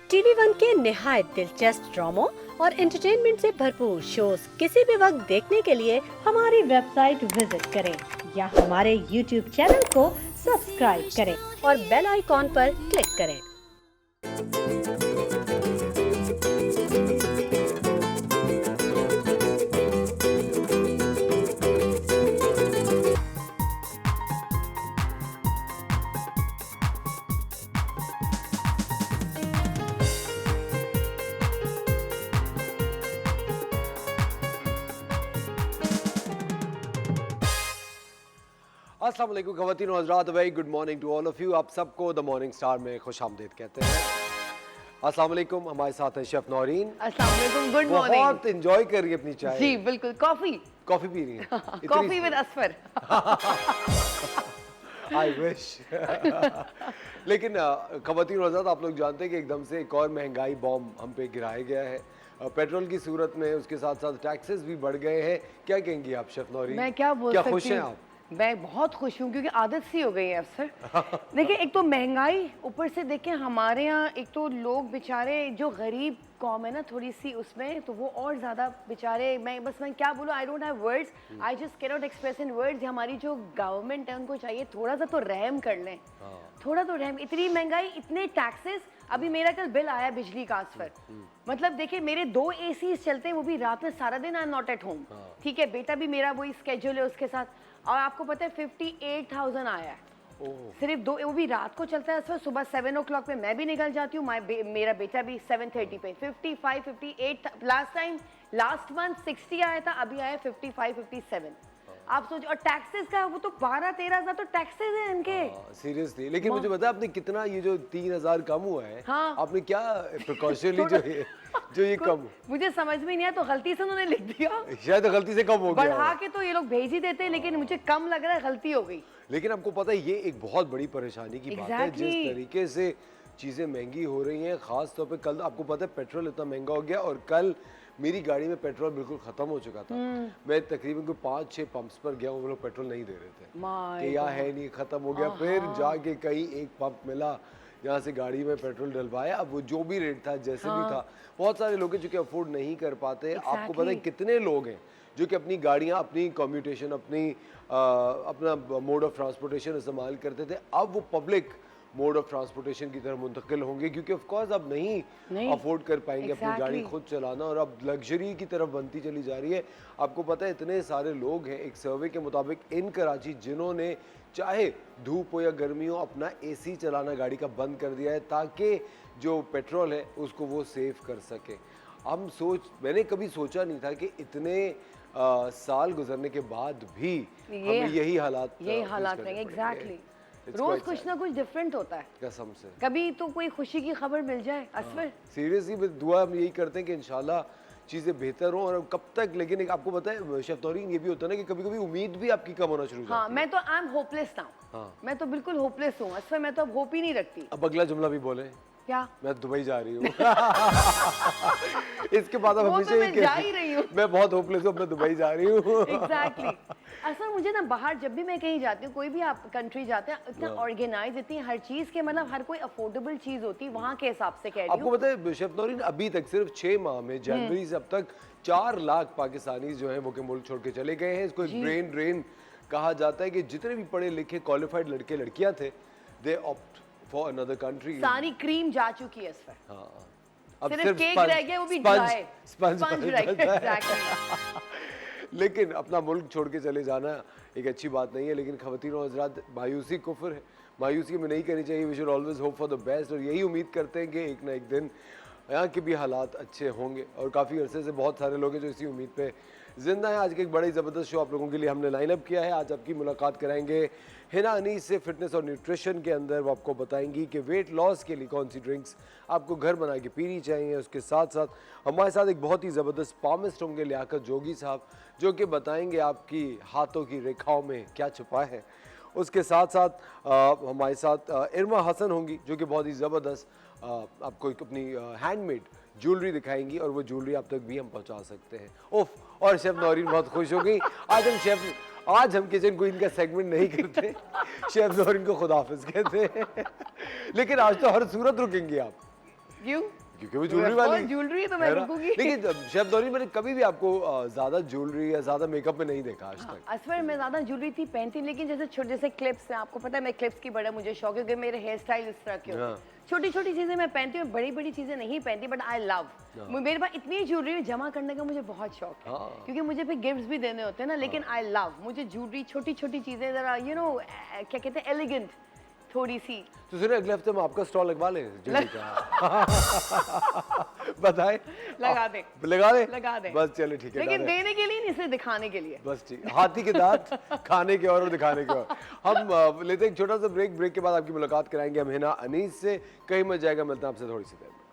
TV one के निहायत दिलचस्प ड्रामों और एंटरटेनमेंट से भरपूर शोज किसी भी वक्त देखने के लिए हमारी वेबसाइट विजिट करें या हमारे यूट्यूब चैनल को सब्सक्राइब करें और बेल आइकॉन पर क्लिक करें। अस्सलाम वालेकुम ख़वातीन और हज़रात, very good morning to all of you. आप सबको द मॉर्निंग स्टार में खुशामदीद कहते हैं। अस्सलाम वालेकुम, हमारे साथ हैं शेफ नौरीन। अस्सलाम वालेकुम, गुड मॉर्निंग। बहुत एंजॉय कर रही है अपनी चाय। जी बिल्कुल, कॉफी पी रही है। Coffee with Asfar. I wish. लेकिन ख़वातीन और हज़रात, आप लोग जानते हैं कि एकदम से एक और महंगाई बॉम्ब हम पे गिराया गया है पेट्रोल की सूरत में, उसके साथ साथ टैक्सेस भी बढ़ गए हैं। क्या कहेंगी आप शेफ नौरीन? मैं क्या बोल सकती हूँ, खुश हैं आप? मैं बहुत खुश हूँ क्योंकि आदत सी हो गई है अफसर। देखिए, एक तो महंगाई, ऊपर से देखिए हमारे यहाँ एक तो लोग बेचारे जो गरीब कौम है ना थोड़ी सी, उसमें तो वो और ज़्यादा बेचारे, मैं क्या बोलूँ, I don't have words, I just can not express in words. हमारी जो गवर्नमेंट है उनको चाहिए थोड़ा सा तो रहम कर लें, थोड़ा तो रहम। इतनी महंगाई, इतने टैक्सेस। अभी मेरा कल बिल आया बिजली का असफर, मतलब देखिए मेरे 2 एसी चलते हैं, वो भी रात में, सारा दिन I am not at home. ठीक है, बेटा भी मेरा वही स्केड्यूल है उसके साथ, और आपको पता है 58,000 आया है सिर्फ 2, वो भी रात को चलता है असफर। सुबह 7 o'clock पे मैं भी निकल जाती हूँ, मेरा बेटा भी 7:30 पे। 55, 58 लास्ट मंथ 60 आया था, अभी आया 55, 57। आप सोचो, और टैक्सेस का वो तो 12-13 हज़ार तो टैक्सेस है इनके। सीरियसली। लेकिन मुझे बता, आपने कितना, ये जो 3,000 कम हुआ है, हाँ। आपने क्या प्रिकॉशन ली जो ये कम? मुझे समझ में नहीं आया, तो गलती से उन्होंने लिख दिया, शायद गलती से कम हो गया। बढ़ा के तो ये लोग भेज ही देते हैं, लेकिन मुझे कम लग रहा है, गलती हो गई। लेकिन आपको पता है, ये एक बहुत बड़ी परेशानी की बात है, जिस तरीके से चीजें महंगी हो रही हैं। खास तौर पे कल आपको पता है पेट्रोल इतना महंगा हो गया, और कल मेरी गाड़ी में पेट्रोल बिल्कुल खत्म हो चुका था। मैं तकरीबन कोई 5-6 पंप्स पर गया हूँ, वो लोग पेट्रोल नहीं दे रहे थे कि यहाँ है नहीं, खत्म हो गया। फिर जाके कहीं एक पंप मिला जहाँ से गाड़ी में पेट्रोल डलवाया। अब वो जो भी रेट था, जैसे भी था, बहुत सारे लोग हैं जो कि अफोर्ड नहीं कर पाते। आपको पता है कितने लोग हैं जो कि अपनी गाड़ियाँ, अपनी कम्यूटेशन, अपना मोड ऑफ ट्रांसपोर्टेशन इस्तेमाल करते थे, अब वो पब्लिक मोड ऑफ ट्रांसपोर्टेशन की तरफ मुंतकिल होंगे, क्योंकि ऑफ कोर्स अब नहीं अफोर्ड कर पाएंगे अपनी गाड़ी खुद चलाना, और अब लग्जरी की तरफ बनती चली जा रही है। आपको पता है इतने सारे लोग हैं, एक सर्वे के मुताबिक इन कराची, जिन्होंने चाहे धूप हो या गर्मी हो अपना एसी चलाना गाड़ी का बंद कर दिया है, ताकि जो पेट्रोल है उसको वो सेव कर सके। मैंने कभी सोचा नहीं था कि इतने साल गुजरने के बाद भी हमें यही हालात रहेंगे। एग्जैक्टली, रोज कुछ ना कुछ डिफरेंट होता है, कसम से। कभी तो कोई खुशी की खबर मिल जाए असफर। सीरियसली दुआ हम यही करते हैं कि इंशाल्लाह चीजें बेहतर हो। और कब तक, लेकिन एक आपको पता है शेफ नौरीन, ये भी होता है ना कि कभी कभी उम्मीद भी आपकी कम होना शुरू हो जाती है। मैं तो आई एम होपलेस नाउ। मैं तो बिल्कुल होपलेस हूँ असफर, मैं तो अब होप ही नहीं रखती। अब अगला जुमला भी बोले, क्या? मैं दुबई जा रही हूँ। इसके बाद अब हमेशा मैं जा ही रही हूँ। मैं बहुत होपलेस हूँ, मैं दुबई जा रही हूँ। एग्जैक्टली। असल मुझे ना बाहर जब भी मैं कहीं जाती हूँ, कोई भी आप कंट्री जाते हैं, इतना ऑर्गेनाइज, इतनी हर चीज के, मतलब हर कोई अफोर्डेबल चीज होती है वहाँ के हिसाब से। कह रही हूँ, आपको पता है शेफ नौरीन, अभी तक सिर्फ 6 माह में, जनवरी से अब तक 4 लाख पाकिस्तानी जो हैं वो के मुल्क छोड़ के चले गए हैं। इसको एक ब्रेन ड्रेन कहा जाता है कि जितने भी पढ़े लिखे क्वालिफाइड लड़के लड़कियां थे, दे ऑप्ट फॉर अनदर कंट्री। सारी क्रीम जा चुकी है इसमें। अब सिर्फ केक रह गया, वो भी ड्राई स्पंज रह गया। लेकिन अपना मुल्क छोड़ के चले जाना एक अच्छी बात नहीं है। लेकिन ख़वातीन और हज़रात, मायूसी कुफ्र है, मायूसी हमें नहीं करनी चाहिए। We should always hope for the best, और यही उम्मीद करते हैं कि एक ना एक दिन यहाँ के भी हालात अच्छे होंगे। और काफ़ी अरसे से बहुत सारे लोग हैं जो इसी उम्मीद पे जिंदा है। आज के एक बड़ी ज़बरदस्त शो आप लोगों के लिए हमने लाइन अप किया है। आज आपकी मुलाकात कराएंगे हिना अनीस से, फिटनेस और न्यूट्रिशन के अंदर। वो आपको बताएंगी कि वेट लॉस के लिए कौन सी ड्रिंक्स आपको घर बना के पीनी चाहिए। उसके साथ साथ हमारे साथ एक बहुत ही ज़बरदस्त पामिस्ट होंगे, लियाकत जोगी साहब, जो कि बताएंगे आपकी हाथों की रेखाओं में क्या छुपा है। उसके साथ साथ हमारे साथ इरमा हसन होंगी, जो कि बहुत ही ज़बरदस्त आपको अपनी हैंडमेड ज्वेलरी दिखाएंगी, और वो ज्वेलरी आप तक भी हम पहुंचा सकते हैं। उफ, और शेफ नौरीन बहुत खुश हो गई। आज हम किचन क्वीन का सेगमेंट नहीं करते, शेफ नौरीन को खुदाफिज कहते हैं। लेकिन आज तो हर सूरत रुकेंगे आप। क्यों? क्योंकि वो ज्वेलरी वाली ज्वेलरी है तो मैं है ना? रुकूंगी। लेकिन शेफ नौरीन, मैंने कभी भी आपको ज्यादा ज्वेलरी या ज्यादा मेकअप में नहीं देखा आज तक। असफर मैं ज्यादा ज्वेलरी थी पहनती, लेकिन जैसे क्लिप्स है, आपको पता है मैं क्लिप्स की बड़ा मुझे शौक है, क्योंकि मेरे हेयर स्टाइल इस तरह के होते हैं। छोटी छोटी चीजें मैं पहनती हूँ, बड़ी बड़ी चीजें नहीं पहनती, बट आई लव। मेरे पास इतनी ज्वेलरी जमा करने का मुझे बहुत शौक है, क्योंकि मुझे फिर गिफ्ट्स भी देने होते हैं ना। लेकिन आई लव, मुझे ज्वेलरी छोटी छोटी चीजें जरा यू नो क्या कहते हैं, एलिगेंट थोड़ी सी। तो फिर अगले हफ्ते में आपका स्टॉल लगवा लें ज्वेलरी का। बताएं। लगा दे, लगा दे, लगा दे। बस चले ठीक है। लेकिन देने के लिए नहीं, सिर्फ दिखाने के लिए। बस ठीक, हाथी के दांत खाने के और दिखाने के और। हम लेते हैं एक छोटा सा ब्रेक। ब्रेक के बाद आपकी मुलाकात कराएंगे हम हिना अनीस से। कहीं मत जाएगा, मिलता है आपसे थोड़ी सी देर में।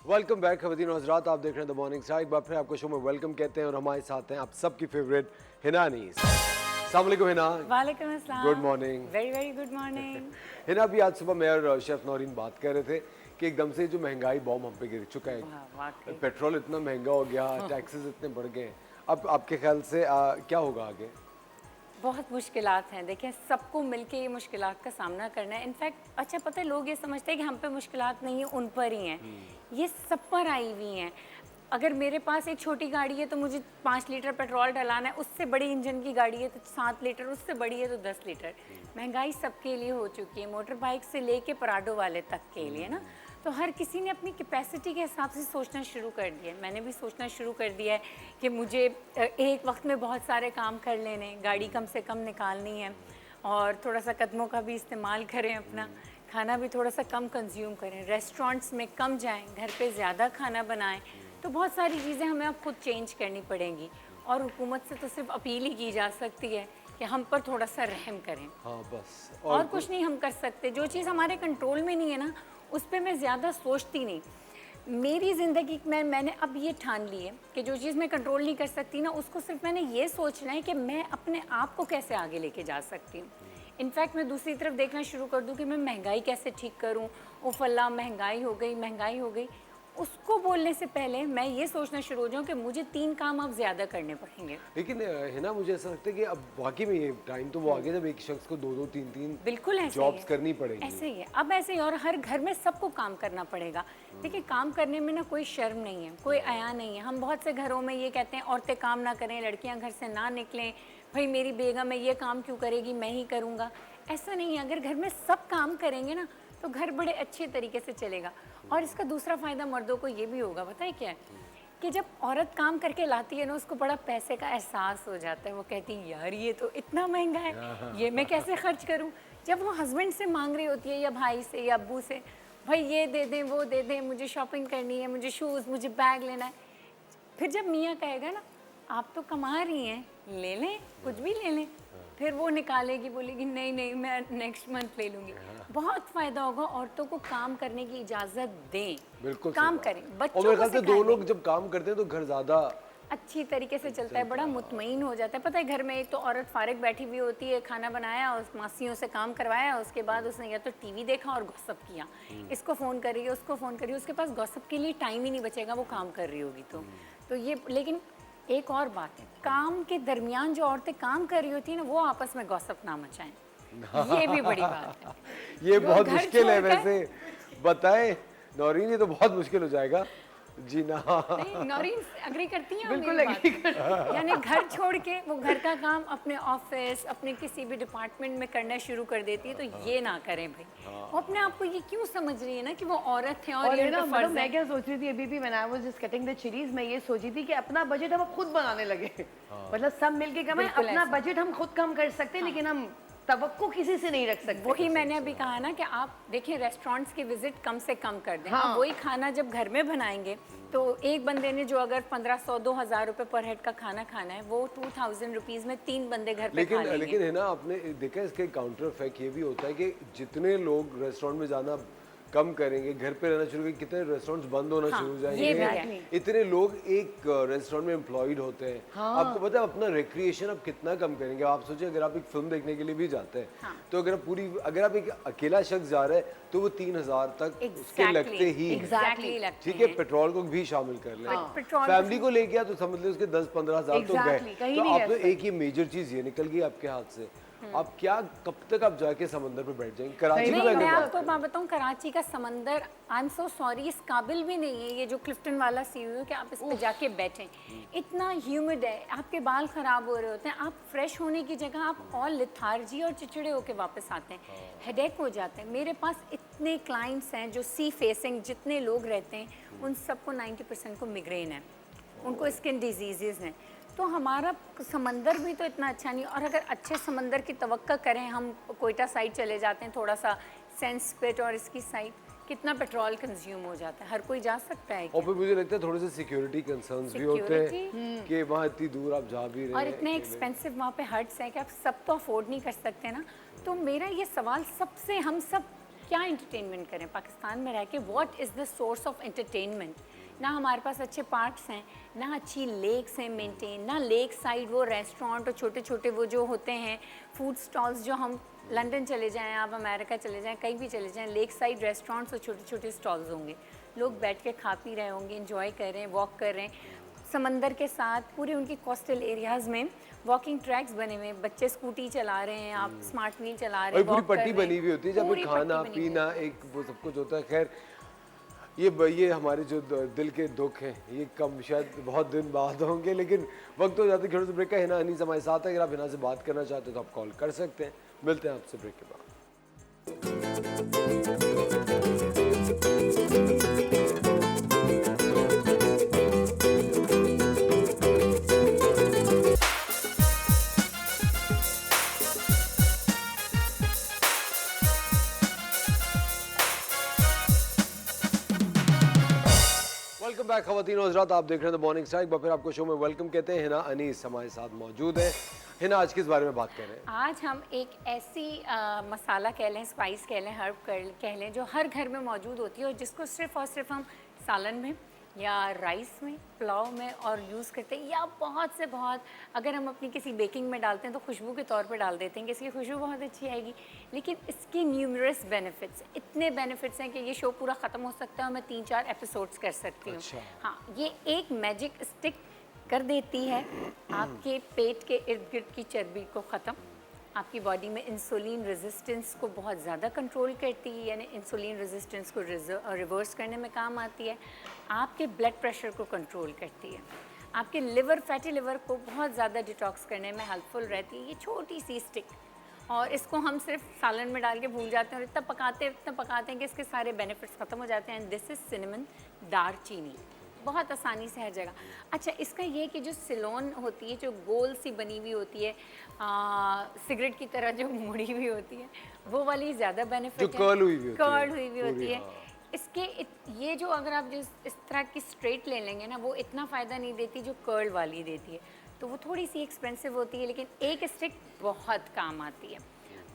वेलकम बैक खवातीन और हज़रात, आप देख रहे हैं द मॉर्निंग स्टार। एक बार फिर आपको शो में वेलकम कहते हैं और हमारे साथ हैं आप सबकी फेवरेट हिना अनीस। अस्सलाम वालेकुम हिना। वालेकुम अस्सलाम। Good morning. Very very good morning. Hina, अभी आज सुबह मैं और शेफ नौरीन बात कर रहे थे कि एकदम से जो महंगाई बॉम्ब हम पे गिर चुका है, पेट्रोल इतना महंगा हो गया, टैक्सेस इतने बढ़ गए। अब आपके ख्याल से क्या होगा आगे? बहुत मुश्किलात हैं। देखिए, सबको मिलके ये मुश्किलात का सामना करना है। इनफैक्ट अच्छा पता है, लोग ये समझते हैं कि हम पे मुश्किलात नहीं है, उन पर ही हैं। ये सब पर आई हुई हैं। अगर मेरे पास एक छोटी गाड़ी है तो मुझे 5 लीटर पेट्रोल डलाना है, उससे बड़ी इंजन की गाड़ी है तो 7 लीटर, उससे बड़ी है तो 10 लीटर। महंगाई सबके लिए हो चुकी है, मोटर बाइक से लेके पराडो वाले तक के लिए ना। तो हर किसी ने अपनी कैपेसिटी के हिसाब से सोचना शुरू कर दिया है। मैंने भी सोचना शुरू कर दिया है कि मुझे एक वक्त में बहुत सारे काम कर लेने, गाड़ी कम से कम निकालनी है और थोड़ा सा कदमों का भी इस्तेमाल करें, अपना खाना भी थोड़ा सा कम कंज्यूम करें, रेस्टोरेंट्स में कम जाएं, घर पे ज़्यादा खाना बनाएं। तो बहुत सारी चीज़ें हमें अब खुद चेंज करनी पड़ेंगी और हुकूमत से तो सिर्फ अपील ही की जा सकती है कि हम पर थोड़ा सा रहम करें। हाँ बस, और कुछ नहीं हम कर सकते। जो चीज़ हमारे कंट्रोल में नहीं है ना, उस पर मैं ज़्यादा सोचती नहीं। मेरी ज़िंदगी में मैंने अब ये ठान ली है कि जो चीज़ मैं कंट्रोल नहीं कर सकती ना, उसको सिर्फ मैंने ये सोचना है कि मैं अपने आप को कैसे आगे लेके जा सकती हूँ। इनफैक्ट मैं दूसरी तरफ देखना शुरू कर दूँ कि मैं महंगाई कैसे ठीक करूँ। उफ़ अल्लाह, महंगाई हो गई, महंगाई हो गई। उसको बोलने से पहले मैं ये सोचना शुरू हो जाऊँ कि मुझे 3 काम अब ज़्यादा करने पड़ेंगे। लेकिन है ना, मुझे ऐसा लगता है कि अब वाकई में ये टाइम तो वो आ गया जब एक शख्स को 2-2 3-3 बिल्कुल ऐसे जॉब्स करनी पड़ेगी। ऐसे ही है, अब ऐसे ही। और हर घर में सबको काम करना पड़ेगा। देखिए, काम करने में ना कोई शर्म नहीं है, कोई आया नहीं है। हम बहुत से घरों में ये कहते हैं औरतें काम ना करें, लड़कियां घर से ना निकलें, भाई मेरी बेगम है ये काम क्यों करेगी, मैं ही करूँगा। ऐसा नहीं है। अगर घर में सब काम करेंगे ना तो घर बड़े अच्छे तरीके से चलेगा। और इसका दूसरा फ़ायदा मर्दों को ये भी होगा, पता है क्या है, कि जब औरत काम करके लाती है ना, उसको बड़ा पैसे का एहसास हो जाता है। वो कहती है यार ये तो इतना महंगा है, ये मैं कैसे खर्च करूं। जब वो हस्बैंड से मांग रही होती है या भाई से या अब्बू से, भाई ये दे दें वो दे दें, मुझे शॉपिंग करनी है, मुझे शूज़, मुझे बैग लेना है। फिर जब मियाँ कहेगा ना आप तो कमा रही हैं, ले लें, कुछ भी ले लें, फिर वो निकालेगी, बोलेगी नहीं नहीं मैं नेक्स्ट मंथ ले लूँगी। बहुत फ़ायदा होगा। औरतों को काम करने की इजाज़त दें, बिल्कुल काम करें, और बच्चों मेरे को ख्याल से सिखाएं। 2 लोग जब काम करते हैं तो घर ज़्यादा अच्छी तरीके से चलता है, बड़ा मुतमईन हो जाता है। पता है, घर में एक तो औरत फारिग बैठी हुई होती है, खाना बनाया और मासियों से काम करवाया, उसके बाद उसने या तो टीवी देखा और गॉसिप किया, इसको फ़ोन कर रही है, उसको फ़ोन कर रही है, उसके पास गॉसिप के लिए टाइम ही नहीं बचेगा, वो काम कर रही होगी तो ये। लेकिन एक और बात है, काम के दरमियान जो औरतें काम कर रही होती है ना, वो आपस में गॉसिप ना मचाएं, ये भी बड़ी बात है। ये बहुत घर मुश्किल है छोड़कर- वैसे। बताएं नौरीन, ये तो बहुत मुश्किल हो जाएगा जी ना। नहीं, नौरीन एग्री करती हैं बिल्कुल मेरी agree बात? यानी घर छोड़ के वो घर का काम अपने ऑफिस, अपने किसी भी डिपार्टमेंट में करना शुरू कर देती है, तो ये ना करें भाई। वो अपने आप को ये क्यों समझ रही है ना कि वो औरत है और और ये ये ना उनका मतलब फर्ज है। मैं क्या सोच रही थी अभी भी, when I was just cutting the chilies, मैं ये सोची थी कि अपना बजट हम खुद बनाने लगे। मतलब सब मिलके कमाएं, बिल्कुल अपना ऐसा। बजट हम खुद कम कर सकते हैं, लेकिन हम तवक्को किसी से नहीं रख सकते। वही मैंने अभी कहा ना कि आप देखिए रेस्टोरेंट्स की विजिट कम से कम कर दें। हाँ। आप वही खाना जब घर में बनाएंगे तो एक बंदे ने जो अगर 1500-2000 रुपए पर हेड का खाना खाना है, वो 2000 रुपीज़ में 3 बंदे घर पे खा लेंगे। लेकिन है ना, आपने देखा इसके काउंटर इफेक्ट ये भी होता है कि जितने लोग रेस्टोरेंट में जाना कम करेंगे, घर पे रहना शुरू करेंगे, कितने रेस्टोरेंट्स बंद होना शुरू हो ये जाएंगे। भी है। इतने लोग एक रेस्टोरेंट में एम्प्लॉयड होते हैं। आपको पता है अपना रिक्रिएशन आप कितना कम करेंगे। आप सोचिए अगर आप एक फिल्म देखने के लिए भी जाते हैं तो अगर आप एक अकेला शख्स जा रहा है तो वो 3,000 तक उसके लगते ही हैं। एग्जैक्टली लगते ठीक है, पेट्रोल को भी शामिल कर लें। पेट्रोल फैमिली को ले गया तो समझ लो उसके 10-15 हज़ार तो Exactly, गए। कहीं तो नहीं आप रह तो सकते। एक ये मेजर चीज ये निकल गई आपके हाथ से। आप क्या कब तक आप जाके समंदर पे बैठ जाएंगे? कराची नहीं, में मैं अगर आपको बात बताऊं, कराची का समंदर आई एम सो सॉरी इस काबिल भी नहीं है ये जो क्लिफ्टन वाला सी है कि आप इस पे जाके बैठें। इतना ह्यूमिड है, आपके बाल खराब हो रहे होते हैं, आप फ्रेश होने की जगह आप और लिथार्जी और चिड़चिड़े होके वापस आते हैं, हेडेक हो जाते हैं। मेरे पास इतने क्लाइंट्स हैं जो सी फेसिंग जितने लोग रहते हैं उन सबको 90% को मिग्रेन है, उनको स्किन डिजीज़ हैं। तो हमारा समंदर भी तो इतना अच्छा नहीं, और अगर अच्छे समंदर की तवक्का करें, हम कोयटा साइड चले जाते हैं, थोड़ा सा सेंस पिट और इसकी साइड, कितना पेट्रोल कंज्यूम हो जाता है। हर कोई जा सकता है और फिर मुझे लगता है थोड़े से सिक्योरिटी कंसर्न्स भी होते हैं Security? कि वहाँ इतनी दूर आप जा भी रहे और हैं इतने अकेले। एक्सपेंसिव वहाँ पे हट्स हैं कि आप सब तो अफोर्ड नहीं कर सकते ना। तो मेरा ये सवाल सबसे, हम सब क्या एंटरटेनमेंट करें पाकिस्तान में रह के? What is the source of entertainment? ना हमारे पास अच्छे पार्क्स हैं, ना अच्छी लेक्स हैं मेंटेन, ना लेक साइड वो रेस्टोरेंट और छोटे छोटे वो जो होते हैं फूड स्टॉल्स, जो हम लंदन चले जाएं, आप अमेरिका चले जाएं, कहीं भी चले जाएं, लेक साइड रेस्टोरेंट्स और छोटे छोटे स्टॉल्स होंगे, लोग बैठ के खा पी रहे होंगे, इंजॉय कर रहे हैं, वॉक कर रहे हैं समंदर के साथ। पूरे उनकी कोस्टल एरियाज़ में वॉकिंग ट्रैक्स बने हुए हैं, बच्चे स्कूटी चला रहे हैं, आप स्मार्ट व्हील चला रहे और हैं, पूरी walk कर पट्टी रहे हैं। बनी हुई होती है जब पूरी खाना पट्टी बनी हुई पीना एक वो सब कुछ होता है। खैर ये हमारे जो दिल के दुख हैं ये कम शायद बहुत दिन बाद होंगे, लेकिन वक्त हो जाता है। थोड़ा सा ब्रेक का। हिना अनीस हमारे साथ है, अगर आप हिना से बात करना चाहते हैं तो आप कॉल कर सकते हैं। मिलते हैं आपसे ब्रेक के बाद। वेलकम बैक खवातीन और हज़रात, आप देख रहे हैं द मॉर्निंग स्टार। एक बार फिर आपको शो में वेलकम कहते हैं। हिना अनीस हमारे साथ मौजूद है। हिना, आज किस बारे में बात कर रहे हैं? आज हम एक ऐसी मसाला कह लें, स्पाइस कह लें, हर्ब कह लें, जो हर घर में मौजूद होती है और जिसको सिर्फ और सिर्फ हम सालन में या राइस में, पुलाव में और यूज़ करते हैं, या बहुत से बहुत अगर हम अपनी किसी बेकिंग में डालते हैं तो खुशबू के तौर पे डाल देते हैं कि इसकी खुशबू बहुत अच्छी आएगी। लेकिन इसकी न्यूमरस बेनिफिट्स, इतने बेनिफिट्स हैं कि ये शो पूरा ख़त्म हो सकता है और मैं 3-4 एपिसोड्स कर सकती हूँ। अच्छा। हाँ, ये एक मैजिक स्टिक कर देती है आपके पेट के इर्द गिर्द की चर्बी को ख़त्म, आपकी बॉडी में इंसुलिन रेजिस्टेंस को बहुत ज़्यादा कंट्रोल करती है, यानी इंसुलिन रेजिस्टेंस को रिवर्स करने में काम आती है, आपके ब्लड प्रेशर को कंट्रोल करती है, आपके लिवर, फैटी लिवर को बहुत ज़्यादा डिटॉक्स करने में हेल्पफुल रहती है ये छोटी सी स्टिक। और इसको हम सिर्फ सालन में डाल के भूल जाते हैं और इतना पकाते हैं कि इसके सारे बेनिफिट्स ख़त्म हो जाते हैं। दिस इज़ सिनेमन, दारचीनी, बहुत आसानी से हर जगह। अच्छा, इसका ये कि जो सिलोन होती है, जो गोल सी बनी हुई होती है, सिगरेट की तरह जो मुड़ी हुई होती है, वो वाली ज़्यादा बेनिफिट जो कर्ल हुई हुई होती है। कर्ल हुई हुई होती पूरी, है। हाँ। इसके ये जो अगर आप जिस इस तरह की स्ट्रेट ले लेंगे ना, वो इतना फ़ायदा नहीं देती जो कर्ल वाली देती है, तो वो थोड़ी सी एक्सपेंसिव होती है, लेकिन एक स्टिक बहुत काम आती है।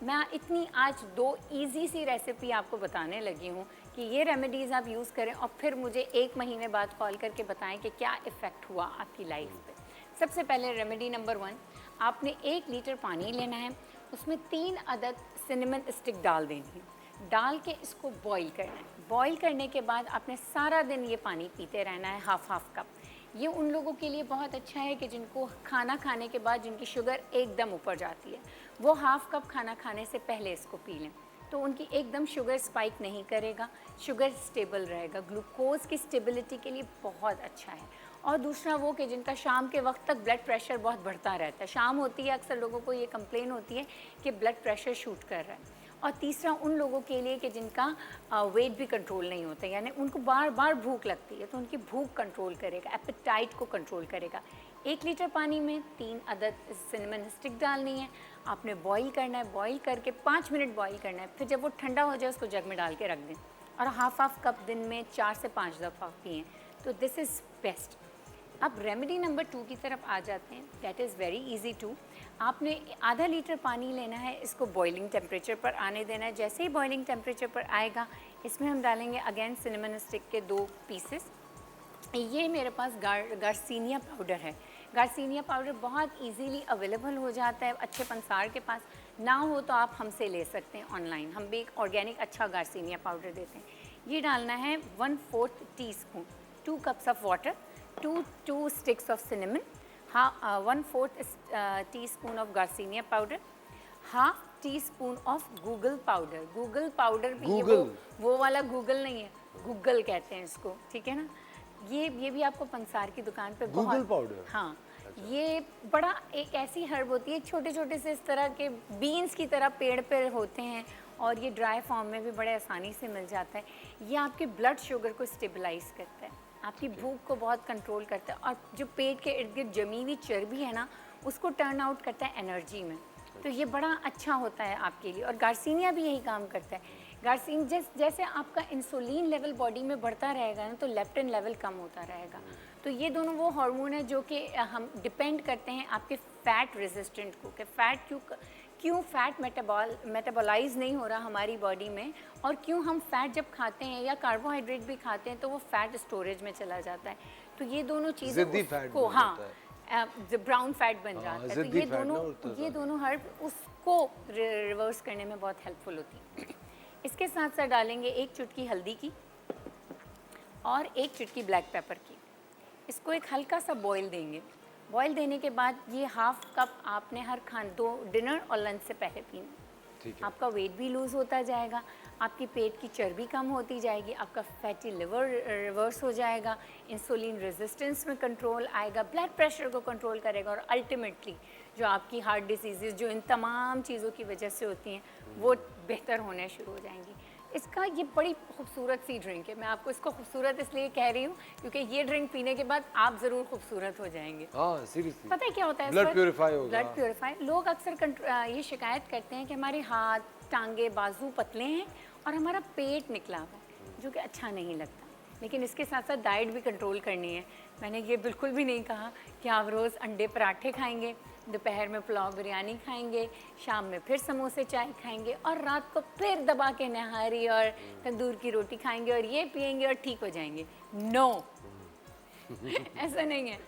मैं इतनी आज 2 इजी सी रेसिपी आपको बताने लगी हूँ कि ये रेमेडीज़ आप यूज़ करें और फिर मुझे 1 महीने बाद कॉल करके बताएं कि क्या इफ़ेक्ट हुआ आपकी लाइफ पे। सबसे पहले रेमेडी नंबर 1, आपने 1 लीटर पानी लेना है, उसमें 3 अदद सिनेमन स्टिक डाल देनी है, डाल के इसको बॉईल करना है। बॉईल करने के बाद आपने सारा दिन ये पानी पीते रहना है, हाफ कप। ये उन लोगों के लिए बहुत अच्छा है कि जिनको खाना खाने के बाद जिनकी शुगर एकदम ऊपर जाती है, वो हाफ कप खाना खाने से पहले इसको पी लें, तो उनकी एकदम शुगर स्पाइक नहीं करेगा, शुगर स्टेबल रहेगा, ग्लूकोज की स्टेबिलिटी के लिए बहुत अच्छा है। और दूसरा वो कि जिनका शाम के वक्त तक ब्लड प्रेशर बहुत बढ़ता रहता है, शाम होती है अक्सर लोगों को ये कंप्लेन होती है कि ब्लड प्रेशर शूट कर रहा है। और तीसरा उन लोगों के लिए कि जिनका वेट भी कंट्रोल नहीं होता, यानी उनको बार बार भूख लगती है, तो उनकी भूख कंट्रोल करेगा, एपेटाइट को कंट्रोल करेगा। 1 लीटर पानी में 3 अदद सिनेमन स्टिक डालनी है, आपने बॉईल करना है, बॉईल करके 5 मिनट बॉईल करना है, फिर जब वो ठंडा हो जाए उसको जग में डाल के रख दें और हाफ कप दिन में 4 से 5 दफ़ा पिएँ, तो दिस इज़ बेस्ट। अब रेमेडी नंबर 2 की तरफ आ जाते हैं। That is very easy to. आपने आधा लीटर पानी लेना है, इसको बॉइलिंग टेम्परेचर पर आने देना है। जैसे ही बॉइलिंग टेम्परेचर पर आएगा, इसमें हम डालेंगे अगेन सिनेमन स्टिक के 2 पीसेस। ये मेरे पास गार्सिनिया पाउडर है। गार्सिनिया पाउडर बहुत इजीली अवेलेबल हो जाता है, अच्छे पंसार के पास ना हो तो आप हमसे ले सकते हैं ऑनलाइन। हम भी एक ऑर्गेनिक अच्छा गार्सिनिया पाउडर देते हैं। ये डालना है 1/4 teaspoon, 2 cups of water, 2 sticks of cinnamon, 1/4 teaspoon of garcinia powder, 1/2 teaspoon of Google powder. Google powder भी वो वाला गूगल नहीं है, गूगल कहते हैं इसको, ठीक है ना। ये भी आपको पंसार की दुकान पे गूगल पाउडर, हाँ। ये बड़ा एक ऐसी हर्ब होती है, छोटे छोटे से इस तरह के बीन्स की तरह पेड़ पे होते हैं और ये ड्राई फॉर्म में भी बड़े आसानी से मिल जाता है। ये आपके ब्लड शुगर को स्टेबलाइज करता है, आपकी भूख को बहुत कंट्रोल करता है और जो पेट के इर्द गिर्द जमी हुई चर्बी है ना, उसको टर्न आउट करता है एनर्जी में। तो ये बड़ा अच्छा होता है आपके लिए। और गार्सिनिया भी यही काम करता है। गार्सिन जैसे आपका इंसुलिन लेवल बॉडी में बढ़ता रहेगा ना, तो लेप्टिन लेवल कम होता रहेगा। तो ये दोनों वो हार्मोन है जो कि हम डिपेंड करते हैं आपके फैट रेजिस्टेंट को, कि फैट क्यों फैट मेटाबॉलाइज नहीं हो रहा हमारी बॉडी में, और क्यों हम फैट जब खाते हैं या कार्बोहाइड्रेट भी खाते हैं तो वो फैट स्टोरेज में चला जाता है। तो ये दोनों चीज़ें उसको, हाँ, ब्राउन फैट बन जाता है। तो ये दोनों हर्ब उसको रिवर्स करने में बहुत हेल्पफुल होती है। इसके साथ साथ डालेंगे 1 चुटकी हल्दी की और 1 चुटकी ब्लैक पेपर की। इसको एक हल्का सा बॉईल देंगे। बॉईल देने के बाद ये 1/2 कप आपने हर दो डिनर और लंच से पहले पीना। आपका वेट भी लूज़ होता जाएगा, आपकी पेट की चर्बी कम होती जाएगी, आपका फैटी लिवर रिवर्स हो जाएगा, इंसुलिन रेजिस्टेंस में कंट्रोल आएगा, ब्लड प्रेशर को कंट्रोल करेगा और अल्टीमेटली जो आपकी हार्ट डिसीज़ जो इन तमाम चीज़ों की वजह से होती हैं वो बेहतर होने शुरू हो जाएंगी। इसका ये बड़ी खूबसूरत सी ड्रिंक है। मैं आपको इसको खूबसूरत इसलिए कह रही हूँ क्योंकि ये ड्रिंक पीने के बाद आप ज़रूर खूबसूरत हो जाएंगे। हाँ, सीरियसली। पता है क्या होता है? ब्लड प्योरीफाई होगा। Blood purify. लोग अक्सर ये शिकायत करते हैं कि हमारे हाथ, टांगे, बाजू पतले हैं और हमारा पेट निकला हुआ है, जो कि अच्छा नहीं लगता। लेकिन इसके साथ साथ डाइट भी कंट्रोल करनी है। मैंने ये बिल्कुल भी नहीं कहा कि आप रोज़ अंडे पराठे खाएंगे, दोपहर में पुलाव बिरयानी खाएंगे, शाम में फिर समोसे चाय खाएंगे और रात को फिर दबा के नहारी और तंदूर की रोटी खाएंगे और ये पिएंगे और ठीक हो जाएंगे। नो ऐसा नहीं है,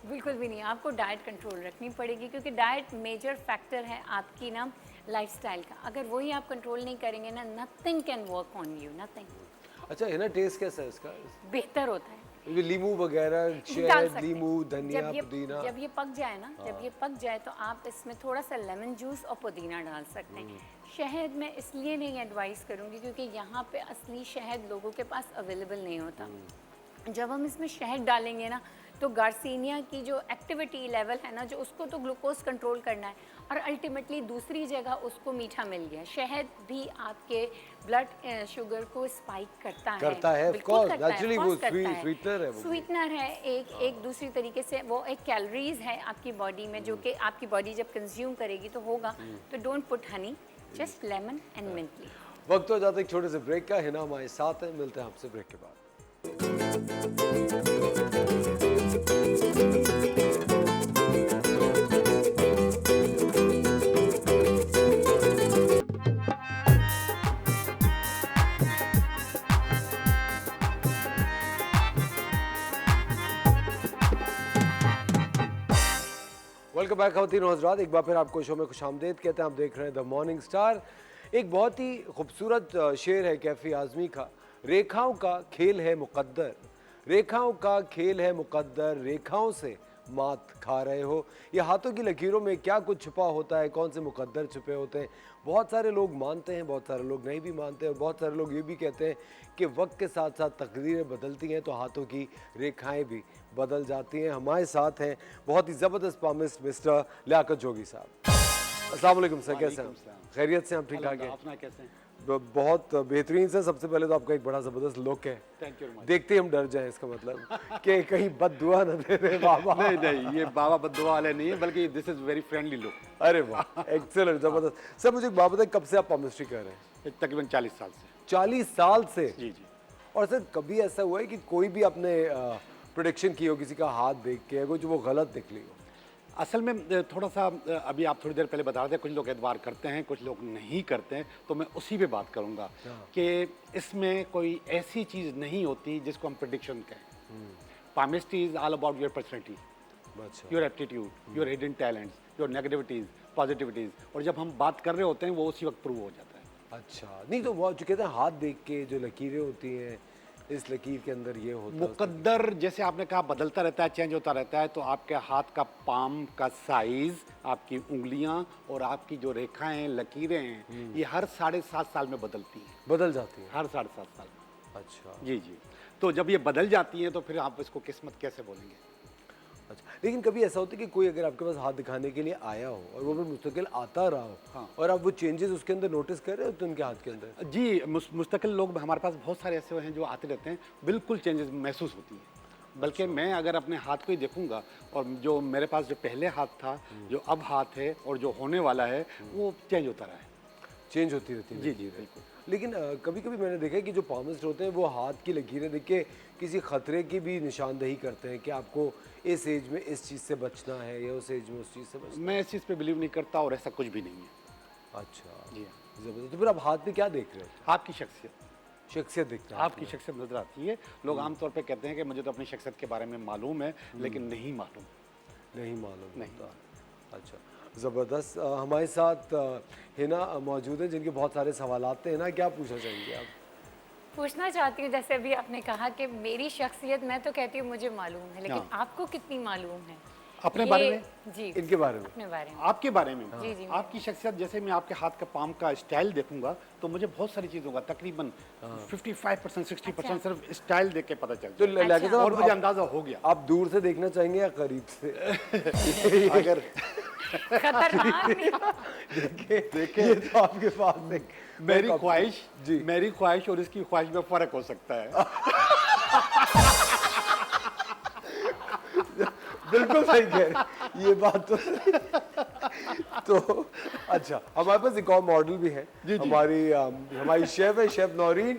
बिल्कुल भी नहीं। आपको डाइट कंट्रोल रखनी पड़ेगी क्योंकि डाइट मेजर फैक्टर है आपकी ना लाइफस्टाइल का। अगर वही आप कंट्रोल नहीं करेंगे ना, nothing can work on you, nothing. अच्छा, है ना, टेस्ट कैसा है इसका? बेहतर होता है। नींबू वगैरह, शहद, नींबू, धनिया, पुदीना। जब ये पक जाए ना, जब ये पक जाए तो आप इसमें थोड़ा सा लेमन जूस और पुदीना डाल सकते हैं। शहद मैं इसलिए नहीं एडवाइस करूँगी क्योंकि यहाँ पे असली शहद लोगों के पास अवेलेबल नहीं होता। जब हम इसमें शहद डालेंगे ना, तो गार्सिनिया की जो एक्टिविटी लेवल है ना, जो उसको तो ग्लूकोज कंट्रोल करना है और अल्टीमेटली दूसरी जगह उसको मीठा मिल गया। शहद भी आपके ब्लड शुगर को स्पाइक करता है, बिल्कुल करता है, नेचुरली वो स्वीटनर है। स्वीटनर है एक दूसरी तरीके से, वो एक कैलोरीज है आपकी बॉडी में जो कि आपकी बॉडी जब कंज्यूम करेगी तो होगा। तो don't put honey, just lemon and mint ली। वक्त हो जाता है एक छोटे से ब्रेक का। हिना हमारे साथ है, मिलते हैं आपसे ब्रेक के बाद। वेलकम बैक खवातीन और हज़रात, एक बार फिर आपको शो में खुशामदीद कहते हैं। आप देख रहे हैं द मॉर्निंग स्टार। एक बहुत ही खूबसूरत शेर है कैफी आज़मी का। रेखाओं का खेल है मुकद्दर, रेखाओं का खेल है मुकद्दर, रेखाओं से मात खा रहे हो। ये हाथों की लकीरों में क्या कुछ छुपा होता है, कौन से मुकद्दर छुपे होते हैं। बहुत सारे लोग मानते हैं, बहुत सारे लोग नहीं भी मानते, और बहुत सारे लोग ये भी कहते हैं कि वक्त के साथ साथ तकदीरें बदलती हैं तो हाथों की रेखाएं भी बदल जाती हैं। हमारे साथ हैं बहुत ही ज़बरदस्त पामिस्ट मिस्टर लियाकत जोगी साहब। अस्सलाम वालेकुम सर, कैसे हैं? खैरियत से हम ठीक ठाक हैं? अपना कैसे हैं? बहुत बेहतरीन सर। सबसे पहले तो आपका एक बड़ा ज़बरदस्त लुक है, थैंक यू। देखते ही हम डर जाएं, इसका मतलब कि कहीं बद्दुआ न दे दे बाबा। नहीं नहीं, ये बाबा बद्दुआ वाले नहीं है, बल्कि this is very friendly look. अरे वाह, एक्सेलेंट, ज़बरदस्त। सर मुझे एक बात बताएं, कब से आप पामिस्ट्री कर रहे हैं? तकरीबन 40 साल से। 40 साल से? जी जी। और सर कभी ऐसा हुआ है कि कोई भी आपने प्रोडिक्शन की हो किसी का हाथ देख के, कुछ वो गलत निकली हो? असल में थोड़ा सा अभी आप थोड़ी देर पहले बता रहे थे कुछ लोग एतबार करते हैं, कुछ लोग नहीं करते हैं, तो मैं उसी पे बात करूंगा कि इसमें कोई ऐसी चीज़ नहीं होती जिसको हम प्रिडिक्शन कहें। Palmistry is all about your personality, अच्छा, your aptitude, your hidden talents, your negativities, positivities, और जब हम बात कर रहे होते हैं वो उसी वक्त प्रूव हो जाता है। अच्छा। नहीं तो वो जो कहते हैं हाथ देख के जो लकीरें होती हैं, इस लकीर के अंदर ये होता है, मुकद्दर जैसे आपने कहा बदलता रहता है, चेंज होता रहता है, तो आपके हाथ का पाम का साइज, आपकी उंगलियां और आपकी जो रेखाएं लकीरें हैं ये हर 7.5 साल में बदलती हैं, बदल जाती हैं। हर 7.5 साल में। अच्छा जी जी, तो जब ये बदल जाती हैं तो फिर आप इसको किस्मत कैसे बोलेंगे? अच्छा। लेकिन कभी ऐसा होता है कि कोई अगर आपके पास हाथ दिखाने के लिए आया हो और वो भी मुस्तकिल आता रहा हो, हाँ। और आप वो चेंजेस उसके अंदर नोटिस कर रहे हो तो उनके हाथ के अंदर? जी, मुस्तकिल लोग हमारे पास बहुत सारे ऐसे हैं जो आते रहते हैं, बिल्कुल चेंजेस महसूस होती है। बल्कि मैं अगर अपने हाथ को ही देखूंगा और जो मेरे पास जो पहले हाथ था, जो अब हाथ है और जो होने वाला है वो चेंज होता रहा है। चेंज होती रहती है जी, लकीरें। बिल्कुल। लेकिन कभी कभी मैंने देखा है कि जो पामिस्ट होते हैं वो हाथ की लकीरें देख के किसी खतरे की भी निशानदही करते हैं कि आपको इस एज में इस चीज़ से बचना है या उस एज में उस चीज़ से बचना मैं इस चीज़ पे बिलीव नहीं करता और ऐसा कुछ भी नहीं है। है। अच्छा, जी हाँ। जबरदस्त। तो फिर आप हाथ में क्या देख रहे हो? आपकी शख्सियत, शख्सियत दिखता है आपकी शख्सियत नजर आती है। लोग आमतौर पे कहते हैं कि मुझे तो अपनी शख्सियत के बारे में मालूम है, लेकिन नहीं मालूम। नहीं मालूम नहीं। होता। अच्छा, ज़बरदस्त। हमारे साथ हिना मौजूद है जिनके बहुत सारे सवालात हैं। हिना, क्या पूछना चाहेंगे आप? पूछना चाहती हूँ, जैसे अभी आपने कहा कि मेरी शख्सियत, मैं तो कहती हूँ मुझे मालूम है, लेकिन हाँ। आपको कितनी मालूम है अपने ये- बारे में? जी, इनके बारे में? अपने बारे में। आपके बारे में? जी, जी। आपकी शख्सियत, जैसे मैं आपके हाथ का पाम का स्टाइल देखूंगा तो मुझे बहुत सारी चीज़ों का तकरीबन 55% 60% सिर्फ स्टाइल देख के पता चलता तो है। लाके साहब, और मुझे अंदाजा हो गया। आप दूर से देखना चाहेंगे या करीब से? अगर खतरनाक नहीं। देखिए ये तो आपके पास एक मेरी ख्वाहिश, जी। मेरी ख्वाहिश और इसकी ख्वाहिश में फर्क हो सकता है। बिल्कुल सही कह रहे हैं। ये बात तो तो अच्छा, हमारे पास एक और मॉडल भी है। हमारी शेफ है, शेफ नौरीन।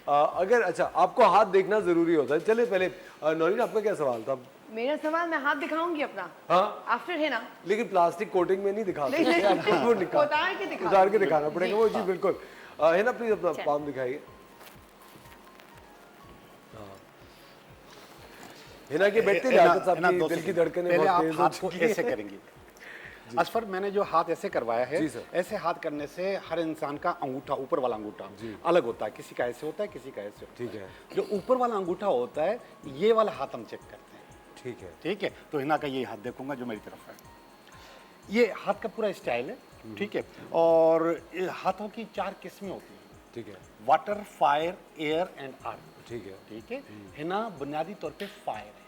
अगर अच्छा आपको हाथ देखना जरूरी होता है, चले पहले नौरीन आपका क्या सवाल था? मेरा सवाल, मैं हाथ दिखाऊंगी अपना हाँ, आफ्टर है ना, लेकिन प्लास्टिक कोटिंग में नहीं दिखा नहीं, सकते, नहीं, आपको वो निकाल उतार के दिखा उतार के दूंगी। दिखाना पड़ेगा वो। जी बिल्कुल। है ना, प्लीज अपना पाम दिखाइए। हिना के बैठते लियाकत साहब की दिल की धड़कनें पहले बहुत आप तेज हो हाथ को चुकी हैं। ऐसे करेंगे। असफर, मैंने जो हाथ ऐसे करवाया है, जी सर। ऐसे हाथ करने से हर इंसान का अंगूठा, ऊपर वाला अंगूठा अलग होता है। किसी का ऐसे होता है, किसी का ऐसे होता है। ठीक है, जो ऊपर वाला अंगूठा होता है, ये वाला हाथ हम चेक करते हैं। ठीक है। ठीक है, तो हिना का ये हाथ देखूंगा जो मेरी तरफ है। ये हाथ का पूरा स्टाइल है। ठीक है, और ये हाथों की 4 किस्में होती हैं, ठीक है, water, fire, air and earth. ठीक है। ठीक है, हिना बुनियादी तौर पे फायर है।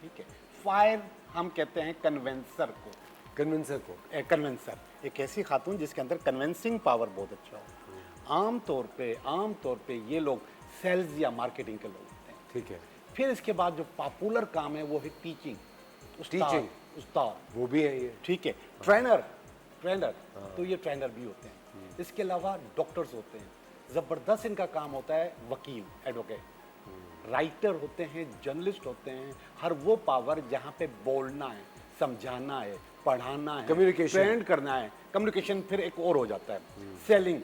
ठीक है, फायर हम कहते हैं कन्वेंसर को। कन्विंसर को। कन्वेंसर एक ऐसी खातून जिसके अंदर कन्वेंसिंग पावर बहुत अच्छा हो। आम तौर पे ये लोग सेल्स या मार्केटिंग के लोग होते हैं। ठीक है, फिर इसके बाद जो पॉपुलर काम है वो है टीचिंग, Teaching। उस्ताद। वो भी है ये। ठीक है, ट्रेनर, तो ये ट्रेनर भी होते हैं। इसके अलावा डॉक्टर्स होते हैं, जबरदस्त इनका काम होता है। वकील, एडवोकेट, राइटर होते हैं, जर्नलिस्ट होते हैं। हर वो पावर जहाँ पे बोलना है, समझाना है, पढ़ाना है, Communication। ट्रेंड करना है। कम्युनिकेशन फिर एक और हो जाता है, सेलिंग,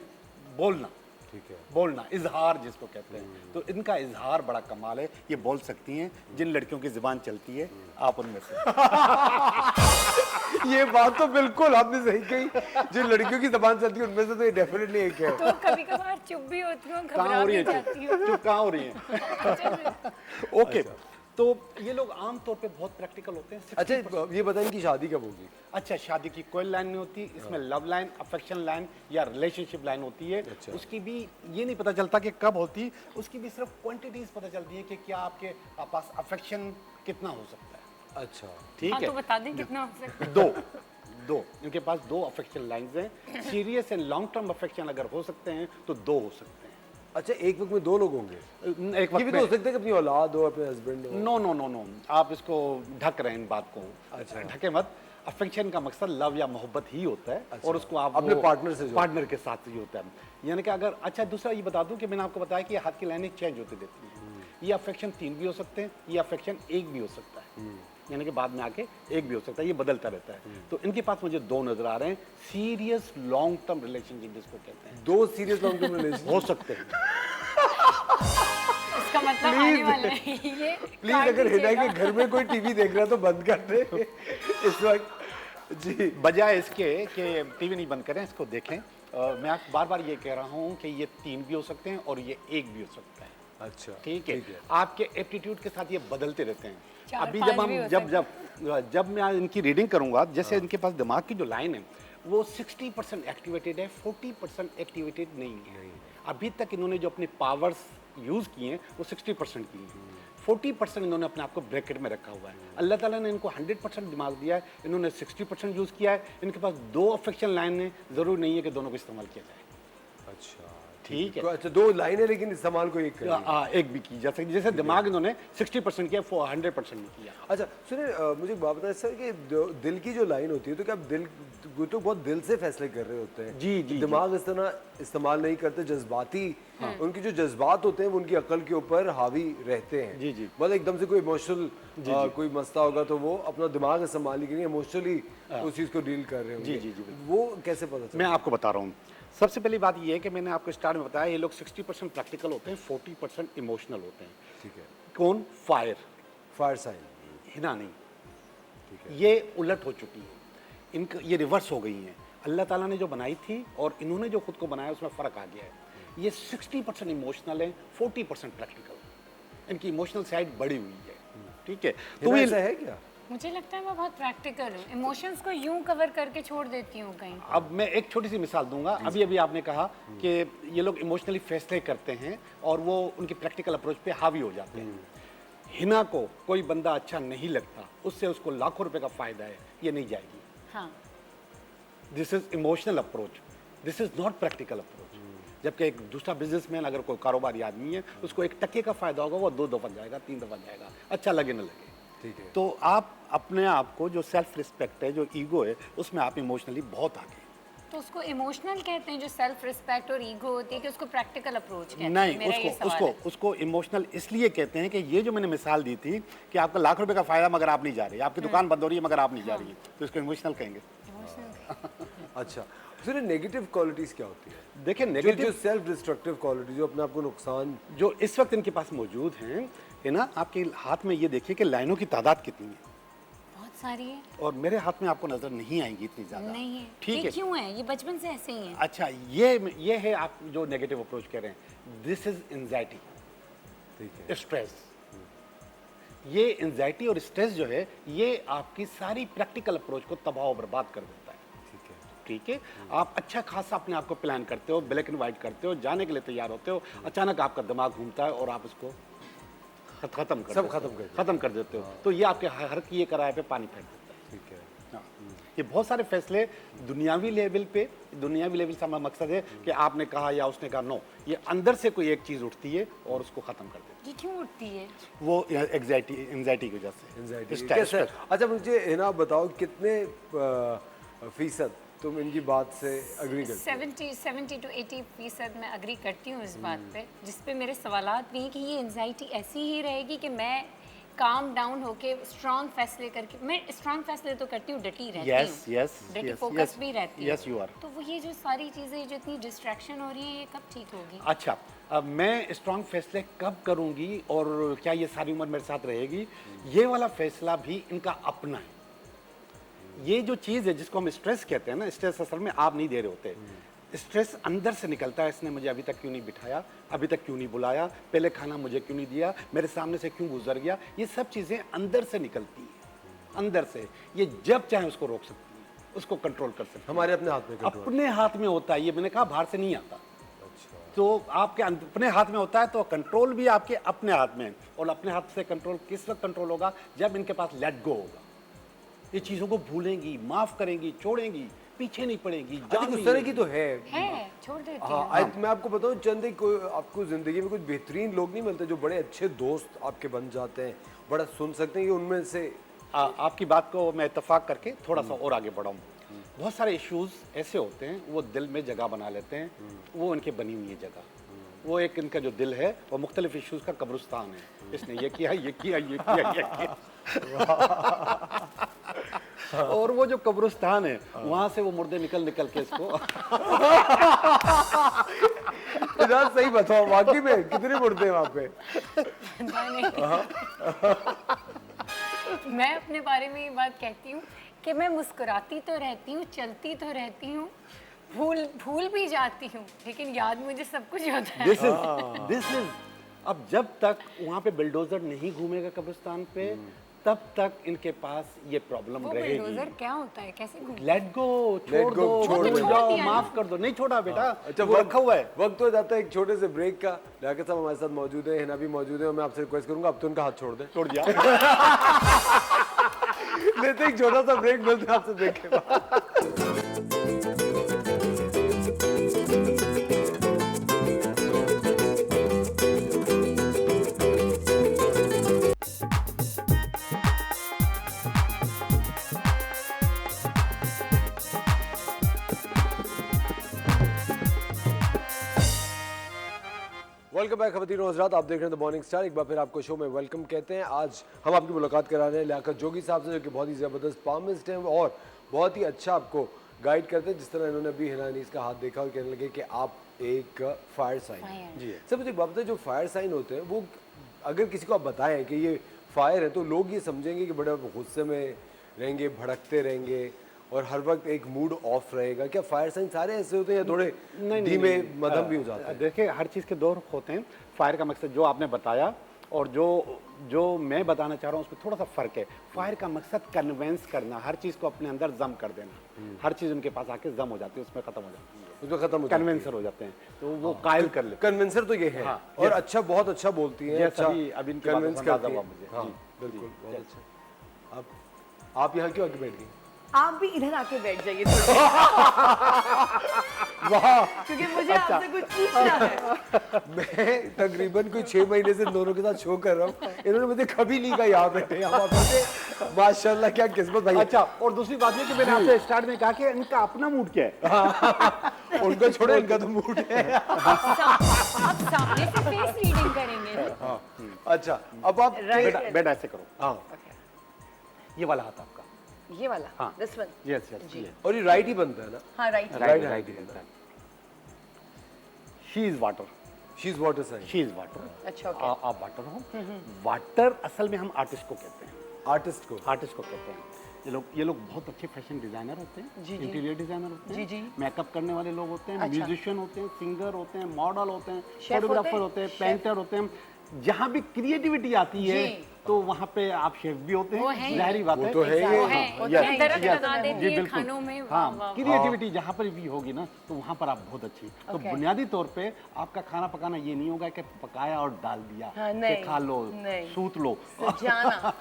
बोलना, ठीक है। बोलना, इजहार जिसको कहते हैं। तो इनका इजहार बड़ा कमाल है। ये बोल सकती हैं, जिन लड़कियों की जुबान चलती है आप उनमें से। ये बात तो बिल्कुल आपने सही कही। जो लड़कियों की जबान चलती है उनमें से तो ये डेफिनेटली एक है। तो कभी कभार चुप भी होती हूँ, कहाँ घबरा हो रही भी है जाती हूँ। चुप कहाँ हो रही है? ओके, तो ये लोग आम तौर पे बहुत प्रैक्टिकल होते हैं। अच्छा, ये बताएं कि शादी कब होगी? अच्छा, शादी की कोई लाइन नहीं होती इसमें। लव लाइन, अफेक्शन लाइन या रिलेशनशिप लाइन होती है। अच्छा। उसकी भी ये नहीं पता चलता कि कब होती, उसकी भी सिर्फ क्वांटिटीज पता चलती है कि क्या आपके पास अफेक्शन कितना हो सकता है। अच्छा, ठीक हाँ, है, तो बता दें कितना हो सकता है। दो इनके पास 2 अफेक्शन लाइंस हैं। Serious and long term affection अगर हो सकते हैं तो 2 हो सकते हैं। अच्छा, एक वक्त में 2 लोग होंगे? एक ये भी तो हो सकता है कि अपनी औलाद हो, अपने हस्बैंड हो। नो नो नो नो, आप इसको ढक रहे हैं इन बात को। अच्छा। ढके मत। अफेक्शन का मकसद लव या मोहब्बत ही होता है। अच्छा। और उसको आप अपने वो पार्टनर से जो- पार्टनर के साथ ही होता है। यानी कि अगर, अच्छा दूसरा ये बता दूं कि मैंने आपको बताया कि हाथ की लाइनें चेंज होती रहती हैं। ये अफेक्शन 3 भी हो सकते हैं, ये अफेक्शन 1 भी हो सकता है, यानी कि बाद में आके 1 भी हो सकता है, ये बदलता रहता है। तो इनके पास मुझे 2 नजर आ रहे हैं, सीरियस लॉन्ग टर्म रिलेशनशिप जिसको कहते हैं, 2 सीरियस लॉन्ग टर्म रिलेशन हो सकते हैं। इसका मतलब आने वाला है ये। प्लीज अगर हिना के घर में कोई टीवी देख रहा है तो बंद कर दे इस वक्त। जी, बजाय इसके कि टीवी नहीं बंद करें, इसको देखें। मैं बार बार ये कह रहा हूँ कि ये 3 भी हो सकते हैं और ये 1 भी हो सकता है। अच्छा ठीक है, आपके एप्टीट्यूड के साथ ये बदलते रहते हैं। 4, अभी 5 जब हम भी हो जब मैं इनकी रीडिंग करूंगा, जैसे इनके पास दिमाग की जो लाइन है वो 60% एक्टिवेटेड है, 40% एक्टिवेटेड नहीं है। अभी तक इन्होंने जो अपने पावर्स यूज किए हैं वो 60% किए हैं, 40% इन्होंने अपने आप को ब्रैकेट में रखा हुआ है। अल्लाह ताला ने इनको 100% दिमाग दिया है, इन्होंने 60% यूज किया है। इनके पास 2 अफेक्शन लाइन है, जरूरी नहीं है कि दोनों को इस्तेमाल किया जाए। अच्छा ठीक है, तो अच्छा 2 लाइनें लेकिन इस्तेमाल को एक करेंगे। एक भी की जा सकती, जैसे दिमाग इन्होंने 60% किया, 100% नहीं किया। अच्छा सुनिए, मुझे एक बात बताएं सर कि दिल की जो लाइन होती है तो क्या आप दिल वो तो बहुत दिल से फैसले कर रहे होते हैं। जी, जी, दिमाग इस तरह इस्तेमाल नहीं करते, जज्बाती उनके जो जज्बात होते हैं वो उनकी अकल के ऊपर हावी रहते हैं। जी, जी। मतलब एकदम से कोई इमोशनल कोई मसला होगा तो वो अपना दिमाग इस्तेमाल नहीं करेंगे, इमोशनली उस चीज़ को डील कर रहे होंगे। जी, जी, जी। वो कैसे पता चला? मैं आपको बता रहा हूँ। सबसे पहली बात ये है कि मैंने आपको स्टार्ट में बताया, ये लोग 60% प्रैक्टिकल होते हैं, 40% इमोशनल होते हैं। ठीक है, कौन? Fire, fire sign. हिना नहीं। ये उलट हो चुकी है, इनका ये रिवर्स हो गई हैं। अल्लाह ताला ने जो बनाई थी और इन्होंने जो खुद को बनाया उसमें फ़र्क आ गया है। ये 60% इमोशनल है, 40% प्रैक्टिकल। इनकी इमोशनल साइड बढ़ी हुई है। ठीक है, तो ऐसा है क्या? मुझे लगता है मैं बहुत प्रैक्टिकल हूँ, इमोशंस को यूं कवर करके छोड़ देती हूँ कहीं। अब मैं एक छोटी सी मिसाल दूंगा। अभी अभी आपने कहा कि ये लोग इमोशनली फैसले करते हैं और वो उनकी प्रैक्टिकल अप्रोच पे हावी हो जाते हैं। हिना को कोई बंदा अच्छा नहीं लगता, उससे उसको लाखों रुपए का फायदा है, ये नहीं जाएगी। हाँ, this is emotional approach, this is not practical approach. जबकि एक दूसरा बिजनेसमैन अगर कोई कारोबारी आदमी है, उसको 1 टके का फायदा होगा, वो 2 दफा जाएगा, 3 दफा जाएगा, अच्छा लगे ना लगे। ठीक है, तो आप अपने आप को, जो सेल्फ रिस्पेक्ट है, जो ईगो है, उसमें आप इमोशनली बहुत आगे। तो उसको इमोशनल कहते हैं जो सेल्फ रिस्पेक्ट और ईगो होती है, कि उसको प्रैक्टिकल अप्रोच कहते हैं? नहीं, मेरा ये सवाल है। उसको इमोशनल इसलिए कहते हैं कि ये जो मैंने मिसाल दी थी कि आपका लाख रुपए का फायदा मगर आप नहीं जा रही, आपकी दुकान बंद हो रही है मगर आप नहीं जा रही है, तो इसको इमोशनल कहेंगे। अच्छा फिर नेगेटिव क्वालिटीज क्या होती है? देखिए, जो नेगेटिव सेल्फ डिस्ट्रक्टिव क्वालिटी, जो अपने आप को नुकसान। जो इस वक्त इनके पास मौजूद हैं, है ना, आपके हाथ में ये देखिए कि लाइनों की तादाद कितनी है, बहुत सारी है। और मेरे हाथ में आपको नजर नहीं आएगी इतनी ज्यादा। नहीं है, ठीक ये है, क्यों है? ये बचपन से ऐसे ही है। अच्छा, ये है आप जो नेगेटिव अप्रोच कह रहे हैं, दिस इज एंजाइटी, ठीक है, स्ट्रेस। ये एंजाइटी और स्ट्रेस जो है, ये आपकी सारी प्रैक्टिकल अप्रोच को तबाह और बर्बाद कर देता है। ठीक है, ठीक है, आप अच्छा खासा अपने आप को प्लान करते हो, ब्लैक एंड व्हाइट करते हो, जाने के लिए तैयार होते हो, अचानक आपका दिमाग घूमता है और आप उसको खत्म कर सब देते हो। खत्म कर देते हो। खत्म कर देते हो। तो ये आपके हर किए कराए पे पानी फेंक देता है। ठीक है। हाँ। ये बहुत सारे फैसले दुनियावी लेवल से हमारा मकसद है कि आपने कहा या उसने कहा, नो, ये अंदर से कोई एक चीज उठती है और उसको खत्म कर देती ये क्यों उठती है? है। वो एंजाइटी की वजह से, एंजाइटी स्ट्रेस। कैसे? अच्छा मुझे हिना बताओ, कितने फीसद तुम इनकी बात से अग्री करते हो? 70 to 80% मैं अग्री करती हूँ इस बात पे, जिस पे मेरे सवालात भी हैं कि ये एंजाइटी ऐसी ही रहेगी कि मैं काम डाउन होके स्ट्रॉन्ग फैसले करके, मैं स्ट्रॉन्ग फैसले तो करती हूँ, डटी रहती हूँ, डटी फोकस भी रहती हूँ। Yes, you are. तो वो ये जो सारी चीज़ें जो इतनी डिस्ट्रैक्शन हो रही है, ये कब ठीक होगी? अच्छा, अब मैं स्ट्रॉन्ग फैसले कब करूंगी और क्या ये सारी उम्र मेरे साथ रहेगी, ये वाला फैसला भी इनका अपना है। ये जो चीज़ है जिसको हम स्ट्रेस कहते हैं ना, स्ट्रेस असल में आप नहीं दे रहे होते, स्ट्रेस अंदर से निकलता है। इसने मुझे अभी तक क्यों नहीं बिठाया, अभी तक क्यों नहीं बुलाया, पहले खाना मुझे क्यों नहीं दिया, मेरे सामने से क्यों गुजर गया, ये सब चीज़ें अंदर से निकलती हैं, अंदर से। ये जब चाहे उसको रोक सकती है, उसको कंट्रोल कर सकती है। हमारे अपने हाथ में control। अपने हाथ में होता है, ये मैंने कहा बाहर से नहीं आता। अच्छा, तो आपके अपने हाथ में होता है, तो कंट्रोल भी आपके अपने हाथ में है। और अपने हाथ से कंट्रोल किस वक्त कंट्रोल होगा? जब इनके पास लेट गो होगा। ये चीज़ों को भूलेंगी, माफ करेंगी, छोड़ेंगी, पीछे नहीं पड़ेंगी। उस तरह की तो है। छोड़ देती हाँ, हूँ। आज मैं आपको बताऊं, चंद एक आपको जिंदगी में कुछ बेहतरीन लोग नहीं मिलते जो बड़े अच्छे दोस्त आपके बन जाते हैं, बड़ा सुन सकते हैं। ये उनमें से आपकी बात को मैं इत्तेफाक करके थोड़ा सा और आगे बढ़ाऊँ। बहुत सारे इश्यूज ऐसे होते हैं, वो दिल में जगह बना लेते हैं, वो उनके बनी हुई है जगह। वो एक इनका जो दिल है वो मुख्तलिफ इश्यूज का कब्रिस्तान है। इसने ये किया, ये किया, ये किया, ये किया। और वो जो कब्रिस्तान है वहां से वो मुर्दे निकल निकल के इसको इधर सही बताओ, वाकई में कितने मुर्दे हैं वहाँ पे? मैं अपने बारे में ये बात कहती हूँ कि मैं मुस्कुराती तो रहती हूँ, चलती तो रहती हूँ, भूल भी जाती हूँ, लेकिन याद मुझे सब कुछ होता है। दिस इज अब जब तक वहाँ पे बिल्डोजर नहीं घूमेगा कब्रिस्तान पे तब तक इनके पास ये प्रॉब्लम वो रहेगी। बिल्डोजर क्या होता है, कैसे घूमता है? लेट गो, छोड़ Let go, दो, छोड़ भूल दो। जाओ, दिया ना। माफ कर दो। नहीं छोड़ा बेटा, अच्छा, वो रखा हुआ है। वक्त हो जाता है एक छोटे से ब्रेक का। लियाकत साहब हमारे साथ मौजूद है, हिना भी मौजूद है, और मैं आपसे रिक्वेस्ट करूंगा अब तो उनका हाथ छोड़ दें। छोड़ दिया। लेते हैं एक छोटा सा ब्रेक, मिलते हैं आपसे ब्रेक के बाद। वेलकम बैक खवातीन और हज़रात, आप देख रहे हैं द मॉर्निंग स्टार। एक बार फिर आपको शो में वेलकम कहते हैं। आज हम आपकी मुलाकात करा रहे हैं लियाकत जोगी साहब से, जो कि बहुत ही ज़बरदस्त पामिस्ट हैं और बहुत ही अच्छा आपको गाइड करते हैं। जिस तरह इन्होंने अभी हिना अनीस का हाथ देखा और कहने लगे कि आप एक फायर साइन हैं। जी सर मुझे एक बात बताइए, जो फायर साइन होते हैं वो अगर किसी को आप बताएं कि ये फायर है तो लोग ये समझेंगे कि बड़े गुस्से में रहेंगे, भड़कते रहेंगे और हर वक्त एक मूड ऑफ रहेगा। क्या फायर साइन सारे ऐसे होते हैं या थोड़े धीमे मध्यम भी हो जाते हैं? देखिए, हर चीज़ के दो रुख होते हैं। फायर का मकसद जो आपने बताया और जो मैं बताना चाह रहा हूँ उसमें थोड़ा सा फर्क है। फायर का मकसद कन्वेंस करना, हर चीज़ को अपने अंदर जम कर देना। हर चीज़ उनके पास आके जम हो जाती है, उसमें खत्म हो जाती है, उसमें खत्म हो जाती है। कन्वेंसर हो जाते हैं, तो वो कायल कर लेते कन्विंसर तो ये है। हाँ, और yes। अच्छा, बहुत अच्छा बोलती है, Yes, अच्छा अभी इनकी बातों कन्विंस से अंदाजा करती हुआ है। मुझे। हाँ, जी, बिल्कुल, जी, बहुत अच्छा। आप यहाँ क्यों आके बैठ गई? आप भी इधर आके बैठ जाइए थोड़ी। वाह, क्योंकि मुझे आपसे कुछ पूछना है। मैं तकरीबन कोई 6 महीने से इन दोनों के साथ शो कर रहा हूँ, इन्होंने मुझे कभी नहीं कहा यहाँ बैठे, यहाँ बैठे। माशाल्लाह, क्या किस्मत भाई। अच्छा, और दूसरी बात ये कि मैंने आपसे स्टार्ट में कहा कि इनका अपना मूड क्या है। उनका छोड़ो, इनका तो मूड है। आप सामने से फेस रीडिंग करेंगे। अच्छा, अब आप बेटा ऐसे करो, हाँ, ये वाला हाथ आपका। ये वाला, हाँ। This one. यस यस, जी। और ये राइट ही बनता है ना? हाँ, right. Right, right right, right. She is water, she is water sign. She is water. अच्छा, ओके। आप वाटर हो। वाटर असल में हम आर्टिस्ट को कहते हैं, आर्टिस्ट को। आर्टिस्ट को कहते हैं। ये लोग बहुत अच्छे फैशन डिजाइनर होते हैं, जी, जी। इंटीरियर डिजाइनर होते हैं, जी, जी। मेकअप करने वाले लोग होते हैं, अच्छा। म्यूजिशियन होते हैं, सिंगर होते हैं, मॉडल होते हैं, शेफ फोटोग्राफर होते होते हैं, हैं, पेंटर होते हैं। जहाँ भी क्रिएटिविटी आती है जी। तो वहाँ पे आप शेफ भी होते वो हैं, हैं। जाहिर बात वो है। तो है ही। वो है, हाँ, वो yes, दरख्त yes, लगा देती जी, है बिल्कुल। खानों में। वाह, हाँ, वाह, वाह। क्रिएटिविटी जहाँ पर भी होगी ना तो वहाँ पर आप बहुत अच्छी। तो Okay. बुनियादी तौर पे आपका खाना पकाना ये नहीं होगा कि पकाया और डाल दिया, हाँ, कि नहीं, खा लो, नहीं। सूत लो, सजाना।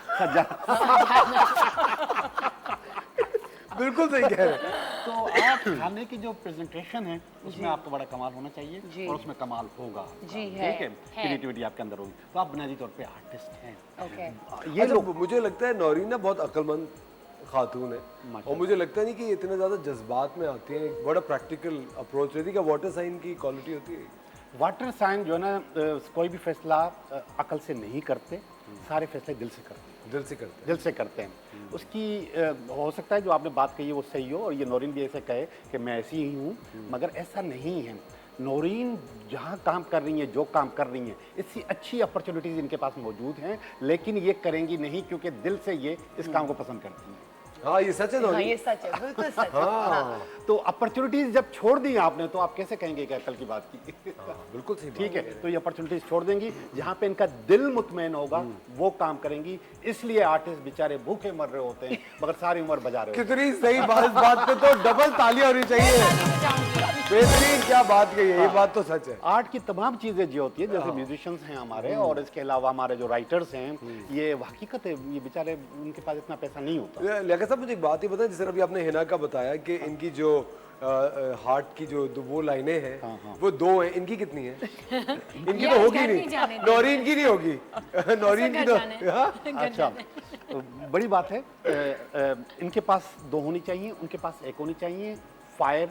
बिल्कुल सही कह रहे हैं। तो आप खाने की जो प्रेजेंटेशन है उसमें आपको बड़ा कमाल होना जी। चाहिए और उसमें कमाल होगा। जी, ठीक है। है, क्रिएटिविटी आपके अंदर होगी तो आप बुनियादी तौर पे आर्टिस्ट हैं। ओके। ये अच्छा, लोग मुझे लगता है नौरीन ना बहुत अक्लमंद खातून है, माशाल्लाह। और मुझे लगता नहीं कि ये इतने ज्यादा जज्बात में आती हैं। एक बड़ा प्रैक्टिकल अप्रोच रहती है। क्या वाटर साइन की क्वालिटी होती है? वाटर साइन जो है ना, कोई भी फैसला अकल से नहीं करते, सारे फैसले दिल से करते हैं, दिल से करते हैं। दिल से करते हैं। उसकी हो सकता है जो आपने बात कही है वो सही हो और ये नौरीन भी ऐसे कहे कि मैं ऐसी ही हूँ, मगर ऐसा नहीं है। नौरीन जहाँ काम कर रही है, जो काम कर रही हैं, इससे अच्छी अपॉर्चुनिटीज़ इनके पास मौजूद हैं, लेकिन ये करेंगी नहीं क्योंकि दिल से ये इस काम को पसंद करती हैं। हाँ, ये सच है हाँ, नौरीन। ये सच है, बिल्कुल सच है। हाँ। तो अपॉर्चुनिटीज जब छोड़ दी आपने तो आप कैसे कहेंगे कि अकल की बात की? बिल्कुल सही बात ठीक है, तो ये अपॉर्चुनिटीज छोड़ देंगी, जहाँ पे इनका दिल मुतमैन होगा वो काम करेंगी। इसलिए आर्टिस्ट बेचारे भूखे मर रहे होते हैं मगर सारी उम्र बजा रहे होते कितनी सही बात, इस बात पे तो डबल तालियां होनी चाहिए। बेहतरीन, क्या बात कही है, ये बात तो सच है। हैं। आर्ट की तमाम चीजें जो होती है, जैसे म्यूजिशियंस हैं हमारे और इसके अलावा हमारे जो राइटर्स हैं, ये हकीकत है, ये बेचारे उनके पास इतना पैसा नहीं होता। लियाकत साहब, मुझे एक बात ही बताएं, जिस तरह अभी आपने हिना का बताया कि इनकी जो हार्ट की जो वो लाइनें हैं वो 2 हैं, इनकी कितनी है? इनकी तो होगी नहीं, नौरीन की नहीं होगी। नौरीन की तो हाँ? अच्छा, तो बड़ी बात है। इनके पास 2 होनी चाहिए, उनके पास 1 होनी चाहिए। फायर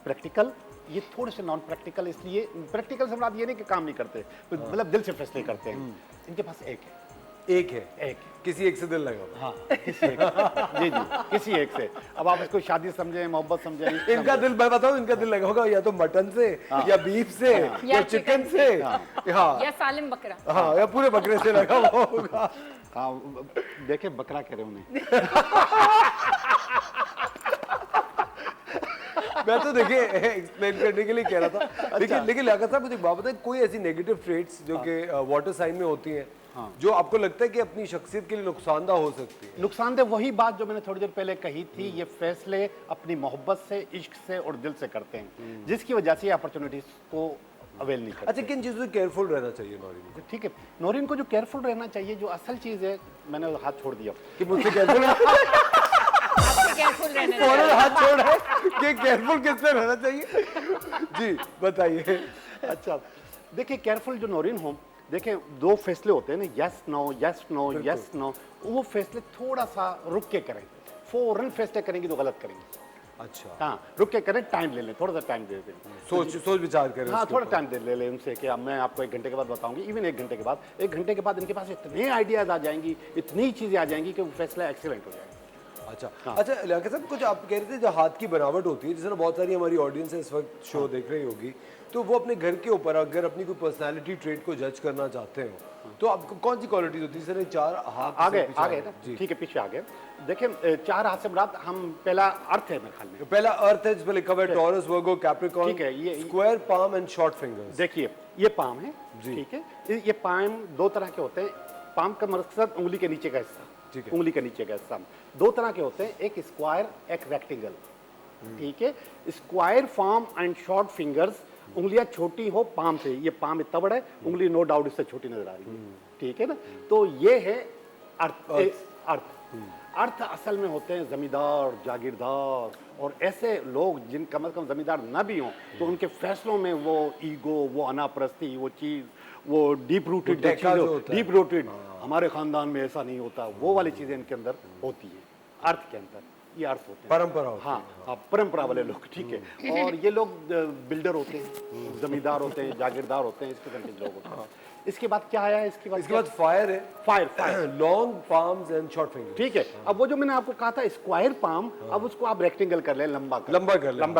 प्रैक्टिकल ये थोड़े से नॉन प्रैक्टिकल, इसलिए प्रैक्टिकल से बात ये नहीं कि काम नहीं करते, मतलब दिल से फैसले करते हैं। इनके पास एक है, एक है, एक किसी एक से दिल लगा हुआ। हाँ किसी एक जी जी किसी एक से। अब आप इसको शादी समझे, मोहब्बत समझे, इश्क इनका समझे। दिल, मैं बताऊं, इनका दिल लगा होगा या तो मटन से या बीफ से या चिकन से, हाँ या सालिम बकरा। हाँ, या पूरे बकरे से लगा हुआ होगा। हाँ देखे बकरा कह रहे उन्हें। मैं तो देखिए एक्सप्लेन करने के लिए कह रहा था। लेकिन लियाकत साहब, मुझे एक बात बताएं, कोई ऐसी नेगेटिव ट्रेट्स जो कि वाटर साइन में होती हैं जो आपको लगता है कि अपनी शख्सियत के लिए नुकसानदाह हो सकती है? नुकसानदेह वही बात जो मैंने थोड़ी देर पहले कही थी, ये फैसले अपनी मोहब्बत से, इश्क से और दिल से करते हैं, जिसकी वजह से अपॉर्चुनिटीज को अवेल नहीं करते। अच्छा, किन चीज़ों से केयरफुल रहना चाहिए नौरीन को? ठीक है, नौरीन को जो केयरफुल रहना चाहिए, जो असल चीज़ है, मैंने हाथ छोड़ दिया कि मुझसे केयरफुल केयरफुल रहना फौरन हाथ छोड़ रहा है कि केयरफुल किससे रहना चाहिए? जी बताइए। अच्छा देखिए, केयरफुल जो नौरीन हो, देखिए दो फैसले होते हैं ना, yes no yes no yes no, वो फैसले थोड़ा सा रुक के करें। फौरन फैसले करेंगे तो गलत करेंगे। अच्छा, हाँ, रुक के करें, टाइम ले लें, थोड़ा सा टाइम दे दें। सोच विचार करें। हाँ, उसके थोड़ा ऊपर। टाइम दे ले लें उनसे कि अब मैं आपको 1 घंटे के बाद बताऊंगी। इवन 1 घंटे के बाद, 1 घंटे के बाद इनके पास इतने आइडियाज आ जाएंगी, इतनी चीजें आ जाएंगी कि वो फैसला एक्सीलेंट हो जाएगा। अच्छा अच्छा, लियाकत साहब, कुछ आप कह रहे थे जो हाथ की बनावट होती है, जिस तरह बहुत सारी हमारी ऑडियंस इस वक्त शो देख रही होगी, तो वो अपने घर के ऊपर अगर अपनी कोई पर्सनालिटी ट्रेट को जज करना चाहते हो तो आपको कौन सी क्वालिटीज होती है? सर 4 हाथ आ से गए पीछे आ गए ना, ठीक है, पीछे आ गए। देखिए 4 हाथ से मुराद हम पहला अर्थ है मेरे ख्याल में। पहला अर्थ है, जिस पर लिखा हुआ है टॉरस, वर्गो, कैप्रिकॉर्न। ठीक है, ये square, palm and short fingers. देखिए ये पाम है, ठीक है, ये पाम 2 तरह के होते हैं। पाम का मकसद उंगली के नीचे का हिस्सा, ठीक है। उंगली के नीचे का हिस्सा 2 तरह के होते हैं, एक स्क्वायर, एक रेक्टेंगल, ठीक है। Square form and short fingers, उंगलियां छोटी हो पाम से, ये पाम इतना बड़ा है, उंगली नो डाउट इससे छोटी नजर आ रही है, ठीक है ना। तो ये है अर्थ। अर्थ असल में होते हैं जमींदार, जागीरदार और ऐसे लोग जिन कम से कम जमींदार ना भी हों तो उनके फैसलों में वो ईगो, वो अनापरस्ती, वो चीज़, वो डीप रूटेड डीप रूटेड, हमारे खानदान में ऐसा नहीं होता, वो वाली चीज़ें इनके अंदर होती है। अर्थ के अंदर ये अर्थ होते हैं, परंपरा होती हाँ हाँ, परंपरा वाले लोग, ठीक है। और ये लोग बिल्डर होते हैं, जमींदार होते हैं, जागीरदार होते हैं, इस किस्म के लोग होते हैं। इसके बाद क्या आया? इसके बाद फायर है, fire long palms and short fingers. ठीक है। अब वो जो मैंने आपको कहा था स्क्वायर पाम, अब उसको आप रेक्टेंगल कर लें, लंबा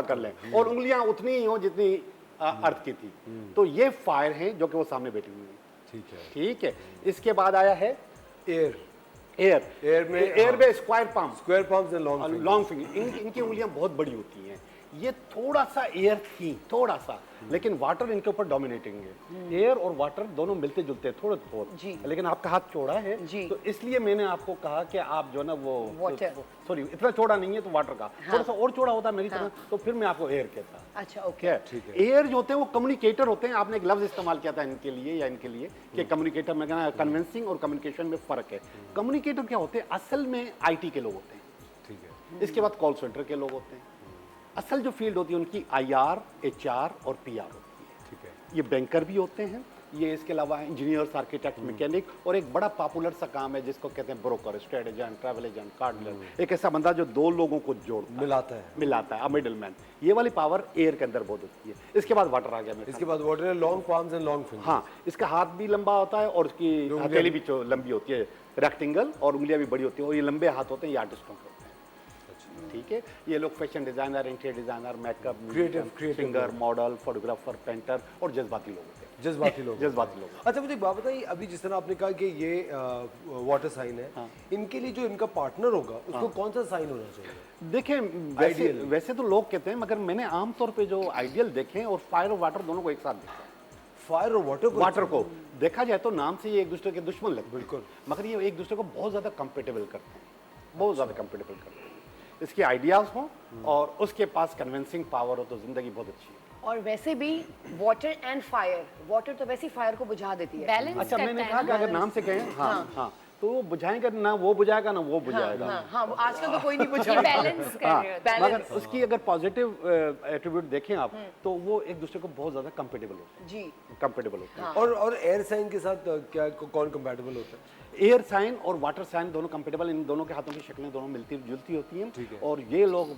कर लें और उंगलियां उतनी ही हो जितनी अर्थ की थी। तो ये फायर है जो कि वो सामने बैठी हुई है, ठीक है। ठीक है। इसके बाद आया है एयर एयर में square palm, square palms and long finger. इनकी उंगलियां बहुत बड़ी होती हैं, ये थोड़ा सा एयर थी, थोड़ा सा, लेकिन वाटर इनके ऊपर डोमिनेटिंग है। एयर और वाटर दोनों मिलते जुलते हैं थोड़े बहुत, लेकिन आपका हाथ चौड़ा है तो इसलिए मैंने आपको कहा कि आप जो ना वो सॉरी इतना चौड़ा नहीं है तो वाटर का थोड़ा सा और चौड़ा होता मेरी तरह, तो फिर मैं आपको एयर कहता। अच्छा, ओके, ठीक है। एयर जो होते हैं वो कम्युनिकेटर होते हैं। आपने एक लफ्ज इस्तेमाल किया था इनके लिए या इनके लिए कि कम्युनिकेटर में कहना, कन्विंसिंग और कम्युनिकेशन में फर्क है। कम्युनिकेटर क्या होते हैं? असल में IT के लोग होते हैं, ठीक है। इसके बाद कॉल सेंटर के लोग होते हैं। असल जो फील्ड होती है उनकी IR, HR और PR होती है, ठीक है। ये बैंकर भी होते हैं, ये इसके अलावा इंजीनियर्स, आर्किटेक्ट, मैकेनिक, और एक बड़ा पॉपुलर सा काम है जिसको कहते हैं broker, state agent, travel agent, card dealer. एक ऐसा बंदा जो 2 लोगों को जोड़ता मिलाता है, मिडिल मैन। ये वाली पावर एयर के अंदर बहुत होती है। इसके बाद वाटर आ गया मेरे। इसके बाद वाटर है, long palms and long fingers. हाँ, इसका हाथ भी लंबा होता है और उसकी हथेली भी लंबी होती है, रेक्टेंगल, और उंगलियां भी बड़ी होती है। और ये लंबे हाथ होते हैं, ये आर्टिस्टों के होते हैं, ठीक है। ये लोग fashion designer, interior designer, makeup, creative singer, model, photographer, painter और जज्बाती लोग होते हैं। जज्बाती लोग। अच्छा, मुझे एक बात बताइए, अभी जिस तरह आपने कहा कि ये वाटर साइन है, इनके लिए जो इनका पार्टनर होगा उसको कौन सा साइन होना चाहिए? देखें वैसे तो लोग कहते हैं, मगर मैंने आमतौर पे जो आइडियल देखे और फायर और वाटर दोनों को एक साथ देखा है। फायर और वाटर को देखा जाए तो नाम से ये एक दूसरे के दुश्मन लगते हैं, बिल्कुल, मगर ये एक दूसरे को बहुत ज्यादा कंपेटेबल करते हैं, बहुत ज्यादा कंपेटेबल करते हैं। इसके आइडियाज हो और उसके पास कन्विंसिंग पावर हो तो जिंदगी बहुत अच्छी है। और वैसे भी वाटर एंड फायर, वाटर तो वैसे ही फायर को बुझा देती है, बैलेंस अच्छा, मैंने कहा कि अगर नाम से कहें, हाँ, तो वो बुझाएंगे ना, वो बुझाएगा ना वो बुझाएगा। हाँ, आजकल तो कोई नहीं बुझा, बैलेंस कर रहे हो। मगर उसकी अगर पॉजिटिव एट्रीब्यूट देखें आप तो वो एक दूसरे को बहुत ज्यादा कंपेटेबल होते हैं, जी, कंपेटेबल होते हैं। और एयर साइन के साथ क्या कौन कंपैटिबल होता है? एयर साइन और वाटर साइन दोनों कंपेटेबल, इन दोनों के हाथों की शक्लें दोनों मिलती जुलती होती हैं, और ये लोग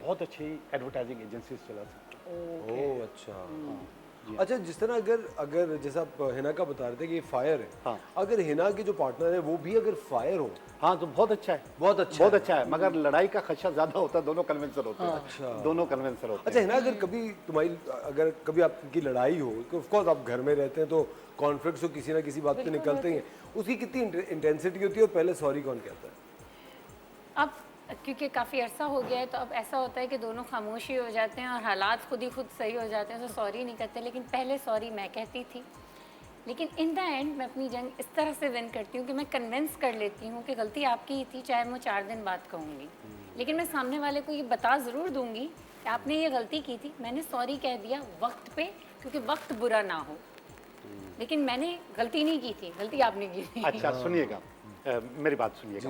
बहुत अच्छी एडवर्टाइजिंग एजेंसीज चला सकते हैं। ओह अच्छा। अच्छा, जिस तरह अगर अगर जैसा आप हिना का बता रहे थे कि ये फायर है, हाँ। अगर हिना के जो पार्टनर है वो भी अगर फायर हो, हाँ तो बहुत अच्छा है, बहुत अच्छा बहुत है। अच्छा है, मगर लड़ाई का खदशा ज्यादा होता है, दोनों कन्वेंसर होते हैं। अच्छा। दोनों कन्वेंसर होते अच्छा हैं। हिना, अगर कभी तुम्हारी अगर कभी आपकी लड़ाई हो, ऑफ कोर्स आप घर में रहते हैं तो कॉन्फ्लिक्ट्स तो किसी ना किसी बात पे निकलते ही हैं, उसकी कितनी इंटेंसिटी होती है और पहले सॉरी कौन कहता है? अब क्योंकि काफ़ी अरसा हो गया है तो अब ऐसा होता है कि दोनों खामोशी हो जाते हैं और हालात खुद ही खुद सही हो जाते हैं, तो सॉरी नहीं करते। लेकिन पहले सॉरी मैं कहती थी, लेकिन इन द एंड मैं अपनी जंग इस तरह से विन करती हूँ कि मैं कन्विंस कर लेती हूँ कि गलती आपकी ही थी, चाहे मैं 4 दिन बाद कहूँगी, लेकिन मैं सामने वाले को ये बता ज़रूर दूँगी कि आपने ये गलती की थी, मैंने सॉरी कह दिया वक्त पे, क्योंकि वक्त बुरा ना हो, लेकिन मैंने गलती नहीं की थी, गलती आपने की थी। अच्छा सुनिएगा, मेरी बात सुनिएगा।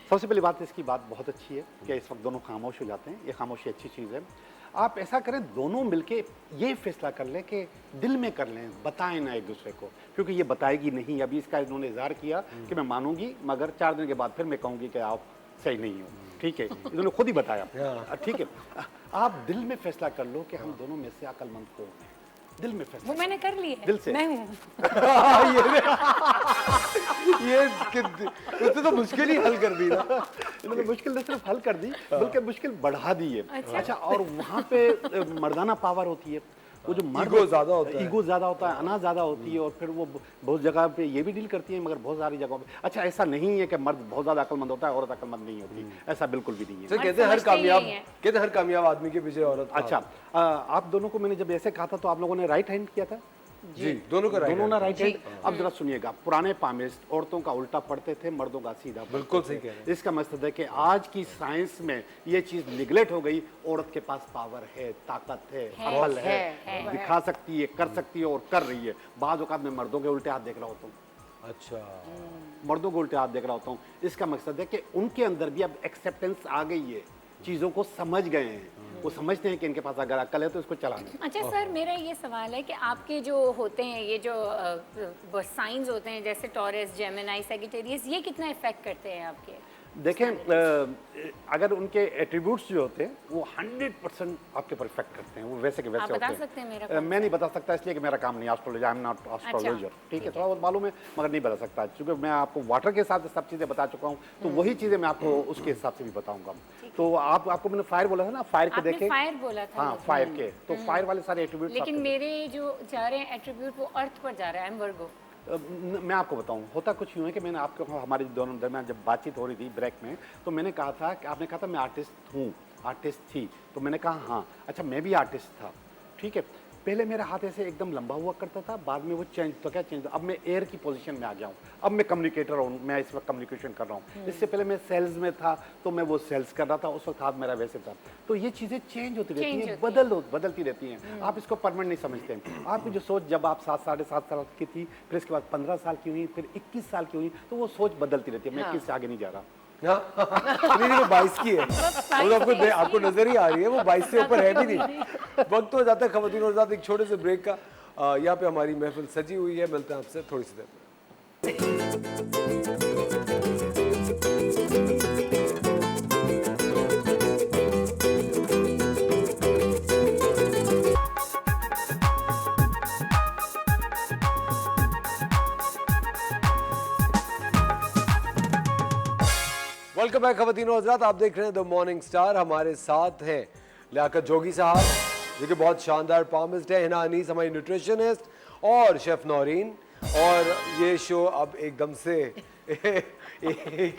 सबसे पहली बात, इसकी बात बहुत अच्छी है कि इस वक्त दोनों खामोश हो जाते हैं, ये खामोशी अच्छी चीज़ है। आप ऐसा करें, दोनों मिलके ये फैसला कर लें कि दिल में कर लें, बताएं ना एक दूसरे को, क्योंकि ये बताएगी नहीं। अभी इसका इन्होंने इजहार किया कि मैं मानूंगी, मगर 4 दिन के बाद फिर मैं कहूँगी कि आप सही नहीं हो, ठीक है, इन्होंने खुद ही बताया, ठीक है। आप दिल में फैसला कर लो कि हम दोनों में से अक्लमंद कौन है, दिल में फैसला। वो मैंने कर ली है, दिल से। मैं हूँ। ये उसने तो मुश्किल ही हल कर दी ना। इन्होंने मुश्किल न सिर्फ हल कर दी, बल्कि मुश्किल बढ़ा दी है। अच्छा, और वहाँ पे मर्दाना पावर होती है, वो जो मर्द ईगो ज़्यादा होता है। ईगो ज़्यादा होता है, अना ज़्यादा होती है, और फिर वो बहुत जगह पे ये भी डील करती है, मगर बहुत सारी जगहों पे। अच्छा, ऐसा नहीं है कि मर्द बहुत ज़्यादा अक्लमंद होता है, औरत अक्लमंद नहीं होती, ऐसा बिल्कुल भी नहीं है। सर मर्द कहते हैं हर समझते ही कामयाब, नहीं है। कहते हैं हर कामयाब आदमी के पीछे औरत। अच्छा, आप दोनों को मैंने जब ऐसे कहा था तो आप लोगों ने राइट हैंड किया था? जी, दोनों का दोनों ना राइट राइट हैंड। अब जरा सुनिएगा, पुराने पामिस्ट औरतों का उल्टा पढ़ते थे, मर्दों का सीधा पढ़ते बिल्कुल थे। सही कह रहे हैं। इसका मतलब है कि आज की साइंस में ये चीज निगलेक्ट हो गई। औरत के पास पावर है, ताकत है, अकल है, दिखा सकती है, कर सकती है और कर रही है। बाद औकात में मर्दों के उल्टे हाथ देख रहा होता हूँ, अच्छा, मर्दों को उल्टे हाथ देख रहा होता हूँ। इसका मकसद है कि उनके अंदर भी अब एक्सेप्टेंस आ गई है, चीजों को समझ गए हैं, वो समझते हैं कि इनके पास अगर अक्ल है तो इसको चलाना। अच्छा सर, मेरा ये सवाल है कि आपके जो होते हैं ये जो साइंस होते हैं जैसे टॉरस, जेमिनी, सैजिटेरियस, ये कितना इफेक्ट करते हैं आपके? देखें, अगर उनके एट्रीब्यूट्स जो होते हैं वो 100% आपके पर इफेक्ट करते हैं, वो वैसे के वैसे आप होते बता हैं। सकते हैं मेरा कौन मैं नहीं बता सकता, इसलिए कि मेरा काम नहीं astrologer, I am not astrologer, ठीक है, थोड़ा बहुत मालूम है मगर नहीं बता सकता, क्योंकि मैं आपको वाटर के साथ सब चीज़ें बता चुका हूँ, तो वही चीज़ें मैं आपको उसके हिसाब से भी बताऊंगा। तो आपको मैंने फायर बोला था ना, फायर के आपने देखे, फायर बोला था। हाँ फायर के, तो फायर वाले सारे एट्रीब्यूट्स। लेकिन मेरे जो जा रहे हैं एट्रीब्यूट वो अर्थ पर जा रहा है, आई एम वर्गो। मैं आपको बताऊं, होता कुछ यूँ है कि मैंने आपको, हमारे दोनों दरमियान जब बातचीत हो रही थी ब्रेक में, तो मैंने कहा था कि आपने कहा था मैं आर्टिस्ट हूँ, आर्टिस्ट थी, तो मैंने कहा हाँ, अच्छा मैं भी आर्टिस्ट था, ठीक है। पहले मेरा हाथ ऐसे एकदम लंबा हुआ करता था, बाद में वो चेंज, तो क्या चेंज, अब मैं एयर की पोजीशन में आ गया हूँ, अब मैं कम्युनिकेटर हूँ, मैं इस वक्त कम्युनिकेशन कर रहा हूँ। इससे पहले मैं सेल्स में था, तो मैं वो सेल्स कर रहा था, उस वक्त हाथ मेरा वैसे था। तो ये चीज़ें चेंज होती रहती हैं, बदलती रहती हैं, आप इसको परमानेंट नहीं समझते। आपकी जो सोच जब आप 7 साढ़े 7 साल की थी, फिर इसके बाद 15 साल की हुई, फिर 21 साल की हुई, तो वो सोच बदलती रहती है। मैं 21 से आगे नहीं जा रहा। नहीं, वो 22 की है, वो आपको नजर ही आ रही है, वो 22 से ऊपर है भी नहीं। वक्त हो जाता है खवातीन और साथ एक छोटे से ब्रेक का। यहाँ पे हमारी महफिल सजी हुई है, मिलते हैं आपसे थोड़ी सी देर में। वेलकम बैक खवातीन और हज़रात, आप देख रहे हैं द मॉर्निंग स्टार। हमारे साथ हैं लियाकत जोगी साहब, जो कि बहुत शानदार पामिस्ट है, हिना अनीस हमारी न्यूट्रिशनिस्ट, और शेफ नौरीन। और ये शो अब एकदम से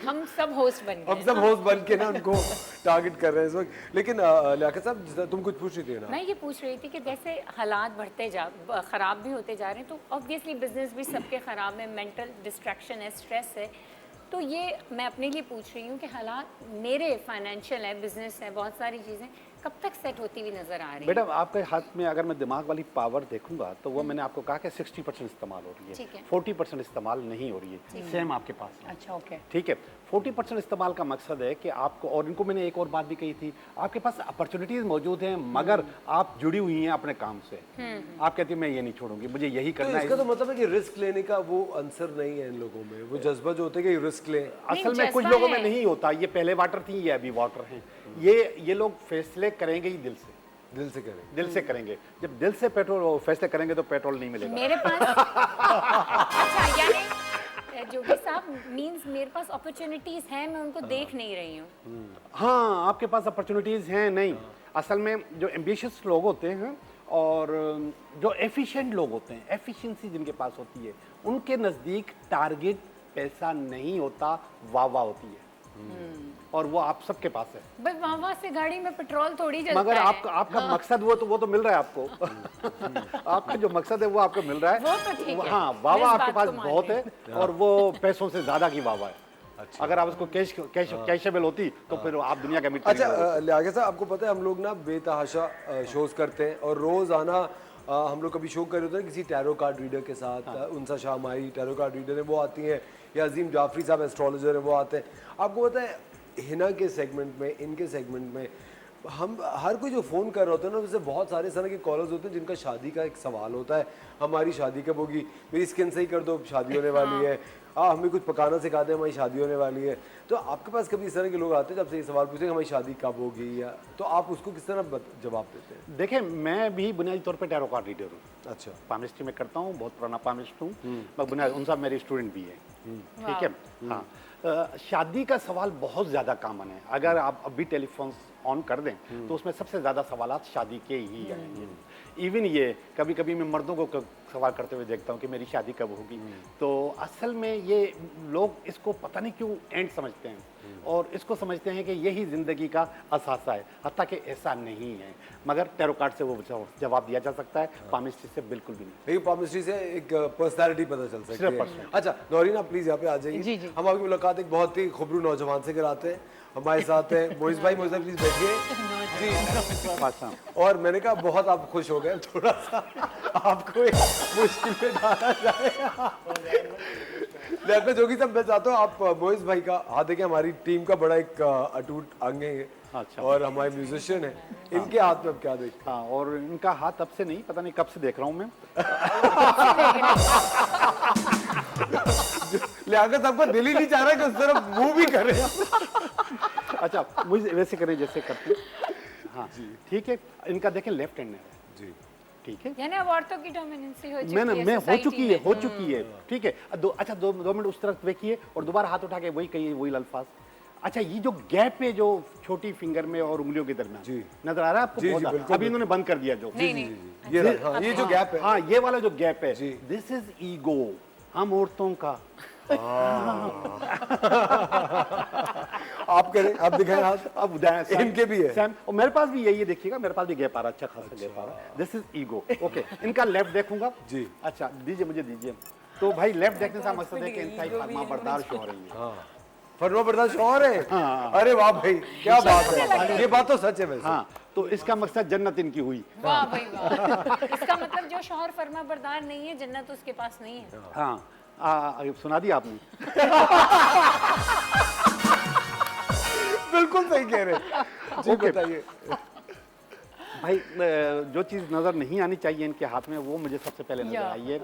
हम सब होस्ट बन गए। हम सब होस्ट बन के ना उनको टारगेट कर रहे हैं इस वक्त। लेकिन लियाकत साहब, तुम कुछ पूछ रही थी ना? मैं ये पूछ रही थी कि जैसे हालात ख़राब भी होते जा रहे हैं, तो ऑब्वियसली बिजनेस भी सबके ख़राब है, मेंटल डिस्ट्रैक्शन है, स्ट्रेस है, तो ये मैं अपने लिए पूछ रही हूँ कि हालात मेरे फाइनेंशियल है, बिजनेस है, बहुत सारी चीज़ें कब तक सेट होती हुई नजर आ रही है? बेटा, आपके हाथ में अगर मैं दिमाग वाली पावर देखूंगा तो वो मैंने आपको कहा कि 60% इस्तेमाल हो रही ठीक है। है, 40% इस्तेमाल नहीं हो रही है, सेम आपके पास है। अच्छा, ओके। ठीक है, 40% इस्तेमाल का मकसद है कि आपको, और इनको मैंने एक और बात भी कही थी, आपके पास अपॉर्चुनिटीज मौजूद हैं, मगर आप जुड़ी हुई हैं अपने काम से। आप कहती हैं मैं ये नहीं छोड़ूंगी, मुझे यही तो करना है। इसका तो मतलब है कि रिस्क लेने का वो आंसर नहीं है इन लोगों में, वो जज्बा जो होता है कि रिस्क लें। असल में कुछ जज्बा लोगों में है। नहीं होता, ये पहले वाटर थी, ये अभी वाटर हैं। ये लोग फैसले करेंगे ही दिल से, दिल से करें। दिल से करेंगे। जब दिल से पेट्रोल फैसले करेंगे तो पेट्रोल नहीं मिलेगा। मेरे पास अच्छा, यानी जोगी साहब मींस मेरे पास अपॉर्चुनिटीज हैं, मैं उनको देख नहीं रही हूँ। हाँ, आपके पास अपॉर्चुनिटीज हैं नहीं। असल में जो एम्बिशियस लोग होते हैं और जो एफिशिएंट लोग होते हैं, एफिशिएंसी जिनके पास होती है, उनके नज़दीक टारगेट पैसा नहीं होता, वाह होती है। और वो आप सबके पास है। बस वहाँ से गाड़ी में पेट्रोल थोड़ी जलता मगर है। आपका मकसद वो तो मिल रहा है आपको। आपका जो मकसद है वो आपको मिल रहा है। वो तो ठीक है। हाँ, मैं वाह इस आपके बात पास को मान बहुत रही है और वो पैसों से ज्यादा की वाह है। अच्छा। अगर आप उसको कैशेबल होती तो फिर आप दुनिया का मिट्टी। अच्छा लियाकत साहब, आपको पता है हम लोग ना बेतहाशा शोज करते हैं और रोज आना हम लोग कभी शो कर रहे होते हैं किसी टैरो कार्ड रीडर के साथ। उनसा शाह माही टैरो कार्ड रीडर है, वो आती हैं, या अजीम जाफरी साहब एस्ट्रोलॉजर है, वो आते हैं। आपको पता है हिना के सेगमेंट में, इनके सेगमेंट में हम हर कोई जो फ़ोन कर रहा होता है ना, उससे बहुत सारे तरह के कॉलर्स होते हैं जिनका शादी का एक सवाल होता है। हमारी शादी कब होगी, मेरी स्किन सही कर दो, शादी होने वाली है, हमें कुछ पकाना सिखा दें, हमारी शादी होने वाली है। तो आपके पास कभी इस तरह के लोग आते हैं जब से ये सवाल पूछते हैं हमारी शादी कब होगी, या तो आप उसको किस तरह जवाब देते हैं? देखिए, मैं भी बुनियादी तौर पे टैरो कार्ड रीडर हूँ। अच्छा। पामिस्ट्री में करता हूँ, बहुत पुराना पामिस्ट हूँ मैं। बुनियादी उनसा मेरे स्टूडेंट भी है, ठीक है। हाँ, शादी का सवाल बहुत ज़्यादा कॉमन है। अगर आप अभी टेलीफोन ऑन कर दें तो उसमें सबसे ज़्यादा सवालात शादी के ही आएंगे। इवन ये कभी कभी मैं मर्दों को सवाल करते हुए देखता हूँ कि मेरी शादी कब होगी। तो असल में ये लोग इसको पता नहीं क्यों एंड समझते हैं और इसको समझते हैं कि यही ज़िंदगी का असासा है, हत्ता कि ऐसा नहीं है। मगर टैरो कार्ड से वो जवाब दिया जा सकता है, पामिस्ट्री से बिल्कुल भी नहीं। लेकिन पामिस्ट्री से एक पर्सनैलिटी पता चल सकती है। 100%। अच्छा नौरीन, आप प्लीज यहाँ पे आ जाइए। जी, जी। हम आपकी मुलाकात एक बहुत ही खूबरू नौजवान से कराते हैं। हमारे साथ हैं मोइज भाई प्लीज बैठिए जी। और मैंने कहा बहुत आप खुश हो गए, थोड़ा सा आपको एक मुश्किल में डाला जाएगा। लेकिन जोगी साहब, मैं चाहता हूँ आप मोइज भाई का हाथ देखिए, हमारी टीम का बड़ा एक अटूट अंग है अच्छा। और हमारे म्यूजिशियन है, इनके हाथ में अब क्या देखते हाँ, और इनका हाथ अब से नहीं, पता नहीं कब से देख रहा हूँ मैं। लियाकत आपका दिल ही नहीं चाह रहा है कि उस तरफ मुंह भी करे। अच्छा, मुझे वैसे करें जैसे करते हैं। हाँ ठीक है, इनका देखें लेफ्ट हैंड है जी, ठीक है। यानी अब औरतों की डोमिनेंसी हो चुकी मैं है हो society चुकी है, में। हो चुकी है, ठीक है। अच्छा, दो मिनट उस तरफ देखिए और दोबारा हाथ उठा के वही कहिए, वही अल्फाज। अच्छा, ये जो गैप है जो छोटी फिंगर में और उंगलियों के दरमियान, जी। नजर आ रहा है आपको? जी, जी, बहुत बिल्कुल, अभी इन्होंने बंद कर दिया जो। नहीं नहीं, ये रहा, हाँ, ये जो गैप है, हाँ, ये वाला जो गैप है, जी। दिस इज ईगो, हम औरतों का। आप करें, आप दिखाएं हाथ। अब उदाहरण इनके भी है। सैम, और मेरे पास भी यही है, देखिएगा मेरे पास भी गैप आ रहा है, अच्छा खासा गैप आ रहा है। This is ego, okay. इनका लेफ्ट देखूंगा जी। अच्छा, दीजिए मुझे दीजिए। तो भाई लेफ्ट देखने से मकसद है कि इंतहाई फरमा बर्दाश्त हो रही है। फरमा बर्दाश्त और है। अरे वाह भाई, क्या बात है, ये बात तो सच है वैसे। हाँ, तो इसका मकसद जन्नत इनकी हुई। वाह भाई वाह। इसका मतलब जो शौहर फरमा बरदार नहीं है, जन्नत उसके पास नहीं है। हाँ, सुना दिया आपने। बिल्कुल सही कह रहे हैं जी, Okay. बताइए। भाई जो चीज़ नज़र नहीं आनी चाहिए इनके हाथ में, वो मुझे सबसे पहले नजर आई है,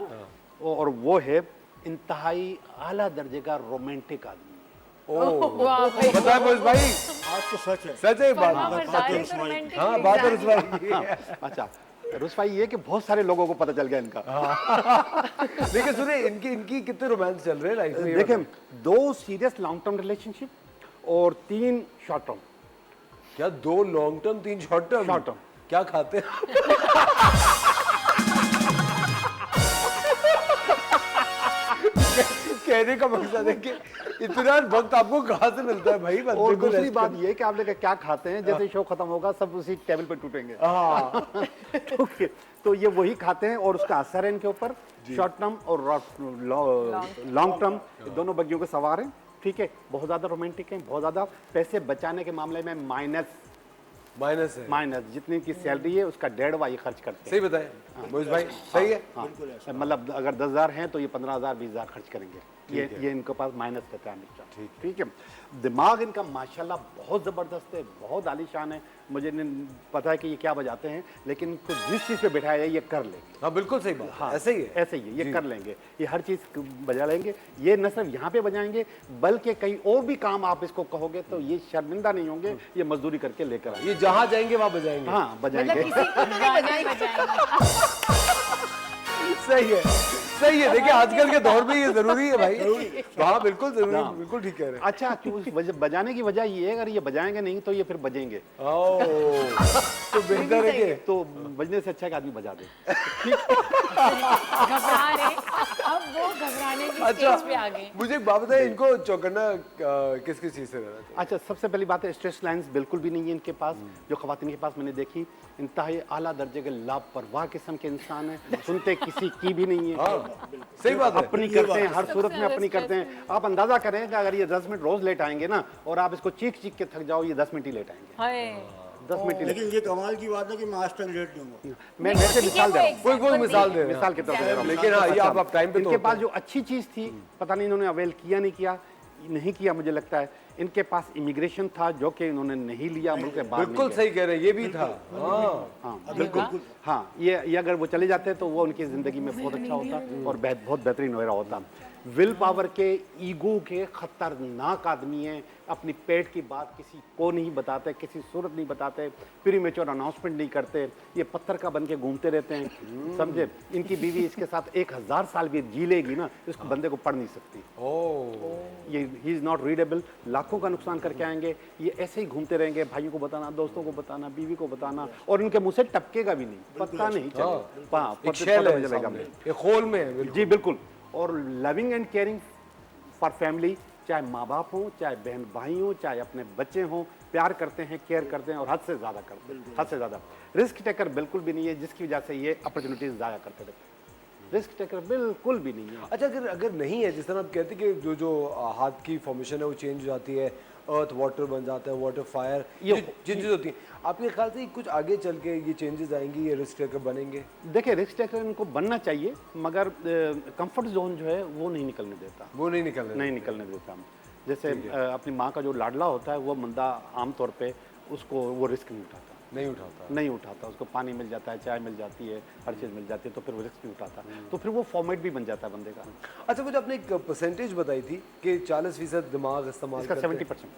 और वो है इंतहाई आला दर्जे का रोमांटिक आदमी। वाह भाई, बताए मोइज भाई, आज तो सच है। सच है ये फरमा बात। बरदार है तो romantic हाँ, है, बात है exactly। रुस्वा की। हाँ, अच्छा, रुस्वाई ये कि बहुत सारे लोगों को पता चल गया इनका। देखिए सुनिए, इनकी कितने रोमांस चल रहे हैं लाइफ में। देखें, 2 सीरियस लॉन्ग टर्म रिलेशनशिप और 3 शॉर्ट टर्म। क्या 2 long term 3 short term? Short term। क्या खाते हैं? कहने का मकसद है कि इतना वक्त आपको कहाँ से मिलता है भाई? बंदे और को दूसरी rest बात ये कि आप लोग क्या खाते हैं, जैसे शो खत्म होगा सब उसी टेबल पे टूटेंगे। ओके, तो ये वही खाते हैं और उसका असर है इनके ऊपर। शॉर्ट टर्म और लॉन्ग टर्म, दोनों बग्गियों के सवार हैं, ठीक है। बहुत ज्यादा रोमांटिक हैं, बहुत ज्यादा पैसे बचाने के मामले में माइनस है। माइनस जितनी की सैलरी है उसका 1.5 ये खर्च करते हैं। सही बताए मोइज भाई, सही है। हाँ, मतलब अगर 10,000 हैं तो ये 15,000 20,000 खर्च करेंगे। ये इनके पास माइनस कहते हैं हमेशा। ठीक है, दिमाग इनका माशाल्लाह बहुत ज़बरदस्त है, बहुत आलीशान है। मुझे नहीं पता है कि ये क्या बजाते हैं, लेकिन इनको जिस चीज़ पे बिठाया है ये कर लेंगे। हाँ बिल्कुल सही बात, हाँ, ऐसे ही है। ऐसे ही है, ये कर लेंगे, ये हर चीज़ बजा लेंगे। ये न सिर्फ यहाँ पे बजाएंगे, बल्कि कहीं और भी काम आप इसको कहोगे तो ये शर्मिंदा नहीं होंगे, ये मजदूरी करके लेकर आएंगे। ये जहाँ जाएंगे वहाँ बजाएंगे। हाँ, बजाएंगे। मतलब किसी को तो नहीं बजाएंगे। सही है, सही है। देखिए आजकल के दौर में ये जरूरी है भाई। हाँ बिल्कुल जरूरी, बिल्कुल ठीक कह रहे हैं। अच्छा, क्यों बजाने की वजह ये है, अगर ये बजाएंगे नहीं तो ये फिर बजेंगे। ओह, तो बेहतर है कि तो बजने से अच्छा कि आदमी बजा दे। घबरा रहे, अब वो घबराने की अच्छा स्टेज पे आ गए। मुझे एक बात बताइए, इनको चौकन्ना किस किस चीज से रहना चाहिए? अच्छा, सबसे पहली बात है स्ट्रेस लाइंस बिल्कुल भी नहीं है इनके पास। जो खवातीन के पास मैंने देखी, इंतहाई आला दर्जे के लापरवाह किस्म के इंसान है, सुनते किसी की भी नहीं है। सही बात है। अपनी करते हैं, हर सूरत में अपनी करते हैं। आप अंदाजा करें कि अगर ये 10 मिनट रोज लेट आएंगे ना, और आप इसको चीख चीख के थक जाओ, ये 10 मिनट ही लेट आएंगे। हाय 10 मिनट ही लेट। लेकिन ये कमाल की बात है कि मैं आज तक लेट नहीं हुआ। मैं वैसे मिसाल दे रहा हूँ, कोई मिसाल दे रहे हैं। मिसाल के तौर पर दे रहा हूँ। लेकिन हाँ, ये आप टाइम पे तो इनके होते पास जो अच्छी चीज थी, पता नहीं इन्होंने अवेल किया नहीं किया, मुझे लगता है। इनके पास इमिग्रेशन था जो कि इन्होंने नहीं लिया, मुल्क के बाहर बिल्कुल नहीं सही कह रहे हैं, ये भी था। हाँ हाँ बिल्कुल, हाँ ये अगर वो चले जाते तो वो उनकी ज़िंदगी में बहुत अच्छा होता और बहुत बेहतरीन हो रहा होता। विल पावर के, ईगो के खतरनाक आदमी हैं। अपनी पेट की बात किसी को नहीं बताते, किसी सूरत नहीं बताते, प्रीमेच्योर अनाउंसमेंट नहीं करते। ये पत्थर का बन के घूमते रहते हैं, समझे। इनकी बीवी इसके साथ 1000 साल भी जी लेगी ना, इसको बंदे को पढ़ नहीं सकती। ये ही इज़ नॉट रीडेबल। लाखों का नुकसान करके आएंगे, ये ऐसे ही घूमते रहेंगे, भाइयों को बताना, दोस्तों को बताना, बीवी को बताना, और इनके मुंह से टपकेगा भी नहीं, पता नहीं चलेगा। हाँ, एक शेल है सामने, ये खोल में है बिल्कुल। जी बिल्कुल। और loving and caring for family, चाहे माँ बाप हों, चाहे बहन भाई हों, चाहे अपने बच्चे हों, प्यार करते हैं, केयर करते हैं, और हद से ज़्यादा करते हैं, हद से ज़्यादा। रिस्क टेकर बिल्कुल भी नहीं है, जिसकी वजह से ये अपॉर्चुनिटीज ज़ाया करते रहते हैं। रिस्क टेकर बिल्कुल भी नहीं है। अच्छा, अगर नहीं है, जिस तरह आप कहते हैं कि जो हाथ की फॉर्मेशन है वो चेंज हो जाती है, अर्थ वाटर बन जाता है, वाटर फायर, ये चेंजेस होती हैं, आपके ख्याल से कुछ आगे चल के ये चेंजेस आएंगी, ये रिस्क टेकर बनेंगे? देखिए, रिस्क टेकर इनको बनना चाहिए, मगर कंफर्ट जोन जो है वो नहीं निकलने देता। वो नहीं निकलने देता। जैसे अपनी माँ का जो लाडला होता है, वो बंदा आमतौर पे उसको वो रिस्क नहीं उठाता। उसको पानी मिल जाता है, चाय मिल जाती है, हर चीज़ मिल जाती है, तो फिर वो रिस्क नहीं उठाता। तो फिर वो फॉर्मेट भी बन जाता है बंदे का। अच्छा, मुझे आपने एक परसेंटेज बताई थी कि 40% दिमाग इस्तेमाल इसका करते हैं। 70%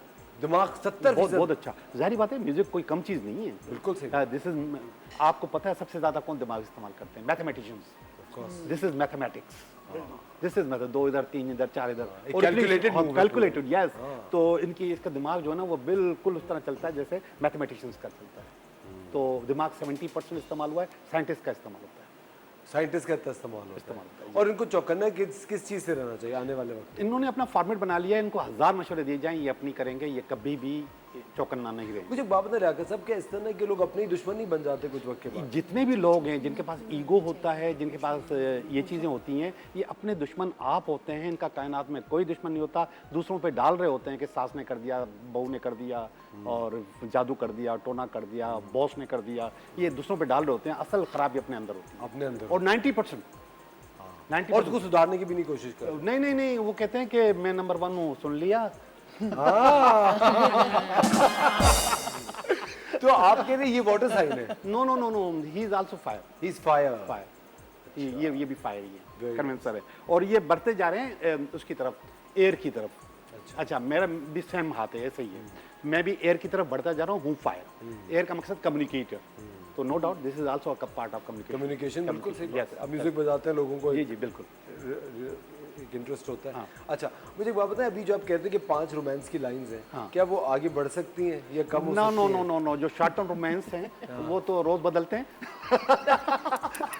दिमाग 70%। बहुत अच्छा। जाहिर बात है, म्यूजिक कोई कम चीज़ नहीं है। बिल्कुल सही। दिस इज, आपको पता है सबसे ज़्यादा कौन दिमाग इस्तेमाल करते हैं? Mathematicians. This is mathematics. This is math, 2 इधर, 3 इधर, 4 इधर, कैलकुलेटेड। यस, तो इनकी इसका दिमाग जो है ना, वो बिल्कुल उस तरह चलता है जैसे मैथमेटिशियंस का चलता है। तो दिमाग 70% इस्तेमाल हुआ है, साइंटिस्ट का इस्तेमाल होता है। साइंटिस्ट का इस्तेमाल होता है। और इनको चौकन्ना किस चीज़ से रहना चाहिए आने वाले वक्त? इन्होंने अपना फॉर्मेट बना लिया है, इनको 1000 मशवरे दिए जाएं, ये अपनी करेंगे, ये कभी भी चौकन्ना नहीं रहेंगे। मुझे बात बता रहा सब क्या इस तरह के लोग अपने ही दुश्मन नहीं बन जाते कुछ वक्त के बाद? जितने भी लोग हैं जिनके पास ईगो होता है, जिनके पास ये चीज़ें होती हैं, ये अपने दुश्मन आप होते हैं। इनका कायनात में कोई दुश्मन नहीं होता। दूसरों पे डाल रहे होते हैं कि सास ने कर दिया, बहू ने कर दिया, और जादू कर दिया, टोना कर दिया, बॉस ने कर दिया। ये दूसरों पे डाल रहे होते हैं, असल खराबी अपने अंदर होती है, अपने अंदर। और 90% और उसको सुधारने की भी नहीं कोशिश कर? नहीं, वो कहते हैं कि मैं नंबर 1 हूँ, सुन लिया। तो आप कह रहे हैं ये वाटर साइन है? No, he is also fire. He is fire. ये भी फायर ही है, कन्वेंसर है। और ये बढ़ते जा रहे हैं उसकी तरफ, एयर की तरफ। अच्छा, मेरा भी सेम हाथ है, ऐसे ही है। मैं भी एयर की तरफ बढ़ता जा रहा हूँ फायर। एयर का मकसद कम्युनिकेटर। तो no doubt this is also a part of communication. बिल्कुल सही। यस, अब म्यूजिक बजाते हैं लोगों को, जी बिल्कुल एक इंटरेस्ट होता है। अच्छा, मुझे एक बात बताएं, अभी जो आप कहते हैं कि 5 रोमांस की लाइंस हैं, क्या वो आगे बढ़ सकती हैं या कम हो सकती हैं? नो, जो शॉर्ट टर्म रोमांस हैं वो तो रोज बदलते हैं।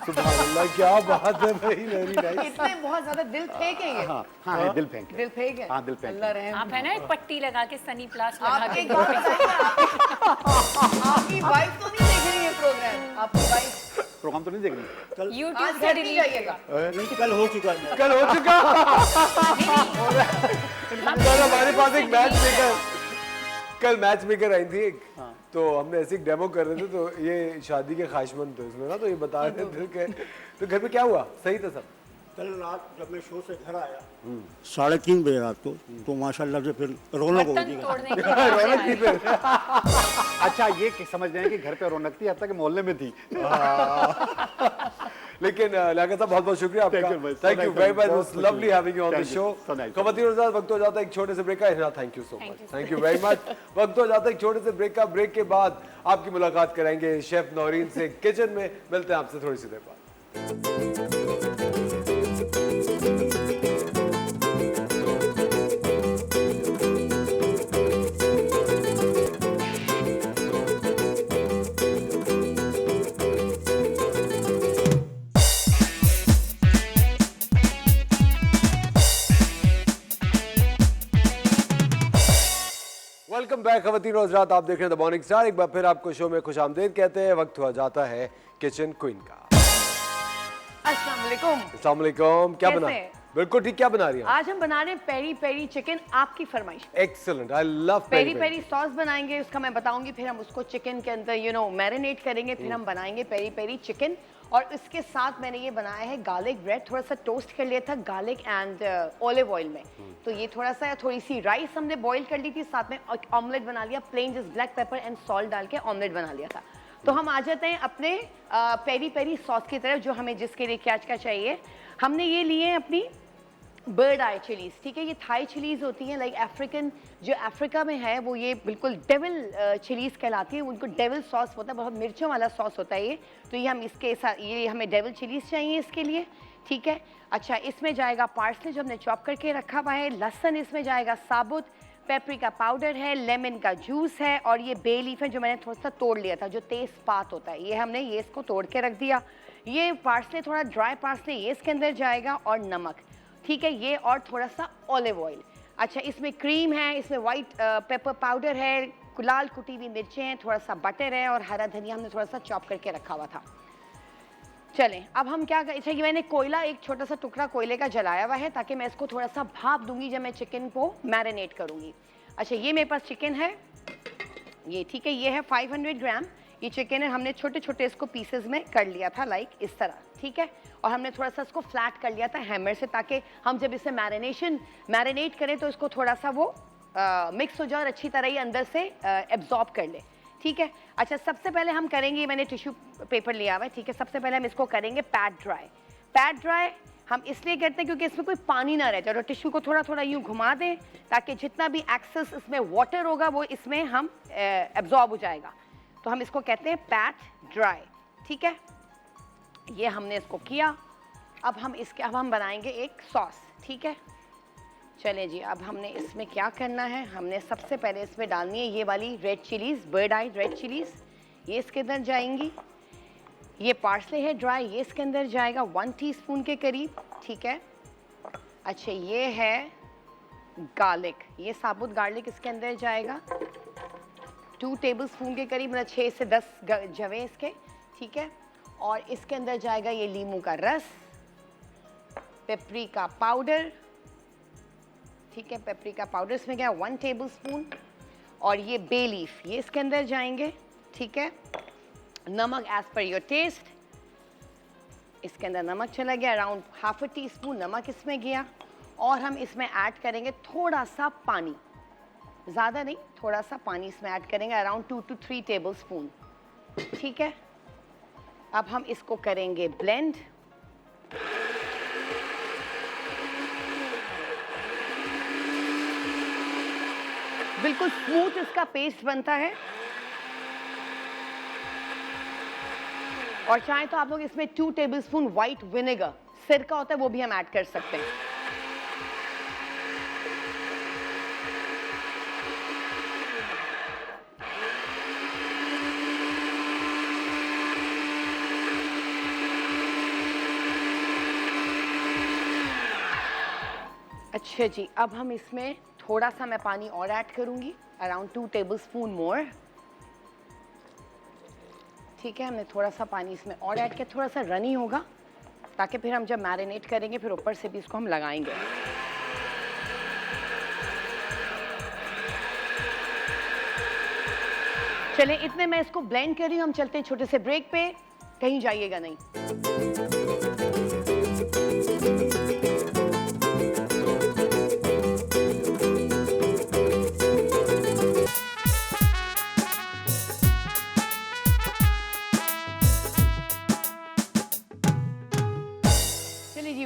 सुभान अल्लाह, क्या बात है भाई, वेरी नाइस। इतने बहुत ज्यादा दिल थे क्या ये? हाँ, दिल फेंक। दिल फेंक है। हाँ, दिल फेंक। अल्लाह रहम। आप है ना एक पट्टी लगा के सनी प्लास लगा आपके के एक बात बताइए, आपकी वाइफ तो नहीं देख रही है प्रोग्राम? आपकी वाइफ प्रोग्राम तो नहीं देख रही? YouTube आज से घर नहीं डिलीट जाइएगा। कल हो चुका है। कल हो चुका। कल हमारे पास एक मैच मेकर, कल मैच मेकर आई थी एक, तो हमने ऐसे एक डेमो कर रहे थे, तो ये शादी के ख्वाहिशमंद थे उसमें ना, तो ये बता रहे थे कि तो घर पे क्या हुआ, सही था सब? कल रात जब मैं शो से घर आया 3:30 बजे रात को, तो माशाल्लाह से फिर रौनक हो बर्तन गई। तोड़ने की अच्छा, ये समझ रहे हैं कि घर पे रौनक थी, अब तक मोहल्ले में थी। लेकिन लियाकत साहब बहुत बहुत शुक्रिया Thank you, आपका। भाई। Thank you So very nice, much, बहुत it's lovely having you on the Thank you. Show. So nice. खवातीन और हज़रात, वक्त हो जाता है एक छोटे से ब्रेक का। Thank you so much, thank you very much. वक्त हो जाता है एक छोटे से ब्रेक का। ब्रेक के बाद आपकी मुलाकात कराएंगे शेफ नौरीन से किचन में। मिलते हैं आपसे थोड़ी सी देर बाद। वेलकम बैक खवातीन और हज़रात, आप देख रहे हैं द मॉर्निंग स्टार। एक बार फिर आपको शो में खुश आमदीद कहते हैं। वक्त हुआ जाता है किचन क्वीन का। अस्सलाम वालेकुम। अस्सलाम वालेकुम। क्या कैसे बना? हैं? बिल्कुल ठीक। क्या बना रही हैं? आज हम बना रहे हैं पेरी पेरी चिकन, आपकी फरमाइश। Excellent, I love peri peri sauce बनाएंगे, उसका मैं बताऊंगी। फिर हम उसको चिकन के अंदर मैरिनेट करेंगे। फिर हम बनाएंगे पेरी पेरी चिकन। और इसके साथ मैंने ये बनाया है गार्लिक ब्रेड, थोड़ा सा टोस्ट कर लिया था गार्लिक एंड ऑलिव ऑयल में। तो ये थोड़ी सी राइस हमने बॉईल कर ली थी, साथ में ऑमलेट बना लिया, plain just black pepper and salt डाल के ऑमलेट बना लिया था। तो हम आ जाते हैं अपने पेरी पेरी सॉस की तरफ, जो हमें जिसके लिए क्या क्या चाहिए। हमने ये लिए हैं अपनी बर्ड आई चिलीज, ठीक है। ये थाई चिलीज होती हैं, लाइक अफ्रीकन, जो अफ्रीका में है वो ये बिल्कुल डेविल चिलीज कहलाती है। उनको डेविल सॉस होता है, बहुत मिर्चों वाला सॉस होता है ये। तो ये हम इसके साथ, ये हमें डेविल चिलीज चाहिए इसके लिए, ठीक है। अच्छा, इसमें जाएगा पार्सले जो हमने चॉप करके रखा हुआ है, लहसुन इसमें जाएगा साबुत, पेपरिका पाउडर है, लेमन का जूस है, और ये बे लीफ है जो मैंने थोड़ा सा तोड़ लिया था, जो तेज़पात होता है, ये हमने ये इसको तोड़ के रख दिया। ये पार्सले थोड़ा ड्राई पार्सले ये इसके अंदर जाएगा, और नमक, ठीक है, ये, और थोड़ा सा ऑलिव ऑयल। अच्छा, इसमें क्रीम है, इसमें वाइट पेपर पाउडर है, लाल कुटी हुई मिर्चें हैं, थोड़ा सा बटर है, और हरा धनिया हमने थोड़ा सा चॉप करके रखा हुआ था। चलें, अब हम क्या करें। ये मैंने कोयला, एक छोटा सा टुकड़ा कोयले का जलाया हुआ है, ताकि मैं इसको थोड़ा सा भाप दूंगी जब मैं चिकन को मैरिनेट करूंगी। अच्छा, ये मेरे पास चिकन है, ये, ठीक है, ये है 500 ग्राम ये चिकन है। हमने छोटे छोटे इसको पीसेस में कर लिया था, लाइक इस तरह, ठीक है। और हमने थोड़ा सा इसको फ्लैट कर लिया था हैमर से, ताकि हम जब इसे मैरिनेट करें तो इसको थोड़ा सा वो मिक्स हो जाए और अच्छी तरह ये अंदर से एब्जॉर्ब कर ले, ठीक है। अच्छा, सबसे पहले हम करेंगे, मैंने टिश्यू पेपर लिया हुआ है, ठीक है। सबसे पहले हम इसको करेंगे पैट ड्राई। पैट ड्राई हम इसलिए करते हैं क्योंकि इसमें कोई पानी ना रह जाए, और टिश्यू को थोड़ा थोड़ा यूँ घुमा दें, ताकि जितना भी एक्सेस इसमें वाटर होगा वो इसमें हम एब्जॉर्ब हो जाएगा। तो हम इसको कहते हैं पैट ड्राई, ठीक है। ये हमने इसको किया। अब हम बनाएंगे एक सॉस, ठीक है। चले जी, अब हमने इसमें क्या करना है, हमने सबसे पहले इसमें डालनी है ये वाली red chillies, bird I read chillies, ये इसके अंदर जाएंगी। ये पार्सले है ड्राई, ये इसके अंदर जाएगा 1 टीस्पून के करीब, ठीक है। अच्छा, ये है गार्लिक, ये साबुत गार्लिक इसके अंदर जाएगा 2 टेबलस्पून के करीब, मतलब 6 से 10 जवे इसके, ठीक है। और इसके अंदर जाएगा ये लीमू का रस, पेपरिका पाउडर, ठीक है, पेपरिका पाउडर इसमें गया 1 टेबलस्पून, और ये बे लीफ ये इसके अंदर जाएंगे, ठीक है। नमक एज पर योर टेस्ट, इसके अंदर नमक चला गया, अराउंड ½ टीस्पून नमक इसमें गया। और हम इसमें ऐड करेंगे थोड़ा सा पानी, ज़्यादा नहीं, थोड़ा सा पानी इसमें ऐड करेंगे, अराउंड 2 to 3 टेबलस्पून, ठीक है। अब हम इसको करेंगे ब्लेंड। बिल्कुल स्मूथ इसका पेस्ट बनता है। और चाहे तो आप लोग इसमें 2 टेबलस्पून व्हाइट विनेगर, सिरका होता है, वो भी हम ऐड कर सकते हैं। अच्छा जी, अब हम इसमें थोड़ा सा मैं पानी और ऐड करूंगी, अराउंड 2 टेबलस्पून मोर, ठीक है। हमने थोड़ा सा पानी इसमें और ऐड किया, थोड़ा सा रनी होगा, ताकि फिर हम जब मैरिनेट करेंगे फिर ऊपर से भी इसको हम लगाएंगे। चले, इतने मैं इसको ब्लेंड कर रही हूँ, हम चलते हैं छोटे से ब्रेक पे, कहीं जाइएगा नहीं।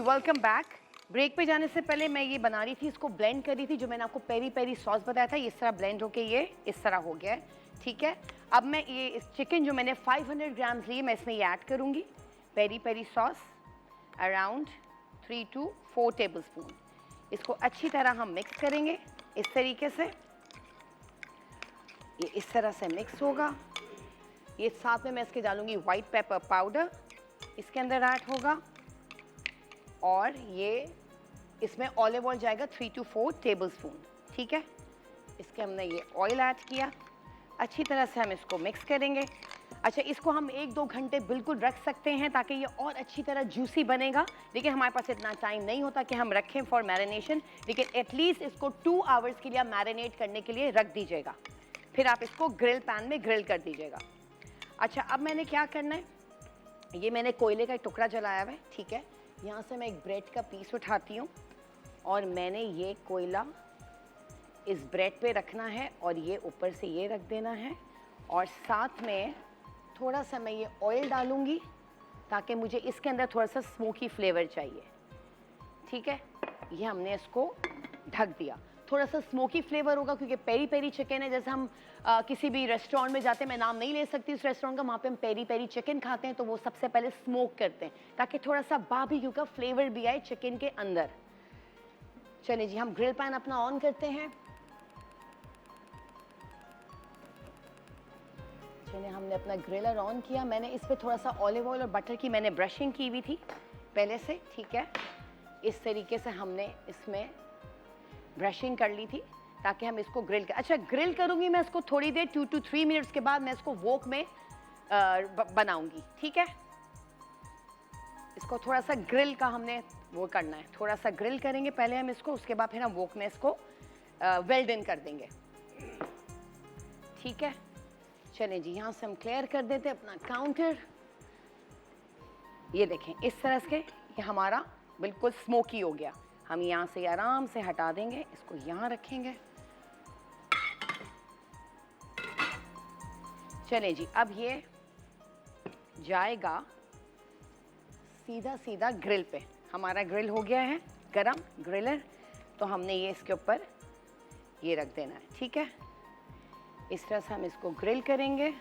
Welcome back. ब्रेक पे जाने से पहले मैं ये बना रही थी, इसको ब्लेंड कर रही थी, जो मैंने आपको पेरी पेरी सॉस बताया था, इस तरह ब्लेंड होके ये इस तरह हो गया है, ठीक है। अब मैं ये इस चिकन जो मैंने 500 ग्राम्स लिए, मैं इसमें ये ऐड करूँगी peri peri sauce, around 3 to 4 tablespoon. इसको अच्छी तरह हम मिक्स करेंगे इस तरीके से, ये इस तरह से मिक्स होगा। ये साथ में मैं इसके डालूंगी वाइट पेपर पाउडर, इसके अंदर ऐड होगा, और ये इसमें ऑलिव ऑयल जाएगा 3 to 4 टेबलस्पून, ठीक है। इसके हमने ये ऑयल ऐड किया, अच्छी तरह से हम इसको मिक्स करेंगे। अच्छा, इसको हम 1-2 घंटे बिल्कुल रख सकते हैं ताकि ये और अच्छी तरह जूसी बनेगा, लेकिन हमारे पास इतना टाइम नहीं होता कि हम रखें फॉर मैरिनेशन, लेकिन एटलीस्ट इसको 2 आवर्स के लिए आप मैरिनेट करने के लिए रख दीजिएगा, फिर आप इसको ग्रिल पैन में ग्रिल कर दीजिएगा। अच्छा, अब मैंने क्या करना है, ये मैंने कोयले का एक टुकड़ा जलाया हुआ है, ठीक है। यहाँ से मैं एक ब्रेड का पीस उठाती हूँ और मैंने ये कोयला इस ब्रेड पे रखना है और ये ऊपर से ये रख देना है, और साथ में थोड़ा सा मैं ये ऑयल डालूँगी ताकि मुझे इसके अंदर थोड़ा सा स्मोकी फ्लेवर चाहिए, ठीक है। ये हमने इसको ढक दिया, थोड़ा सा स्मोकी फ्लेवर होगा क्योंकि पेरी पेरी चिकन है। जैसे हम किसी भी रेस्टोरेंट में जाते हैं, मैं नाम नहीं ले सकती उस रेस्टोरेंट का, वहाँ पे हम पेरी पेरी चिकन खाते हैं, तो वो सबसे पहले स्मोक करते हैं ताकि थोड़ा सा बारबेक्यू का फ्लेवर भी आए चिकन के अंदर। चलिए जी, हम ग्रिल पैन अपना ऑन करते हैं। चलिए, हमने अपना ग्रिलर ऑन किया, मैंने इस पर थोड़ा सा ऑलिव ऑयल और बटर की मैंने ब्रशिंग की हुई थी पहले से, ठीक है। इस तरीके से हमने इसमें ब्रशिंग कर ली थी ताकि हम इसको ग्रिल कर। अच्छा, ग्रिल करूंगी मैं इसको थोड़ी देर, 2 to 3 मिनट्स के बाद मैं इसको वोक में बनाऊंगी, ठीक है। इसको थोड़ा सा ग्रिल का हमने वो करना है, थोड़ा सा ग्रिल करेंगे पहले हम इसको, उसके बाद फिर हम वोक में इसको वेल डन कर देंगे, ठीक है। चलें जी, यहाँ से हम क्लियर कर देते हैं अपना काउंटर। ये देखें इस तरह से ये हमारा बिल्कुल स्मोकी हो गया। हम यहाँ से आराम से हटा देंगे, इसको यहाँ रखेंगे। चलें जी, अब ये जाएगा सीधा सीधा ग्रिल पे। हमारा ग्रिल हो गया है गरम, ग्रिलर, तो हमने ये इसके ऊपर ये रख देना है, ठीक है। इस तरह से हम इसको ग्रिल करेंगे।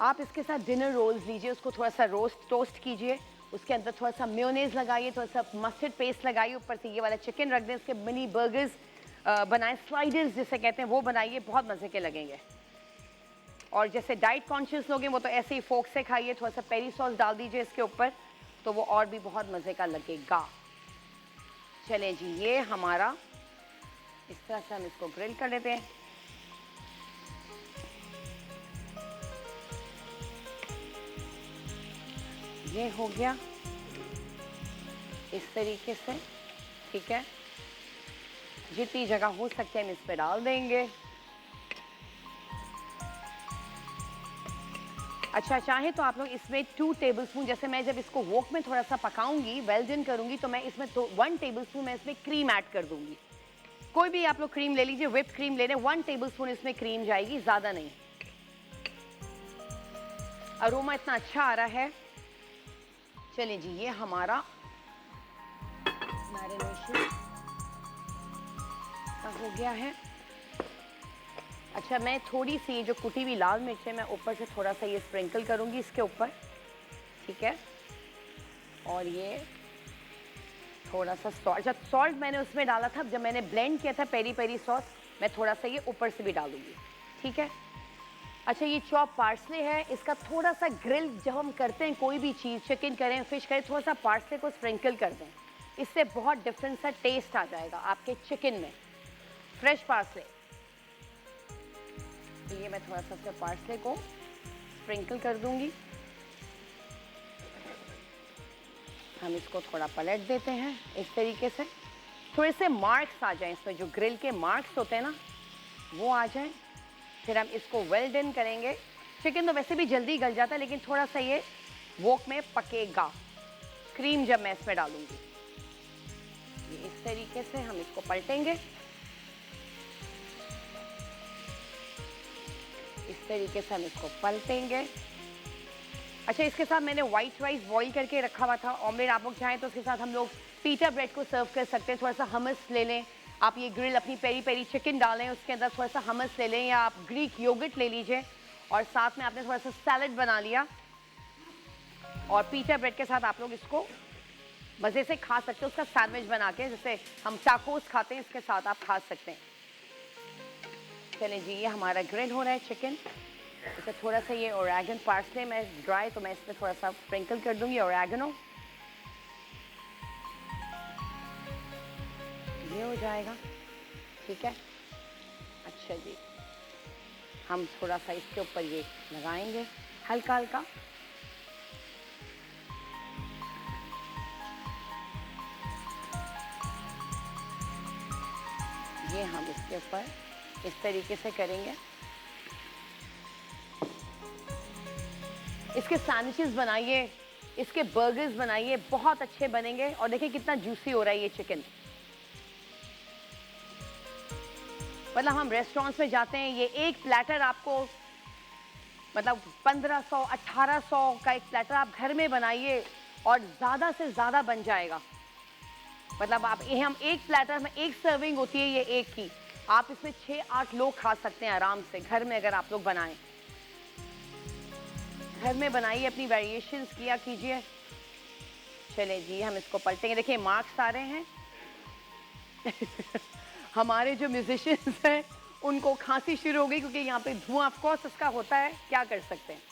आप इसके साथ डिनर रोल्स लीजिए, उसको थोड़ा सा टोस्ट कीजिए, उसके अंदर थोड़ा सा मेयोनेज लगाइए, थोड़ा सा मस्टर्ड पेस्ट लगाइए, ऊपर से ये वाला चिकन रख दें, उसके मिनी बर्गर्स बनाएं, स्लाइडर्स जिसे कहते हैं वो बनाइए, बहुत मज़े के लगेंगे। और जैसे डाइट कॉन्शियस लोग हैं वो तो ऐसे ही फोक से खाइए, थोड़ा सा पेरी सॉस डाल दीजिए इसके ऊपर, तो वो और भी बहुत मज़े का लगेगा। चलें जी, ये हमारा इस तरह से हम इसको ग्रिल कर लेते हैं। ये हो गया इस तरीके से, ठीक है। जितनी जगह हो सकते हैं हम इस पे डाल देंगे। अच्छा, चाहे तो आप लोग इसमें 2 टेबलस्पून, जैसे मैं जब इसको वोक में थोड़ा सा पकाऊंगी, वेल डन करूंगी, तो मैं इसमें 1 टेबलस्पून मैं इसमें क्रीम ऐड कर दूंगी। कोई भी आप लोग क्रीम ले लीजिए, व्हिप क्रीम ले लें, 1 टेबलस्पून इसमें क्रीम जाएगी, ज़्यादा नहीं। अरोमा इतना अच्छा आ रहा है। चलिए जी, ये हमारा मैरिनेशन का हो गया है। अच्छा, मैं थोड़ी सी जो कुटी हुई लाल मिर्च है, मैं ऊपर से थोड़ा सा ये स्प्रिंकल करूंगी इसके ऊपर, ठीक है। और ये थोड़ा सा सॉल्ट, अच्छा सॉल्ट मैंने उसमें डाला था जब मैंने ब्लेंड किया था पेरी पेरी सॉस, मैं थोड़ा सा ये ऊपर से भी डालूंगी, ठीक है। अच्छा, ये चॉप पार्सले है, इसका थोड़ा सा ग्रिल जब हम करते हैं कोई भी चीज़, चिकन करें, फिश करें, थोड़ा सा पार्सले को स्प्रिंकल कर दें, इससे बहुत डिफरेंट सा टेस्ट आ जाएगा आपके चिकन में, फ्रेश पार्सले। तो ये मैं थोड़ा सा पार्सले को स्प्रिंकल कर दूंगी। हम इसको थोड़ा पलट देते हैं इस तरीके से, थोड़े से मार्क्स आ जाएं इसमें, जो ग्रिल के मार्क्स होते हैं ना वो आ जाएं। फिर हम इसको वेल डन करेंगे। चिकन तो वैसे भी जल्दी गल जाता है, लेकिन थोड़ा सा ये वोक में पकेगा, क्रीम जब मैं इसमें डालूंगी। ये इस तरीके से हम इसको पलटेंगे, इस तरीके से हम इसको पलटेंगे। अच्छा, इसके साथ मैंने व्हाइट राइस बॉईल करके रखा हुआ था, ऑमलेट। आप लोग चाहें तो उसके साथ हम लोग पीटा ब्रेड को सर्व कर सकते हैं। थोड़ा सा हमस ले लें आप, ये ग्रिल अपनी पेरी पेरी चिकन डालें, उसके अंदर थोड़ा सा हमस ले लें, या आप ग्रीक योगर्ट ले लीजिए, और साथ में आपने थोड़ा सा सैलड बना लिया, और पीटा ब्रेड के साथ आप लोग इसको मज़े से खा सकते हैं। उसका सैंडविच बना के, जैसे हम टाकोस खाते हैं, इसके साथ आप खा सकते हैं। चलें जी, ये हमारा ग्रिल हो रहा है चिकन। इसे थोड़ा सा ये ओरेगन पार्सले में ड्राई, तो मैं इसमें थोड़ा सा स्प्रिंकल कर दूंगी ओरेगनो। ये हो जाएगा, ठीक है। अच्छा जी, हम थोड़ा सा इसके ऊपर ये लगाएंगे हल्का हल्का। ये हम इसके ऊपर इस तरीके से करेंगे। इसके सैंडविचेस बनाइए, इसके बर्गर्स बनाइए, बहुत अच्छे बनेंगे। और देखिए कितना जूसी हो रहा है ये चिकन। मतलब हम रेस्टोरेंट्स में जाते हैं, ये एक प्लेटर आपको मतलब 1500 1800 का एक प्लेटर आप घर में बनाइए और ज़्यादा से ज़्यादा बन जाएगा। मतलब आप ये हम एक प्लेटर में एक सर्विंग होती है ये एक की, आप इसमें 6-8 लोग खा सकते हैं आराम से घर में, अगर आप लोग बनाएं। घर में बनाइए, अपनी वेरिएशंस किया कीजिए। चले जी, हम इसको पलटेंगे। देखिए मार्क्स आ रहे हैं हमारे जो म्यूजिशियंस हैं उनको खांसी शुरू हो गई, क्योंकि यहाँ पे धुआं ऑफ कोर्स इसका होता है, क्या कर सकते हैं।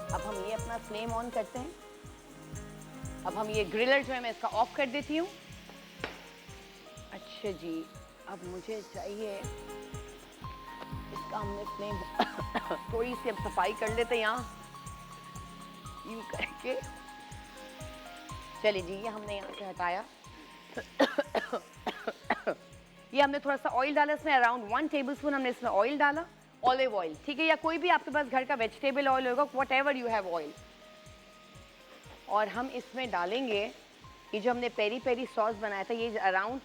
अब हम ये अपना फ्लेम ऑन करते हैं। अब हम ये ग्रिलर जो है मैं इसका ऑफ कर देती हूँ। अच्छा जी, अब मुझे चाहिए इसका, हमने फ्लेम थोड़ी सी अब सफाई कर लेते हैं यहाँ यूं करके। चलिए जी, ये हमने यहाँ से हटाया। ये हमने थोड़ा सा ऑयल डाला इसमें, अराउंड 1 टेबलस्पून हमने इसमें ऑयल डाला, ऑलिव ऑयल, ठीक है, या कोई भी आपके पास घर का वेजिटेबल ऑयल होगा, what ever you have oil. और हम इसमें डालेंगे ये जो हमने पेरी पेरी सॉस बनाया था, ये अराउंड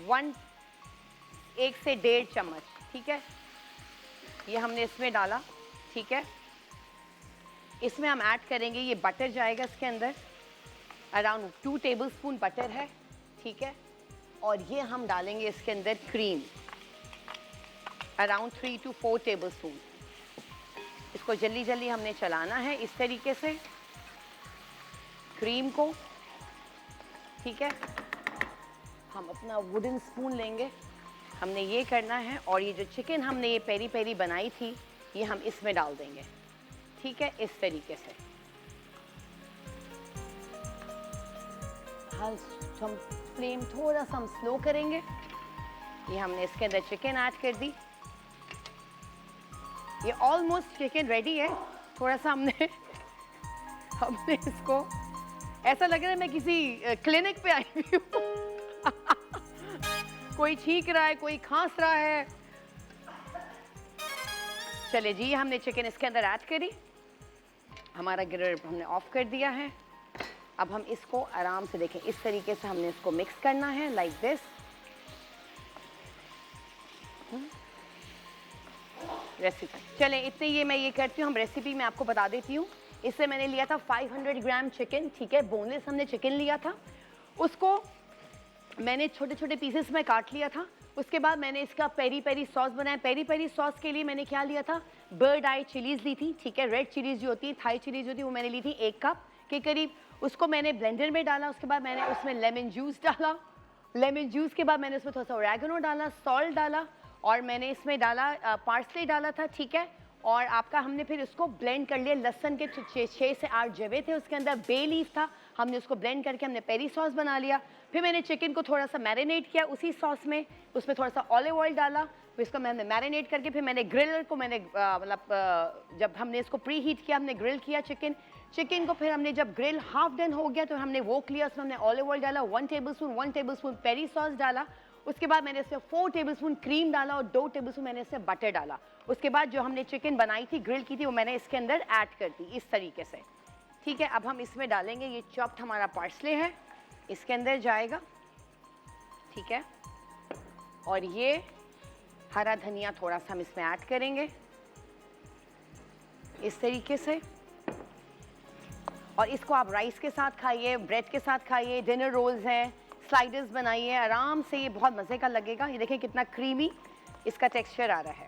1 से 1.5 चम्मच, ठीक है, ये हमने इसमें डाला, ठीक है। इसमें हम ऐड करेंगे, ये बटर जाएगा इसके अंदर, अराउंड 2 टेबलस्पून बटर है, ठीक है। और ये हम डालेंगे इसके अंदर क्रीम, अराउंड 3 to 4 टेबलस्पून। इसको जल्दी जल्दी हमने चलाना है इस तरीके से क्रीम को, ठीक है। हम अपना वुडन स्पून लेंगे, हमने ये करना है, और ये जो चिकन हमने ये पेरी पेरी बनाई थी ये हम इसमें डाल देंगे, ठीक है, इस तरीके से। हम फ्लेम थोड़ा सा हम स्लो करेंगे। ये हमने इसके अंदर चिकन ऐड कर दी, ये ऑलमोस्ट चिकन रेडी है। थोड़ा सा हमने इसको, ऐसा लग रहा है मैं किसी क्लिनिक पे आई हुई हूँ कोई छींक रहा है, कोई खांस रहा है। चले जी, हमने चिकन इसके अंदर ऐड करी, हमारा ग्रिल हमने ऑफ कर दिया है। अब हम इसको आराम से देखें, इस तरीके से हमने इसको मिक्स करना है, लाइक दिस। रेसिपी चले इतने ये मैं ये करती हूँ, हम रेसिपी में आपको बता देती हूँ। इससे मैंने लिया था 500 ग्राम चिकन, ठीक है, बोनलेस हमने चिकन लिया था, उसको मैंने छोटे छोटे पीसेस में काट लिया था। उसके बाद मैंने इसका पेरी पेरी सॉस बनाया। पेरी पेरी सॉस के लिए मैंने क्या लिया था, बर्ड आई चिलीज ली थी, ठीक है, रेड चिलीज जो होती है, थाई चिलीज होती है, वो मैंने ली थी 1 कप के करीब। उसको मैंने ब्लेंडर में डाला, उसके बाद मैंने उसमें लेमन जूस डाला, लेमन जूस के बाद मैंने उसमें थोड़ा सा ओरेगनो डाला, सॉल्ट डाला, और मैंने इसमें डाला पार्सले डाला था, ठीक है। और आपका हमने फिर उसको ब्लेंड कर लिया, लहसन के 6 से 8 जवे थे उसके अंदर, बे लीफ था, हमने उसको ब्लेंड करके हमने पेरी सॉस बना लिया। फिर मैंने चिकन को थोड़ा सा मैरिनेट किया उसी सॉस में, उसमें थोड़ा सा ऑलिव ऑयल डाला, फिर इसको मैंने मैरिनेट करके फिर मैंने ग्रिलर को मैंने जब हमने इसको प्री हीट किया, हमने ग्रिल किया चिकन को। फिर हमने जब ग्रिल हाफ डन हो गया तो हमने वो किया, उसमें हमने ऑलिव ऑयल डाला, 1 टेबलस्पून पेरी सॉस डाला। उसके बाद मैंने इसमें 4 टेबलस्पून क्रीम डाला और 2 टेबलस्पून मैंने इसमें बटर डाला। उसके बाद जो हमने चिकन बनाई थी, ग्रिल की थी, वो मैंने इसके अंदर ऐड कर दी इस तरीके से, ठीक है। अब हम इसमें डालेंगे, ये चॉप्ड हमारा पार्सले है, इसके अंदर जाएगा, ठीक है। और ये हरा धनिया थोड़ा सा हम इसमें ऐड करेंगे, इस तरीके से। और इसको आप राइस के साथ खाइए, ब्रेड के साथ खाइए, डिनर रोल्स हैं, स्लाइडर्स बनाइए आराम से, ये बहुत मज़े का लगेगा। ये देखें कितना क्रीमी इसका टेक्सचर आ रहा है।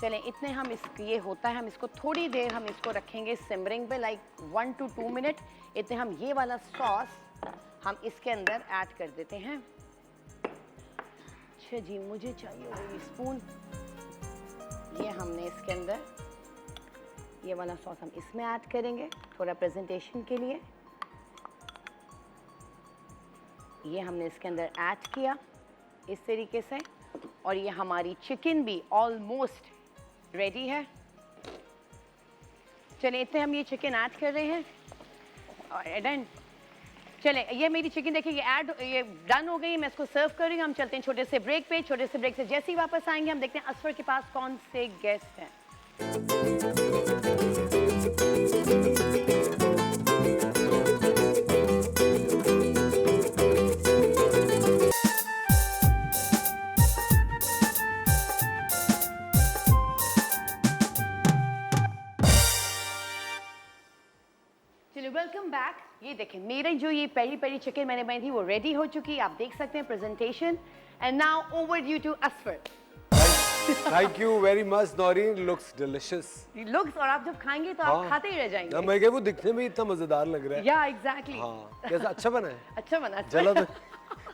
चलें इतने हम ये होता है, हम इसको थोड़ी देर हम इसको रखेंगे सिमरिंग पे, लाइक 1 to 2 मिनट। इतने हम ये वाला सॉस हम इसके अंदर ऐड कर देते हैं। अच्छा जी, मुझे चाहिए वही स्पून। ये हमने इसके अंदर ये वाला सॉस हम इसमें ऐड करेंगे थोड़ा प्रेजेंटेशन के लिए। ये हमने इसके अंदर ऐड किया इस तरीके से। और ये हमारी चिकन भी ऑलमोस्ट रेडी है। चलिए इतने हम ये चिकन ऐड कर रहे हैं और डन। चले ये मेरी चिकन देखिए ये डन हो गई। मैं इसको सर्व कर रही हूँ। हम चलते हैं छोटे से ब्रेक पे। छोटे से ब्रेक से जैसे ही वापस आएंगे हम देखते हैं असफर के पास कौन से गेस्ट हैं। Welcome back. ये देखें मेरे जो ये पेरी पेरी चिकन मैंने बनाई थी वो रेडी हो चुकी है। आप देख सकते हैं presentation. And now over you to Asfar. Thank you very much Naureen, looks delicious. Looks, और आप जब खाएंगे तो आप खाते ही रह जाएंगे। मैं क्या वो दिखने में इतना मजेदार लग रहा है। या एग्जैक्टली। हाँ, कैसा अच्छा बना है? अच्छा बना। जला तो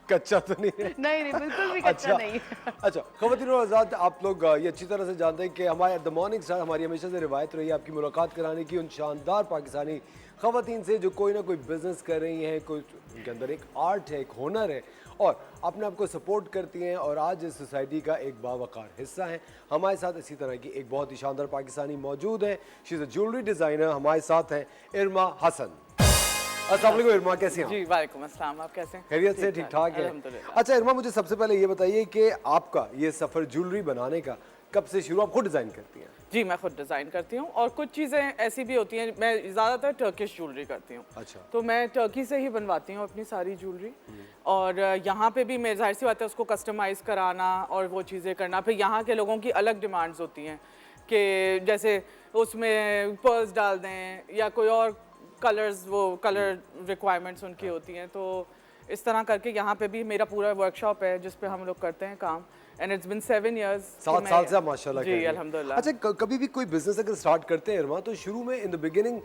कच्चा तो नहीं है? नहीं बिल्कुल भी कच्चा नहीं। अच्छा ख़वातीन और हज़रात, आप लोग ये अच्छी तरह से जानते हैं कि हमारे द मॉर्निंग स्टार हमारी हमेशा से रिवायत रही है आपकी मुलाकात कराने की उन शानदार पाकिस्तानी ख़वातीन से जो कोई ना कोई बिजनेस कर रही हैं, कोई उनके अंदर एक आर्ट है, एक हुनर है और अपने आप को सपोर्ट करती हैं और आज इस सोसाइटी का एक बावकार हिस्सा है। हमारे साथ इसी तरह की एक बहुत ही शानदार पाकिस्तानी मौजूद है। She is a jewellery designer. हमारे साथ हैं इरमा हसन। अस्सलाम वालेकुम इरमा, कैसे हैं? जी वालेकुम अस्सलाम, आप कैसे हैं? खैरियत से, ठीक ठाक है? अल्हम्दुलिल्लाह। अच्छा इरमा, मुझे सबसे पहले ये बताइए कि आपका ये सफ़र ज्वेलरी बनाने का कब से शुरू? आप खुद डिज़ाइन करती हैं? जी मैं खुद डिज़ाइन करती हूँ और कुछ चीज़ें ऐसी भी होती हैं, मैं ज़्यादातर टर्किश ज्वेलरी करती हूँ। अच्छा। तो मैं टर्की से ही बनवाती हूँ अपनी सारी ज्वेलरी। और यहाँ पे भी मैं जाहिर सी बात है उसको कस्टमाइज़ कराना और वो चीज़ें करना। फिर यहाँ के लोगों की अलग डिमांड्स होती हैं कि जैसे उसमें पर्ल्स डाल दें या कोई और कलर्स, वो कलर रिक्वायरमेंट्स उनकी होती हैं। तो इस तरह करके यहाँ पे भी मेरा पूरा वर्कशॉप है जिस पे हम लोग करते हैं काम। And it's been 7 years। 7 साल से आप माशाल्लाह जी अल्हम्दुलिल्लाह। अच्छा, कभी भी कोई बिजनेस अगर स्टार्ट करते हैं इरमा, तो शुरू में इन द बिगिनिंग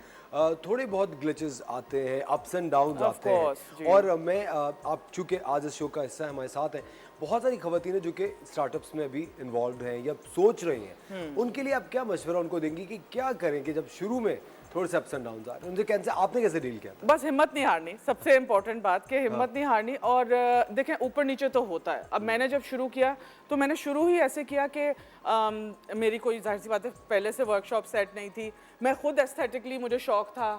थोड़े बहुत ग्लिचेस आते हैं, अप्स एंड डाउन्स आते हैं। और मैं आप चूँकि आज इस शो का हिस्सा है, हमारे साथ हैं बहुत सारी ख़वातीन जो कि स्टार्टअप्स में भी इन्वॉल्व हैं या सोच रही हैं, उनके लिए आप क्या मशवरा उनको देंगी कि क्या करें कि जब शुरू में थोड़े से अप्स एंड डाउन्स आ रहे हैं? उनसे कैसे आपने कैसे डील किया था? बस हिम्मत नहीं हारनी, सबसे इम्पोर्टेंट बात कि हिम्मत नहीं हारनी। और देखें ऊपर नीचे तो होता है। अब मैंने जब शुरू किया तो मैंने शुरू ही ऐसे किया कि मेरी कोई जाहिर सी बात है पहले से वर्कशॉप सेट नहीं थी। मैं खुद एस्थेटिकली मुझे शौक था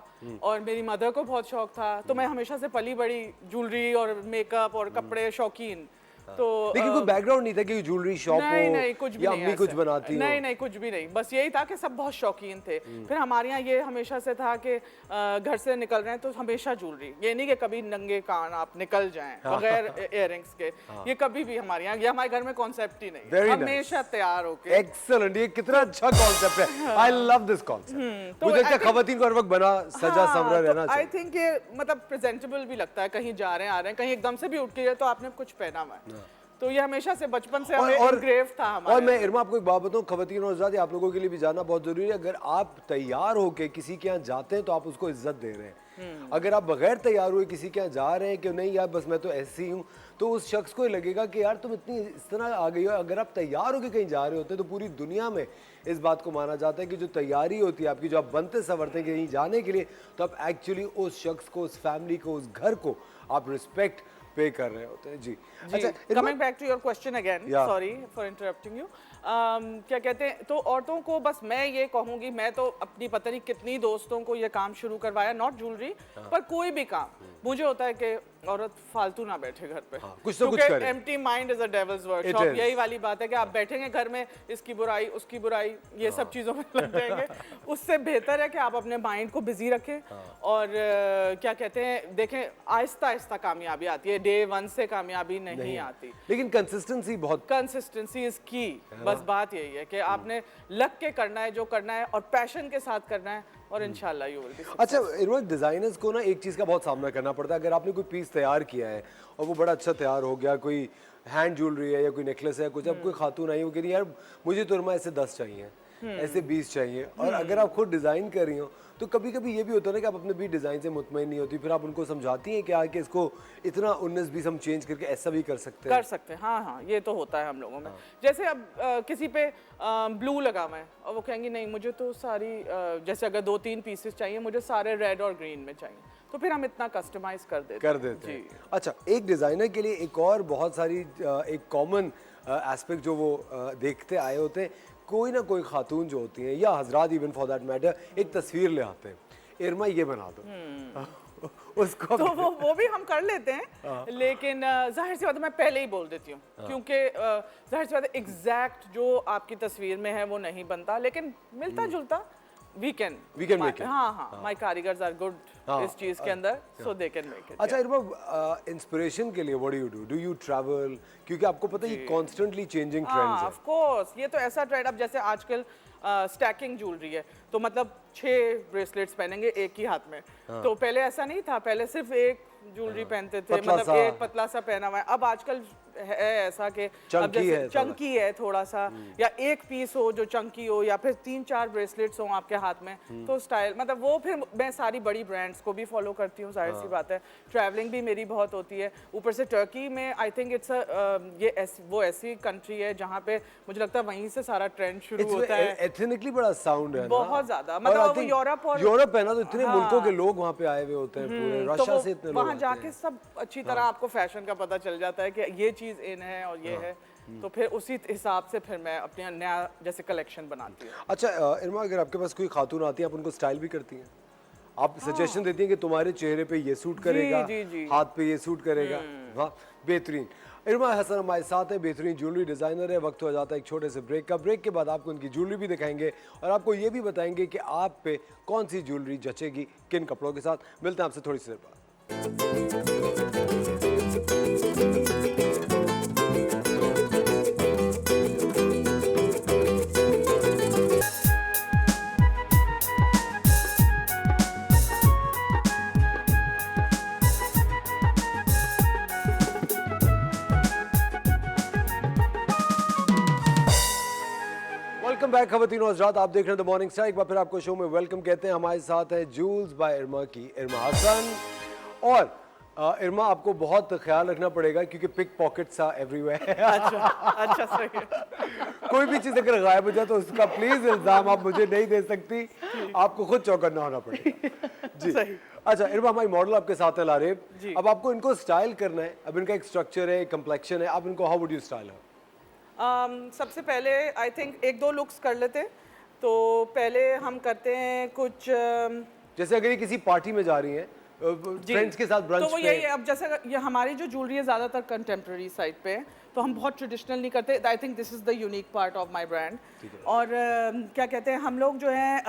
और मेरी मदर को बहुत शौक था। तो मैं हमेशा से पली बड़ी ज्वेलरी और मेकअप और कपड़े शौकीन। तो लेकिन कोई बैकग्राउंड नहीं था कि ज्वेलरी शॉप हो नहीं, कुछ भी या नहीं अम्मी कुछ बनाती हो? नहीं कुछ भी नहीं। बस यही था कि सब बहुत शौकीन थे। फिर हमारे यहाँ ये हमेशा से था कि घर से निकल रहे हैं तो हमेशा ज्वेलरी, ये नहीं कि कभी नंगे कान आप निकल जाएं बगैर इयररिंग्स के। ये कभी भी हमारे यहाँ, ये हमारे घर में कॉन्सेप्ट ही नहीं, हमेशा तैयार होके। एक्सीलेंट, ये कितना अच्छा कॉन्सेप्ट है। I love this concept. मुझे लगता है ख़वातीन को हर वक्त बना सजा संवरा रहना चाहिए। आई थिंक ये मतलब प्रेजेंटेबल भी लगता है, कहीं जा रहे हैं आ रहे हैं, कहीं एकदम से भी उठ के तो आपने कुछ पहना हुआ है। तो ये हमेशा से बचपन से हमें इनग्रेव था हमारे। और मैं इरमा आपको एक बात बताऊं, ख़वातीन और ज़ाती आप लोगों के लिए भी जानना बहुत ज़रूरी है। अगर आप तैयार होके किसी के यहाँ जाते हैं तो आप उसको इज्जत दे रहे हैं। अगर आप बगैर तैयार हुए किसी के यहाँ जा रहे हैं कि नहीं यार बस मैं तो ऐसी ही हूँ, तो उस शख्स को लगेगा कि यार तुम इतनी इस तरह आ गई हो। अगर आप तैयार होकर कहीं जा रहे होते हैं तो पूरी दुनिया में इस बात को माना जाता है कि जो तैयारी होती है आपकी, जो आप बनते संवरते हैं कहीं जाने के लिए, तो आप एक्चुअली उस शख्स को, उस फैमिली को, उस घर को आप रिस्पेक्ट पे कर रहे होते हैं। जी अच्छा, coming back to your question again, sorry for interrupting you. क्या कहते हैं, तो औरतों को बस मैं ये कहूँगी, मैं तो अपनी पता नहीं कितनी दोस्तों को ये काम शुरू करवाया, नॉट ज्वेलरी पर कोई भी काम मुझे होता है कि औरत फालतू ना बैठे घर पे, हाँ, कुछ तो कुछ करे। Empty mind is a devils workshop. It is. यही वाली बात है कि आप बैठेंगे घर में, इसकी बुराई उसकी बुराई ये सब चीज़ों में लग जाएंगे। उससे बेहतर है कि आप अपने माइंड को बिजी रखें और क्या कहते हैं, देखें आहिस्ता आहिस्ता कामयाबी आती है, डे 1 से कामयाबी नहीं आती। लेकिन कंसिस्टेंसी बहुत कंसिस्टेंसी इज की, बस बात यही है कि आपने लग के करना है जो करना है और पैशन के साथ करना है और इंशाल्लाह यू विल बी। अच्छा इरवा, डिजाइनर्स को ना एक चीज़ का बहुत सामना करना पड़ता है। अगर आपने कोई पीस तैयार किया है और वो बड़ा अच्छा तैयार हो गया, कोई हैंड ज्वेलरी है या कोई नेकलेस है कुछ, अब कोई खातून आई वो कह रही यार मुझे तो इरमा ऐसे 10 चाहिए, ऐसे 20 चाहिए, और अगर आप खुद डिज़ाइन कर रही हो तो कभी कभी ये भी होता है ना कि आप अपने भी डिज़ाइन से मुतमईन नहीं होती, फिर आप उनको समझाती हैं क्या कि इसको इतना 19-20 हम चेंज करके ऐसा भी कर सकते हैं। कर सकते हैं, हाँ हाँ, ये तो होता है हम लोगों में। जैसे अब किसी पे ब्लू लगा हुआ है और वो कहेंगी नहीं मुझे तो सारी जैसे अगर 2-3 पीसेस चाहिए, मुझे सारे रेड और ग्रीन में चाहिए, तो फिर हम इतना कस्टमाइज कर देते हैं। अच्छा, एक डिज़ाइनर के लिए एक और बहुत सारी एक कॉमन एस्पेक्ट जो वो देखते आए होते हैं, कोई ना कोई खातून जो होती हैं या हजरात इवन फॉर दैट मैटर एक तस्वीर ले आते हैं, इरमा ये बना दो उसको तो वो भी हम कर लेते हैं, लेकिन जाहिर सी बात है मैं पहले ही बोल देती हूँ, क्योंकि जाहिर सी बात है एग्जैक्ट जो आपकी तस्वीर में है वो नहीं बनता, लेकिन मिलता जुलता we can make it। हाँ हाँ, my कारीगर्स are good इस चीज के अंदर, so they can make it। अच्छा इरमा, इंस्पिरेशन के लिए what do you travel, क्योंकि आपको पता है ये constantly changing trends है। ऑफ कोर्स, ये तो ऐसा ट्रेंड, अब जैसे आजकल स्टैकिंग ज्वेलरी है, तो मतलब 6 ब्रेसलेट्स पहनेंगे एक ही हाथ में, तो पहले ऐसा नहीं था, पहले सिर्फ एक ज्वेलरी पहनते थे, मतलब एक पतला सा पहना हुआ है। अब आजकल है ऐसा कि अब जैसे चंकी है थोड़ा सा, या एक पीस हो जो चंकी हो, या फिर 3-4 ब्रेसलेट्स हो आपके हाथ में, तो स्टाइल मतलब वो फिर मैं सारी बड़ी ब्रांड्स को भी फॉलो करती हूँ, जाहिर सी बात है। ट्रैवलिंग भी मेरी बहुत होती है, ऊपर से टर्की में आई थिंक इट्स वो ऐसी कंट्री है जहाँ पे मुझे लगता है वहीं से सारा ट्रेंड शुरू होता है। एथनिकली बड़ा साउंड है बहुत ज्यादा, मतलब यूरोप है ना, तो इतने मुल्कों के लोग वहाँ पे आए हुए होते हैं, पूरे रशिया से इतने लोग वहाँ जाके सब अच्छी तरह आपको फैशन का पता चल जाता है कि ये चीज इन है और ये है, तो फिर उसी हिसाब से फिर मैं अपने नया जैसे कलेक्शन बनाती हूँ। अच्छा इरमा, अगर आपके पास कोई खातून आती है आप उनको स्टाइल भी करती हैं, आप सजेशन देती हैं कि तुम्हारे चेहरे पे ये सूट करेगा, हाथ पे ये सूट करेगा, वाह बेहतरीन। इरमा हसन हमारे साथ है, बेहतरीन ज्वेलरी डिज़ाइनर है। वक्त हो जाता है एक छोटे से ब्रेक का। ब्रेक के बाद आपको उनकी ज्वेलरी भी दिखाएंगे और आपको ये भी बताएंगे कि आप पे कौन सी ज्वेलरी जचेगी किन कपड़ों के साथ। मिलते हैं आपसे थोड़ी सी देर बाद। वेलकम बैक खवातीनो हज़रात, आप देख रहे हैं द मॉर्निंग स्टार। एक बार फिर आपको शो में वेलकम कहते हैं। हमारे साथ है जूल्स बाय इरमा की इरमा हसन। और इरमा, आपको बहुत ख्याल रखना पड़ेगा क्योंकि पिक पॉकेट्स आर एवरीवेयर। अच्छा सही है। कोई भी चीज़ अगर गायब हो जाए तो उसका प्लीज इल्जाम आप मुझे नहीं दे सकती, आपको खुद चौकन्ना होना पड़ेगा जी। अच्छा इरमा, हमारी मॉडल आपके साथ है लारेब। अब आपको इनको स्टाइल करना है, अब इनका एक स्ट्रक्चर है, एक कम्प्लेक्शन है, आप इनको हाउ वुड यू स्टाइल है? सबसे पहले आई थिंक 1-2 लुक्स कर लेते हैं। तो पहले हम करते हैं कुछ जैसे अगर ये किसी पार्टी में जा रही हैं, फ्रेंड्स के साथ ब्रंच तो वो यही है। अब जैसे ये हमारी जो ज्वेलरी है ज़्यादातर कंटेम्प्रेरी साइड पे है, तो हम बहुत ट्रेडिशनल नहीं करते। I think this is the unique part of my brand. और क्या कहते हैं, हम लोग जो है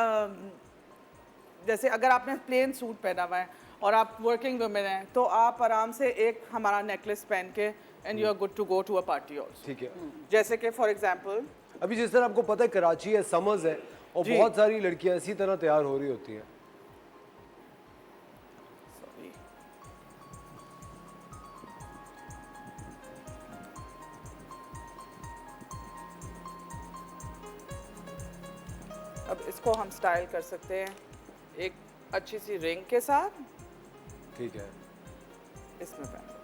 जैसे अगर आपने प्लेन सूट पहना हुआ है और आप वर्किंग वुमेन हैं, तो आप आराम से एक हमारा नेकलेस पहन के and you are good to go to a party also. ठीक है। जैसे कि फॉर एग्जाम्पल अभी जिस तरह आपको पता है कराची है, समर्स है और बहुत सारी लड़कियां इसी तरह तैयार हो रही होती हैं। अब इसको हम स्टाइल कर सकते हैं एक अच्छी सी रिंग के साथ। ठीक है। इसमें पहन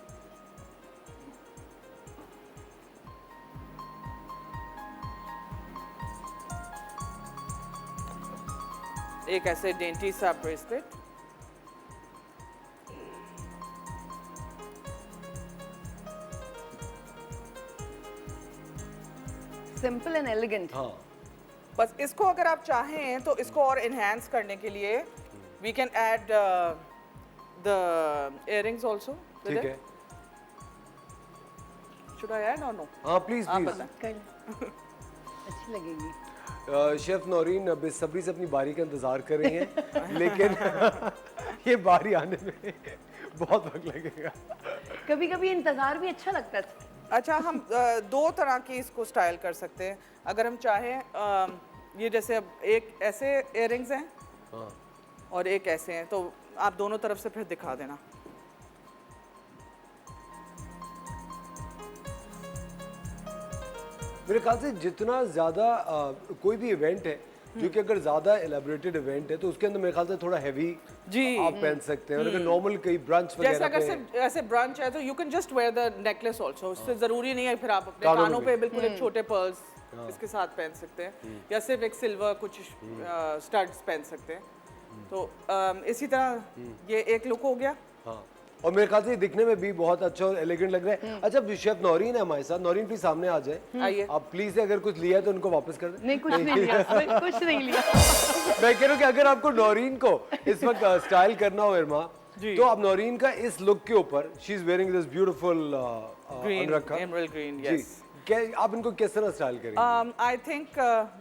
एक ऐसे डेंटी सा ब्रेसलेट। Simple and elegant. हाँ, बस इसको अगर आप चाहें तो इसको और इन्हेंस करने के लिए we can add the earrings also with ठीक it. है, Should I add or no? हाँ प्लीज आप प्लीज। बताएं। कर अच्छी लगेगी। शेफ नौरीन बेसब्री से अपनी बारी का इंतजार कर रही हैं लेकिन ये बारी आने में बहुत वक्त लगेगा। कभी कभी इंतजार भी अच्छा लगता है। अच्छा, हम दो तरह की इसको स्टाइल कर सकते हैं। अगर हम चाहें ये जैसे अब एक ऐसे इयररिंग्स हैं हाँ और एक ऐसे हैं, तो आप दोनों तरफ से फिर दिखा देना। मेरे ख्याल से जितना ज़्यादा कोई भी इवेंट है जो कि अगर ज़्यादा एलेबोरेटेड इवेंट है तो उसके अंदर मेरे ख्याल से थोड़ा हैवी जी। आप पहन सकते हैं, और अगर नॉर्मल कई ब्रंच जैसे वगैरह अगर पे सिर्फ ऐसे ब्रंच है तो you can just wear the necklace also. उससे जरूरी नहीं है फिर आप अपने कानों में कानों भी। पे बिल्कुल एक छोटे पर्ल्स इसके साथ पहन सकते हैं, या सिर्फ एक सिल्वर कुछ स्टड्स पहन सकते हैं। तो इसी तरह ये एक लुक हो गया। हाँ, और मेरे ख्याल से ये दिखने में भी बहुत अच्छा और एलिगेंट लग रहा है। अच्छा, शेफ नौरीन है हमारे साथ, नौरीन प्लीज सामने आ जाए। आइए। आप प्लीज अगर कुछ लिया है तो उनको वापस कर दें। नहीं कुछ नहीं लिया इसमें, कुछ नहीं लिया। मैं कह रहा हूँ कि अगर आपको नौरीन को इस वक्त स्टाइल करना हो इरमा, तो आप नौरीन का इस लुक के ऊपर, she is wearing this beautiful green, अनरखा, एमरल्ड ग्रीन, जी, यस। क्या आप इनको किस तरह स्टाइल करेंगे? आई थिंक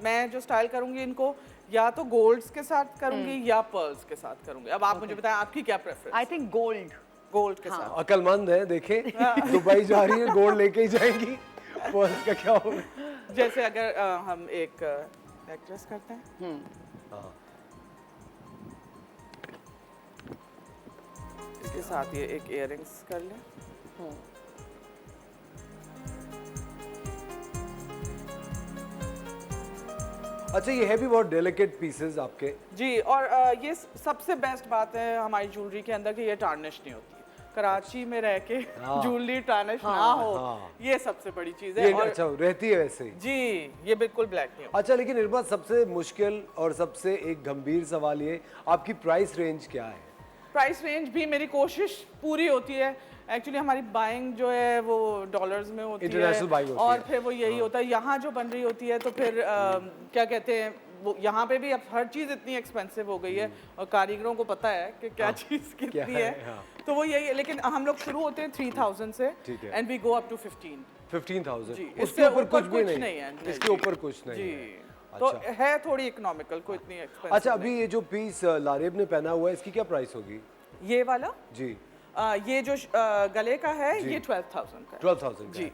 मैं जो स्टाइल करूंगी इनको या तो गोल्ड्स के साथ करूंगी या पर्ल्स के साथ करूंगी। अब आप मुझे बताएं आपकी क्या preference? I think gold. Gold के साथ। अकलमंद है, देखें दुबई जा रही है, गोल्ड लेके ही जाएंगी, पर्स का क्या होगा? जैसे अगर हम एक एक्ट्रेस करते हैं, हाँ, इसके साथ ये एक इयररिंग्स कर लें। अच्छा, ये है भी बहुत डेलिकेट पीसेस आपके। जी, और ये सबसे बेस्ट बात है हमारी ज्वेलरी के अंदर कि ये टार्निश नहीं होती। कराची में रह के ज्वेलरी टार्निश ना हो, ये सबसे बड़ी चीज है। ये और अच्छा रहती है वैसे ही। जी, ये बिल्कुल ब्लैक नहीं होती। अच्छा, लेकिन इरबा सबसे मुश्किल और सबसे एक गंभीर सवाल ये, आपकी प्राइस रेंज क्या है? प्राइस रेंज भी मेरी कोशिश पूरी होती है। एक्चुअली हमारी बाइंग जो है वो डॉलर्स में होती है, International buying होती और है। फिर वो यही होता है। यहाँ जो बन रही होती है तो फिर क्या कहते हैं वो, यहाँ पे भी अब हर चीज़ इतनी एक्सपेंसिव हो गई है और कारीगरों को पता है कि क्या चीज़ क्या कितनी है, हाँ। तो वो यही है। लेकिन हम लोग शुरू होते हैं 3000 से ठीक है। And we go up to 15। 15,000, जी, उसके इससे ऊपर कुछ भी नहीं नहीं है। इसके ऊपर कुछ नहीं जी, है। तो अच्छा। है थोड़ी इकोनॉमिकल, को इतनी एक्सपेंसिव। अच्छा, अभी ये जो पीस लारेब ने पहना हुआ है, इसकी क्या प्राइस होगी? ये वाला जी, ये जो गले का है ये 12,000 का है। 12,000 जी।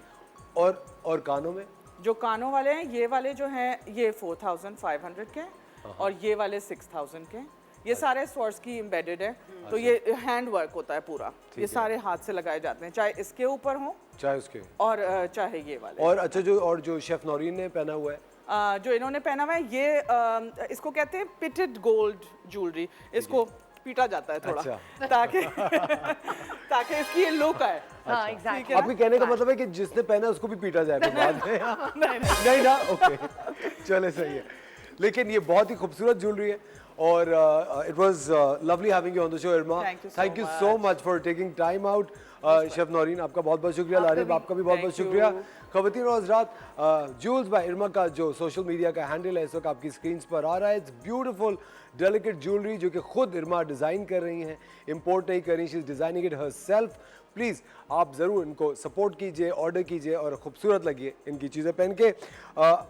और कानों में? जो कानों वाले हैं, ये वाले जो हैं ये 4,500 के हैं, और ये वाले 6,000 के हैं। ये सारे स्वॉर्ड्स की एम्बेडेड है, तो ये हैंड वर्क होता है पूरा। ये सारे हाथ से लगाए जाते हैं, चाहे इसके ऊपर हो चाहे उसके, और चाहे ये वाले। और अच्छा, जो शेफ नौरीन ने पहना हुआ है, जो इन्होंने पहना हुआ है ये इसको कहते हैं पिटेड गोल्ड ज्वेलरी। इसको पीटा जाता है थोड़ा, अच्छा। ताकि ताकि इसकी ये लुक आए। हाँ एग्जैक्टली। ठीक है ना? आपके कहने का मतलब है कि जिसने पहना है उसको भी पीटा जाएगा बाद में? नहीं ना, ओके, चले सही है। लेकिन ये बहुत ही खूबसूरत ज्वेलरी है, और it was lovely having you on the show IRMA. Thank you so so much for taking time out. Chef Naureen, आपका बहुत बहुत शुक्रिया। लारेब, आपका भी बहुत बहुत Thank you. शुक्रिया। ख़वातीन और हज़रात, जूल्स बाय इरमा का जो सोशल मीडिया का हैंडल है इस वक्त आपकी स्क्रीन पर आ रहा है। इट्स ब्यूटीफुल डेलिकेट ज्वेलरी जो कि खुद इरमा डिज़ाइन कर रही हैं, इम्पोर्ट नहीं कर रही, she is designing it herself. Please आप ज़रूर इनको सपोर्ट कीजिए, ऑर्डर कीजिए, और खूबसूरत लगिए इनकी चीज़ें पहन के।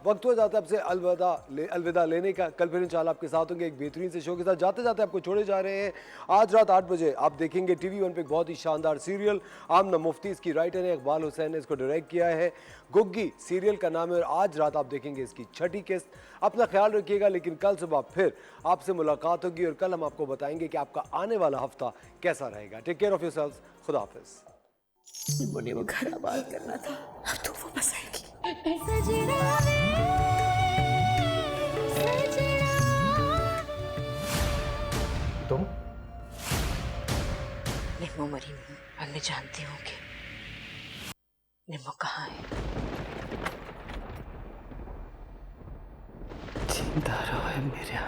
वक्त हो जाता है आपसे अलविदा लेने का। कल फिर इंशाल्लाह आपके साथ होंगे एक बेहतरीन से शो के साथ। जाते जाते आपको छोड़े जा रहे हैं। आज रात 8 बजे आप देखेंगे TV1 पे एक बहुत ही शानदार सीरियल, आमना मुफ्ती, इसकी राइटर है इकबाल हुसैन ने इसको डायरेक्ट किया है। गुग्गी सीरियल का नाम है, और आज रात आप देखेंगे इसकी 6ठी किस्त। अपना ख्याल रखिएगा, लेकिन कल सुबह फिर आपसे मुलाकात होगी, और कल हम आपको बताएंगे कि आपका आने वाला हफ्ता कैसा रहेगा। टेक केयर ऑफ योरसेल्व्स, खुदा हाफिज़। मुझे वो घर आबाद करना था, अब तो वो बस आएगी। तुम निम्मो मरी नहीं, और मैं जानती हूँ कि निम्मो कहाँ है। जिंदा रहो मेरा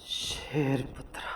शेर पुत्रा।